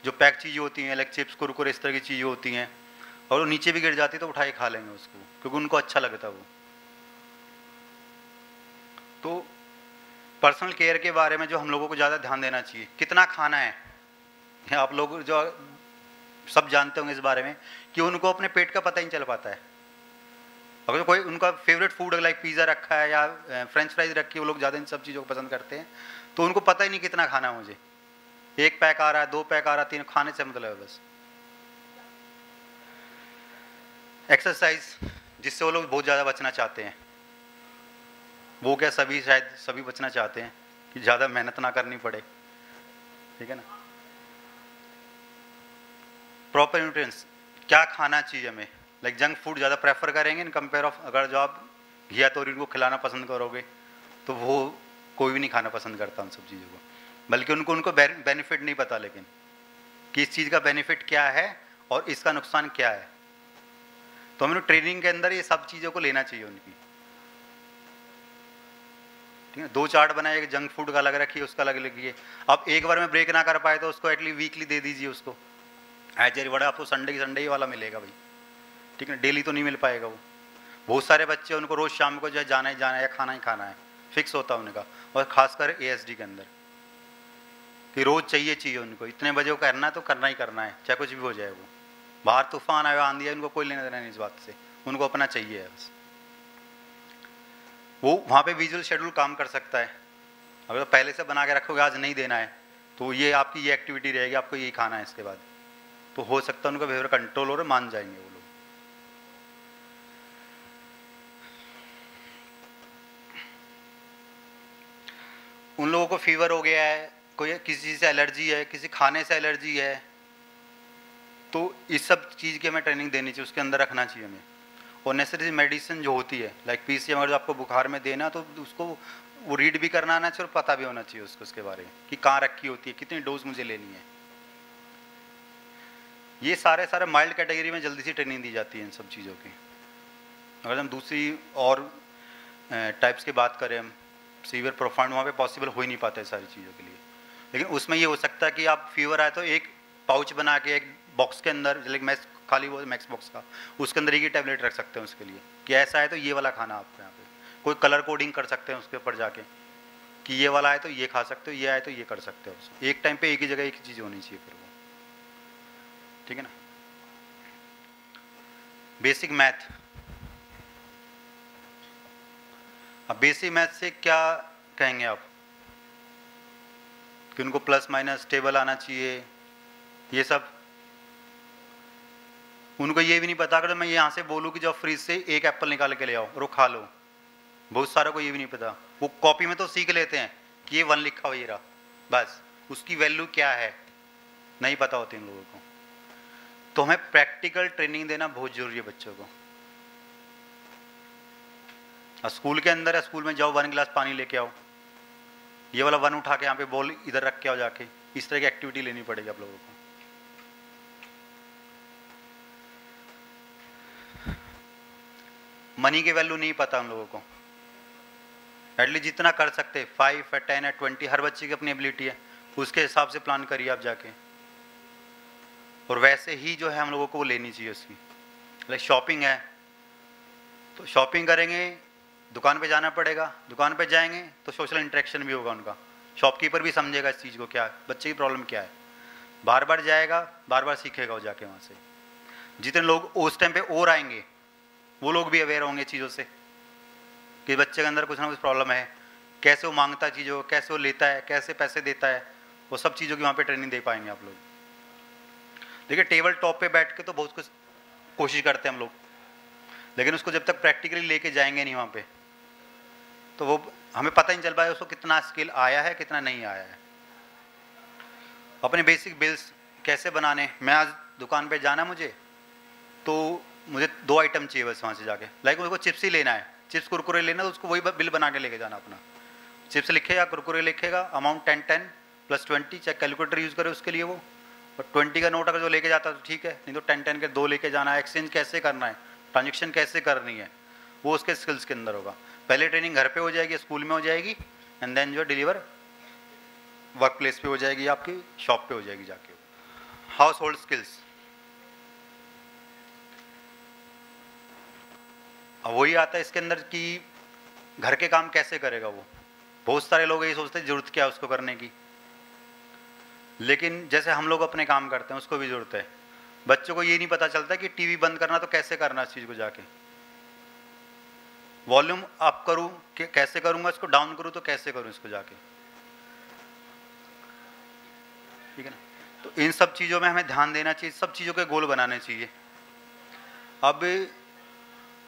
जो पैक चीज़ें होती हैं, लाइक चिप्स कुरकुरे इस तरह की चीज़ें होती हैं, और वो नीचे भी गिर जाती है तो उठा के खा लेंगे उसको, क्योंकि उनको अच्छा लगता है वो। तो पर्सनल केयर के बारे में जो हम लोगों को ज़्यादा ध्यान देना चाहिए, कितना खाना है। आप लोग जो सब जानते होंगे इस बारे में कि उनको अपने पेट का पता ही नहीं चल पाता है। अगर कोई उनका फेवरेट फूड लाइक पिज़्ज़ा रखा है या फ्रेंच फ्राइज रखी है, वो लोग ज़्यादा इन सब चीज़ों को पसंद करते हैं, तो उनको पता ही नहीं कितना खाना है मुझे। 1 पैक आ रहा है, 2 पैक आ रहा है, 3, खाने से मतलब है बस। एक्सरसाइज, जिससे वो लोग बहुत ज़्यादा बचना चाहते हैं, वो क्या शायद सभी बचना चाहते हैं कि ज़्यादा मेहनत ना करनी पड़े, ठीक है ना। प्रॉपर न्यूट्रिएंट्स, क्या खाना चाहिए हमें, लाइक जंक फूड ज़्यादा प्रेफर करेंगे इन कंपेयर ऑफ अगर जो आप घिया तोरी उनको खिलाना पसंद करोगे तो वो कोई भी नहीं खाना पसंद करता उन सब चीज़ों को, बल्कि उनको बेनिफिट नहीं पता, लेकिन कि इस चीज़ का बेनिफिट क्या है और इसका नुकसान क्या है। तो हमें ट्रेनिंग के अंदर ये सब चीज़ों को लेना चाहिए उनकी, ठीक है। 2 चार्ट बनाए, एक जंक फूड का अलग रखिए, उसका अलग लिखिए। अब एक बार में ब्रेक ना कर पाए तो उसको एटलीस्ट वीकली दे दीजिए उसको। एच बड़ा आपको संडे ही वाला मिलेगा भाई, ठीक है, डेली तो नहीं मिल पाएगा वो। बहुत सारे बच्चे उनको रोज़ शाम को जो है जाना है या खाना ही खाना है, फिक्स होता है उनका। और ख़ासकर ASD के अंदर कि रोज़ चाहिए उनको, इतने बजे को करना है तो करना ही करना है, चाहे कुछ भी हो जाए। वो बाहर तूफान आया, आंधी है, उनको कोई लेना देना नहीं इस बात से, उनको अपना चाहिए है बस। वो वहाँ पे विजुअल शेड्यूल काम कर सकता है। अगर तो पहले से बना के रखोगे आज नहीं देना है तो ये आपकी ये एक्टिविटी रहेगी, आपको यही खाना है इसके बाद, तो हो सकता है उनका बिहेवियर कंट्रोल हो रहा, मान जाएंगे वो लोग। उन लोगों को फीवर हो गया है, कोई किसी चीज़ से एलर्जी है, किसी खाने से एलर्जी है, तो इस सब चीज़ की हमें ट्रेनिंग देनी चाहिए, उसके अंदर रखना चाहिए हमें। और नेसेसरी मेडिसिन जो होती है लाइक PCM, अगर आपको बुखार में देना तो उसको वो रीड भी करना आना चाहिए और पता भी होना चाहिए उसको उसके बारे में कि कहाँ रखी होती है, कितनी डोज मुझे लेनी है। ये सारे माइल्ड कैटेगरी में जल्दी से ट्रेनिंग दी जाती है इन सब चीज़ों की। अगर हम दूसरी और टाइप्स की बात करें, हम सीवियर प्रोफाउंड, वहाँ पे पॉसिबल हो ही नहीं पाता है सारी चीज़ों के लिए। लेकिन उसमें ये हो सकता है कि आप फीवर आए तो एक पाउच बना के एक बॉक्स के अंदर, लाइक मैक्स खाली वो मैक्स बॉक्स का, उसके अंदर एक टैबलेट रख सकते हैं उसके लिए कि ऐसा है तो ये वाला खाना आपको यहाँ पे। कोई कलर कोडिंग कर सकते हैं उसके ऊपर जाके कि ये वाला है तो ये खा सकते हो, ये आए तो ये कर सकते हो। एक टाइम पे एक ही जगह एक ही चीज़ होनी चाहिए फिर वो, ठीक है ना। बेसिक मैथ, अब बेसिक मैथ से क्या कहेंगे आप कि उनको प्लस माइनस टेबल आना चाहिए, ये सब। उनको ये भी नहीं पता अगर मैं यहाँ से बोलूँ कि जब फ्रिज से एक एप्पल निकाल के ले आओ और वो खा लो, बहुत सारा को ये भी नहीं पता। वो कॉपी में तो सीख लेते हैं कि ये 1 लिखा हुआ ये रहा, बस उसकी वैल्यू क्या है नहीं पता होती इन लोगों को। तो हमें प्रैक्टिकल ट्रेनिंग देना बहुत जरूरी है बच्चों को। स्कूल के अंदर है, स्कूल में जाओ 1 गिलास पानी लेके आओ, ये वाला 1 उठा के यहाँ पे बॉल इधर रख के आओ जाके, इस तरह की एक्टिविटी लेनी पड़ेगी आप लोगों को। मनी की वैल्यू नहीं पता उन लोगों को, एटलीस्ट जितना कर सकते 5 है 10 है 20, हर बच्चे की अपनी एबिलिटी है, उसके हिसाब से प्लान करिए आप जाके। और वैसे ही जो है हम लोगों को वो लेनी चाहिए उसकी। लाइक शॉपिंग है तो शॉपिंग करेंगे, दुकान पे जाना पड़ेगा, दुकान पे जाएंगे तो सोशल इंटरेक्शन भी होगा उनका, शॉपकीपर भी समझेगा इस चीज़ को क्या है, बच्चे की प्रॉब्लम क्या है, बार बार जाएगा, बार बार सीखेगा वो जाके वहाँ से। जितने लोग उस टाइम पे और आएंगे वो लोग भी अवेयर होंगे चीज़ों से कि बच्चे के अंदर कुछ ना कुछ प्रॉब्लम है, कैसे वो मांगता है चीज़ों को, कैसे वो लेता है, कैसे पैसे देता है, वो सब चीज़ों की वहाँ पे ट्रेनिंग दे पाएंगे आप लोग। देखिए टेबल टॉप पे बैठ के तो बहुत कुछ कोशिश करते हैं हम लोग, लेकिन उसको जब तक प्रैक्टिकली लेके जाएंगे नहीं वहाँ पे, तो वो हमें पता ही नहीं चल पाएगा उसको कितना स्किल आया है कितना नहीं आया है। अपने बेसिक बिल्स कैसे बनाने, मैं आज दुकान पे जाना मुझे, तो मुझे 2 आइटम चाहिए बस वहाँ से जाके, लाइक मुझको चिप्स ही लेना है, चिप्स कुरकुरे लेना, तो उसको वही बिल बना के लेके जाना अपना। चिप्स लिखेगा, कुरकुरे लिखेगा, अमाउंट 10 + 20, चाहे कैलकुलेटर यूज़ करे उसके लिए वो, और 20 का नोट अगर जो लेके जाता है तो ठीक है, नहीं तो 10 के 2 लेके जाना है। एक्सचेंज कैसे करना है, ट्रांजेक्शन कैसे करनी है, वो उसके स्किल्स के अंदर होगा। पहले ट्रेनिंग घर पे हो जाएगी, स्कूल में हो जाएगी, एंड देन जो डिलीवर वर्क प्लेस पे हो जाएगी, आपकी शॉप पे हो जाएगी जाके। हाउस होल्ड स्किल्स, अब वही आता है इसके अंदर कि घर के काम कैसे करेगा वो। बहुत सारे लोग यही सोचते हैं जरूरत क्या है उसको करने की, लेकिन जैसे हम लोग अपने काम करते हैं उसको भी जरूरत है। बच्चों को ये नहीं पता चलता कि टीवी बंद करना तो कैसे करना इस चीज़ को जाके, वॉल्यूम अप करूँ कैसे करूँगा, इसको डाउन करूँ तो कैसे करूँ इसको जाके, ठीक है ना। तो इन सब चीज़ों में हमें ध्यान देना चाहिए, सब चीज़ों के गोल बनाने चाहिए। अब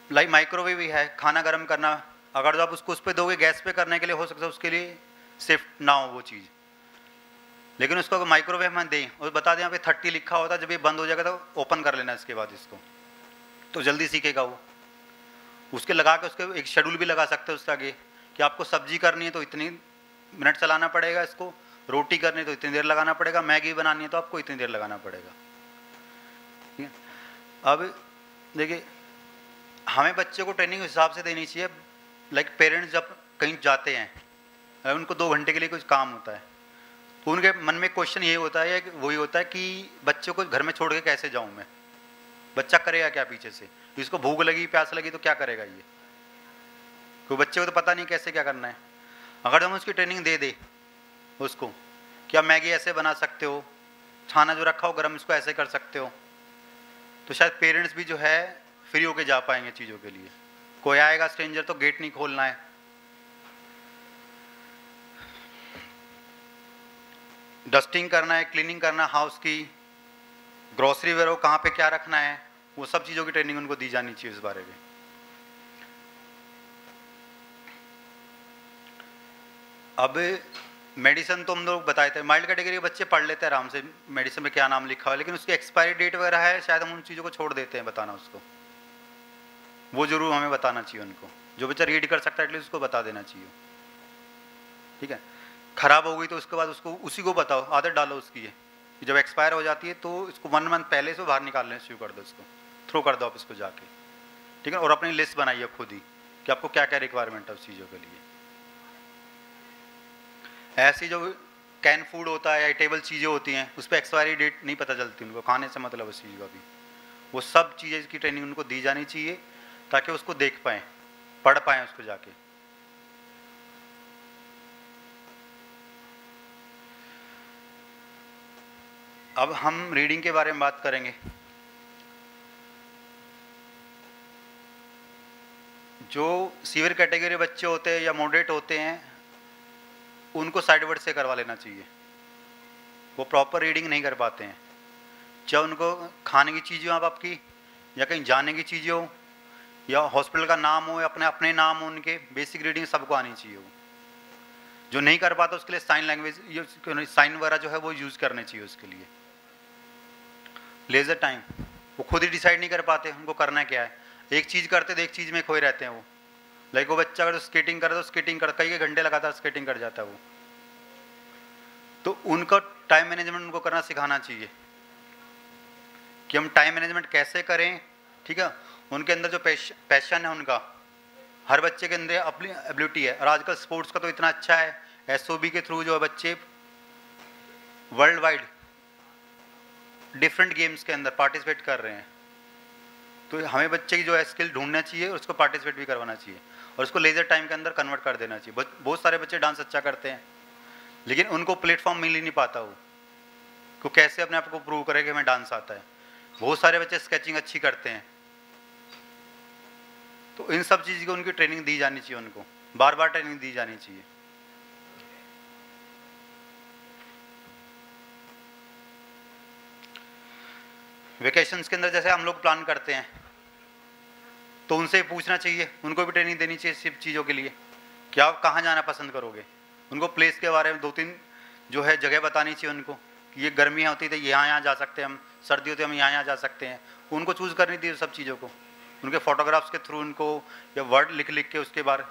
लाइक माइक्रोवेव ही है, खाना गर्म करना, अगर जो आप उसको उस पर दोगे गैस पे करने के लिए, हो सकता है उसके लिए सेफ ना हो वो चीज़, लेकिन उसको अगर माइक्रोवेव में दें और बता दें यहाँ पे 30 लिखा होता है, जब ये बंद हो जाएगा तो ओपन कर लेना इसके बाद इसको, तो जल्दी सीखेगा वो। उसके लगा के उसके एक शेड्यूल भी लगा सकते हैं उसके आगे कि आपको सब्जी करनी है तो इतनी मिनट चलाना पड़ेगा इसको, रोटी करनी है तो इतनी देर लगाना पड़ेगा, मैगी बनानी है तो आपको इतनी देर लगाना पड़ेगा, ठीक है। अब देखिए हमें बच्चे को ट्रेनिंग उस हिसाब से देनी चाहिए, लाइक पेरेंट्स जब कहीं जाते हैं, उनको 2 घंटे के लिए कुछ काम होता है, तो उनके मन में क्वेश्चन ये होता है, वही होता है कि बच्चों को घर में छोड़ के कैसे जाऊँ मैं, बच्चा करेगा क्या पीछे से, इसको भूख लगी प्यास लगी तो क्या करेगा ये, कोई बच्चे को तो पता नहीं कैसे क्या करना है। अगर हम उसकी ट्रेनिंग दे दे उसको कि आप मैगी ऐसे बना सकते हो, खाना जो रखा हो गर्म इसको ऐसे कर सकते हो, तो शायद पेरेंट्स भी जो है फ्री होके जा पाएंगे चीज़ों के लिए। कोई आएगा स्ट्रेंजर तो गेट नहीं खोलना है, डस्टिंग करना है, क्लीनिंग करना हाउस की, ग्रोसरी वगैरह कहाँ पे क्या रखना है, वो सब चीज़ों की ट्रेनिंग उनको दी जानी चाहिए इस बारे में। अब मेडिसिन तो हम लोग बताए थे, माइल्ड कैटेगरी के बच्चे पढ़ लेते हैं आराम से मेडिसिन में क्या नाम लिखा हुआ है, लेकिन उसकी एक्सपायरी डेट वगैरह है, शायद हम उन चीज़ों को छोड़ देते हैं बताना उसको, वो जरूर हमें बताना चाहिए उनको। जो बच्चा रीड कर सकता है एटलीस्ट उसको बता देना चाहिए, ठीक है। खराब हो गई तो उसके बाद उसको उसी को बताओ, आदत डालो उसकी है कि जब एक्सपायर हो जाती है तो इसको 1 मंथ पहले से बाहर निकालने शुरू कर दो, उसको थ्रो कर दो आप इसको जाके, ठीक है। और अपनी लिस्ट बनाइए खुद ही कि आपको क्या क्या रिक्वायरमेंट है उस चीज़ों के लिए। ऐसी जो कैन फूड होता है या टेबल चीज़ें होती हैं उस पर एक्सपायरी डेट नहीं पता चलती उनको, खाने से मतलब उस चीज़ का भी, वो सब चीज़ें की ट्रेनिंग उनको दी जानी चाहिए ताकि उसको देख पाएँ, पढ़ पाएँ उसको जाके। अब हम रीडिंग के बारे में बात करेंगे। जो सीवियर कैटेगरी बच्चे होते हैं या मॉडरेट होते हैं उनको साइड वर्ड से करवा लेना चाहिए, वो प्रॉपर रीडिंग नहीं कर पाते हैं, चाहे उनको खाने की चीज़ें हो आपकी या कहीं जाने की चीज़ें हो या हॉस्पिटल का नाम हो या अपने अपने नाम हो, उनके बेसिक रीडिंग सबको आनी चाहिए। वो जो नहीं कर पाता उसके लिए साइन लैंग्वेज साइन वगैरह जो है वो यूज़ करने चाहिए उसके लिए। लेजर टाइम वो खुद ही डिसाइड नहीं कर पाते उनको करना क्या है, एक चीज़ करते तो एक चीज़ में खोए रहते हैं वो। लाइक वो बच्चा अगर स्केटिंग करे तो स्केटिंग कर कई घंटे लगातार स्केटिंग कर जाता है वो, तो उनका टाइम मैनेजमेंट उनको करना सिखाना चाहिए कि हम टाइम मैनेजमेंट कैसे करें, ठीक है। उनके अंदर जो पैशन है उनका, हर बच्चे के अंदर अपनी एबिलिटी है, और आजकल स्पोर्ट्स का तो इतना अच्छा है, एसओबी के थ्रू जो बच्चे वर्ल्ड वाइड डिफरेंट गेम्स के अंदर पार्टिसिपेट कर रहे हैं, तो हमें बच्चे की जो है स्किल ढूंढना चाहिए और उसको पार्टिसिपेट भी करवाना चाहिए और उसको लेजर टाइम के अंदर कन्वर्ट कर देना चाहिए। बहुत सारे बच्चे डांस अच्छा करते हैं लेकिन उनको प्लेटफॉर्म मिल ही नहीं पाता, वो कैसे अपने आप को प्रूव करे कि हमें डांस आता है। बहुत सारे बच्चे स्केचिंग अच्छी करते हैं, तो इन सब चीज़ की उनकी ट्रेनिंग दी जानी चाहिए, उनको बार बार ट्रेनिंग दी जानी चाहिए। वेकेशंस के अंदर जैसे हम लोग प्लान करते हैं तो उनसे पूछना चाहिए, उनको भी ट्रेनिंग देनी चाहिए सिर्फ चीज़ों के लिए कि आप कहाँ जाना पसंद करोगे। उनको प्लेस के बारे में 2-3 जो है जगह बतानी चाहिए उनको कि ये गर्मियाँ होती थी यहाँ जा सकते हैं हम, सर्दी होती है हम यहाँ जा सकते हैं। उनको चूज़ करनी थी सब चीज़ों को, उनके फोटोग्राफ्स के थ्रू उनको या वर्ड लिख के उसके बारे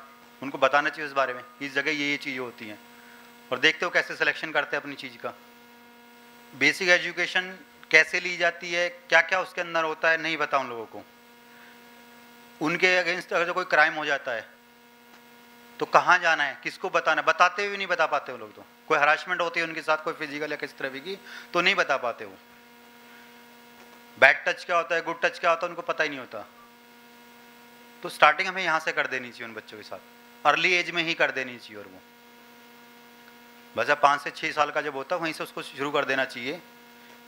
उनको बताना चाहिए उस बारे में, इस जगह ये चीज़ें होती हैं। और देखते हो कैसे सिलेक्शन करते हैं अपनी चीज़ का। बेसिक एजुकेशन कैसे ली जाती है, क्या क्या उसके अंदर होता है नहीं पता उन लोगों को। उनके अगेंस्ट अगर जो कोई क्राइम हो जाता है तो कहाँ जाना है, किसको बताना, बताते हुए नहीं बता पाते वो लोग। तो कोई हरासमेंट होती है उनके साथ कोई फिजिकल या किस तरह की, तो नहीं बता पाते वो। बैड टच क्या होता है, गुड टच क्या होता है, उनको पता ही नहीं होता। तो स्टार्टिंग हमें यहाँ से कर देनी चाहिए उन बच्चों के साथ, अर्ली एज में ही कर देनी चाहिए। और वो बस 5 से 6 साल का जब होता है वहीं से उसको शुरू कर देना चाहिए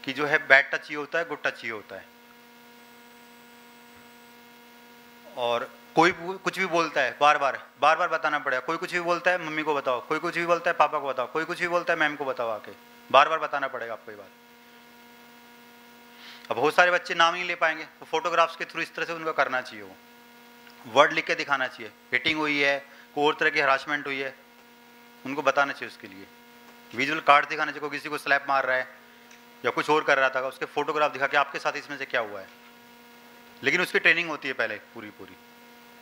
कि जो है बैड टच ये होता है, गुड टच ये होता है। और कोई कुछ भी बोलता है बार बार बताना पड़ेगा। कोई कुछ भी बोलता है मम्मी को बताओ, कोई कुछ भी बोलता है पापा को बताओ, कोई कुछ भी बोलता है मैम को बताओ, आके बार बार बताना पड़ेगा आपको ये बात। अब बहुत सारे बच्चे नाम नहीं ले पाएंगे तो फोटोग्राफ्स के थ्रू इस तरह से उनका करना चाहिए। वो वर्ड लिख के दिखाना चाहिए, हिटिंग हुई है, कोई और तरह की हरासमेंट हुई है, उनको बताना चाहिए। उसके लिए विजुअल कार्ड दिखाना चाहिए, कोई किसी को स्लैप मार रहा है या कुछ और कर रहा था उसके फोटोग्राफ दिखा के आपके साथ इसमें से क्या हुआ है। लेकिन उसकी ट्रेनिंग होती है पहले पूरी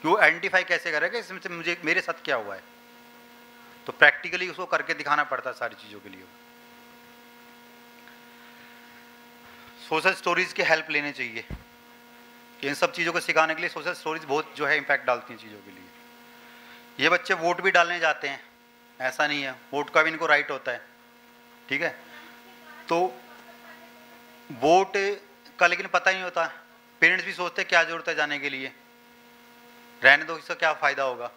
कि वो आइडेंटिफाई कैसे करेगा इसमें से मुझे मेरे साथ क्या हुआ है। तो प्रैक्टिकली उसको करके दिखाना पड़ता है सारी चीज़ों के लिए। सोशल स्टोरीज की हेल्प लेनी चाहिए। इन सब चीज़ों को सिखाने के लिए सोशल स्टोरीज बहुत जो है इम्पैक्ट डालती हैं चीज़ों के लिए। ये बच्चे वोट भी डालने जाते हैं, ऐसा नहीं है, वोट का भी इनको राइट होता है, ठीक है। तो वोट का लेकिन पता ही नहीं होता, पेरेंट्स भी सोचते हैं क्या जरूरत है जाने के लिए, रहने दो, इसका क्या फ़ायदा होगा।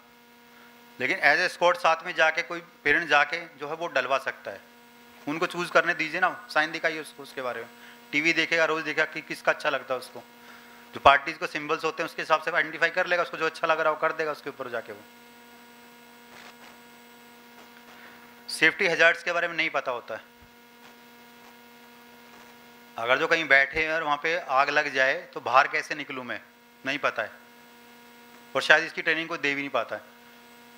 लेकिन एज ए स्कॉट साथ में जाके कोई पेरेंट जाके जो है वोट डलवा सकता है। उनको चूज़ करने दीजिए ना, साइन दिखाइए उसको, उसके बारे में टीवी देखेगा, रोज़ देखेगा कि किसका अच्छा लगता है उसको। जो पार्टीज को सिंबल्स होते हैं उसके हिसाब से आइडेंटिफाई कर लेगा, उसको जो अच्छा लग रहा है वो कर देगा उसके ऊपर जाके। वो सेफ्टी हैजार्ड्स के बारे में नहीं पता होता है। अगर जो कहीं बैठे हैं और वहाँ पे आग लग जाए तो बाहर कैसे निकलूँ मैं, नहीं पता है। और शायद इसकी ट्रेनिंग को दे भी नहीं पाता है,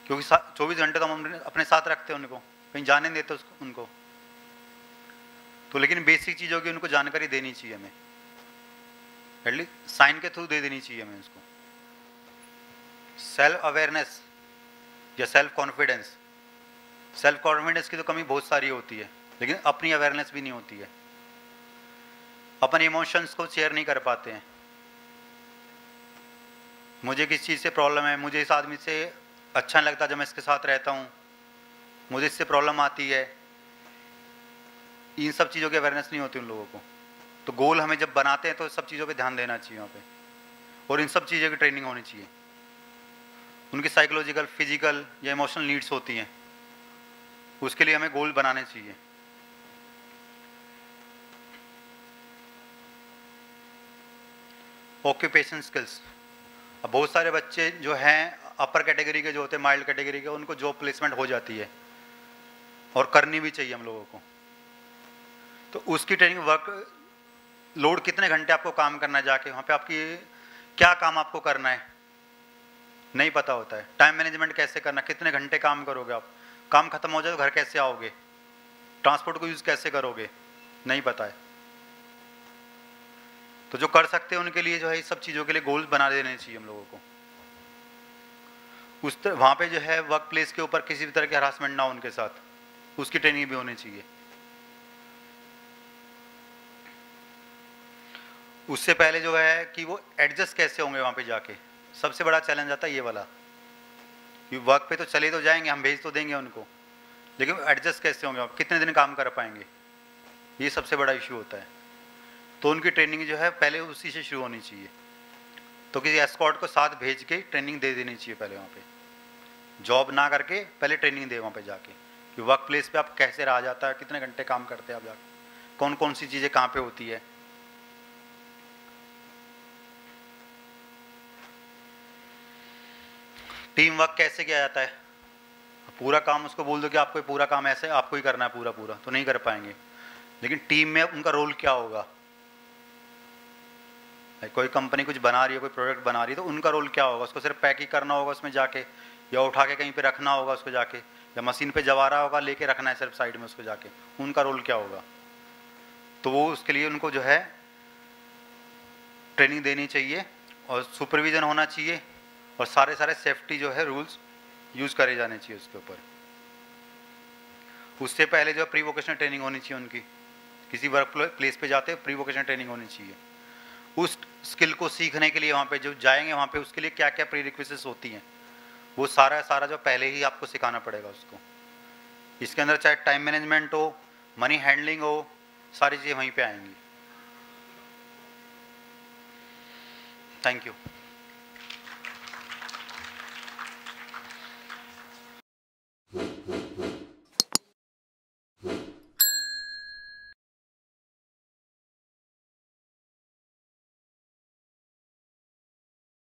क्योंकि 24 घंटे तो हम अपने साथ रखते हैं उनको, कहीं जाने नहीं देते उनको। तो लेकिन बेसिक चीज़ों की उनको जानकारी देनी चाहिए हमें, एटलीस्ट साइन के थ्रू दे देनी चाहिए हमें उसको। सेल्फ अवेयरनेस या सेल्फ कॉन्फिडेंस, सेल्फ कॉन्फिडेंस की तो कमी बहुत सारी होती है, लेकिन अपनी अवेयरनेस भी नहीं होती है। अपने इमोशंस को शेयर नहीं कर पाते हैं। मुझे किस चीज़ से प्रॉब्लम है, मुझे इस आदमी से अच्छा नहीं लगता जब मैं इसके साथ रहता हूँ, मुझे इससे प्रॉब्लम आती है, इन सब चीज़ों की अवेयरनेस नहीं होती उन लोगों को। तो गोल हमें जब बनाते हैं तो सब चीज़ों पे ध्यान देना चाहिए वहाँ पे, और इन सब चीज़ों की ट्रेनिंग होनी चाहिए। उनकी साइकोलॉजिकल, फिजिकल या इमोशनल नीड्स होती हैं, उसके लिए हमें गोल बनाने चाहिए। ऑक्यूपेशन स्किल्स, अब बहुत सारे बच्चे जो हैं अपर कैटेगरी के जो होते हैं, माइल्ड कैटेगरी के, उनको जॉब प्लेसमेंट हो जाती है और करनी भी चाहिए हम लोगों को। तो उसकी ट्रेनिंग, वर्क लोड, कितने घंटे आपको काम करना है जाके वहाँ पे, आपकी क्या काम आपको करना है नहीं पता होता है। टाइम मैनेजमेंट कैसे करना, कितने घंटे काम करोगे आप, काम खत्म हो जाए तो घर कैसे आओगे, ट्रांसपोर्ट को यूज़ कैसे करोगे, नहीं पता है। तो जो कर सकते हैं उनके लिए जो है इस सब चीज़ों के लिए गोल्स बना देने चाहिए हम लोगों को। वहाँ पे जो है वर्क प्लेस के ऊपर किसी भी तरह की हरासमेंट ना हो उनके साथ, उसकी ट्रेनिंग भी होनी चाहिए। उससे पहले जो है कि वो एडजस्ट कैसे होंगे वहाँ पे जाके, सबसे बड़ा चैलेंज आता है ये वाला कि वर्क पे तो चले तो जाएंगे, हम भेज तो देंगे उनको, लेकिन एडजस्ट कैसे होंगे, कितने दिन काम कर पाएंगे, ये सबसे बड़ा इशू होता है। तो उनकी ट्रेनिंग जो है पहले उसी से शुरू होनी चाहिए। तो किसी एस्कॉर्ट को साथ भेज के ट्रेनिंग दे देनी चाहिए पहले, वहाँ पे जॉब ना करके पहले ट्रेनिंग दे वहाँ पे जाके कि वर्क प्लेस पे आप कैसे रहा जाता है, कितने घंटे काम करते हैं आप जाके, कौन कौन सी चीज़ें कहाँ पे होती है। टीम वर्क कैसे किया जाता है, पूरा काम उसको बोल दो कि आपको पूरा काम ऐसे आपको ही करना है पूरा, तो नहीं कर पाएंगे। लेकिन टीम में उनका रोल क्या होगा, कोई कंपनी कुछ बना रही है, कोई प्रोडक्ट बना रही है, तो उनका रोल क्या होगा? उसको सिर्फ पैक ही करना होगा उसमें जाके, या उठा के कहीं पे रखना होगा उसको जाके, या मशीन पे जवा रहा होगा लेके रखना है सिर्फ साइड में उसको जाके, उनका रोल क्या होगा? तो वो उसके लिए उनको जो है ट्रेनिंग देनी चाहिए और सुपरविज़न होना चाहिए और सारे सेफ्टी जो है रूल्स यूज़ करे जाने चाहिए उसके ऊपर। उससे पहले जो प्री वोकेशनल ट्रेनिंग होनी चाहिए उनकी, किसी वर्क प्लेस पे जाते प्री वोकेशनल ट्रेनिंग होनी चाहिए। उस स्किल को सीखने के लिए वहाँ पे जो जाएंगे वहाँ पे उसके लिए क्या क्या प्री रिक्विजिट्स होती हैं, वो सारा जो पहले ही आपको सिखाना पड़ेगा उसको। इसके अंदर चाहे टाइम मैनेजमेंट हो, मनी हैंडलिंग हो, सारी चीज़ें वहीं पे आएंगी। Thank you.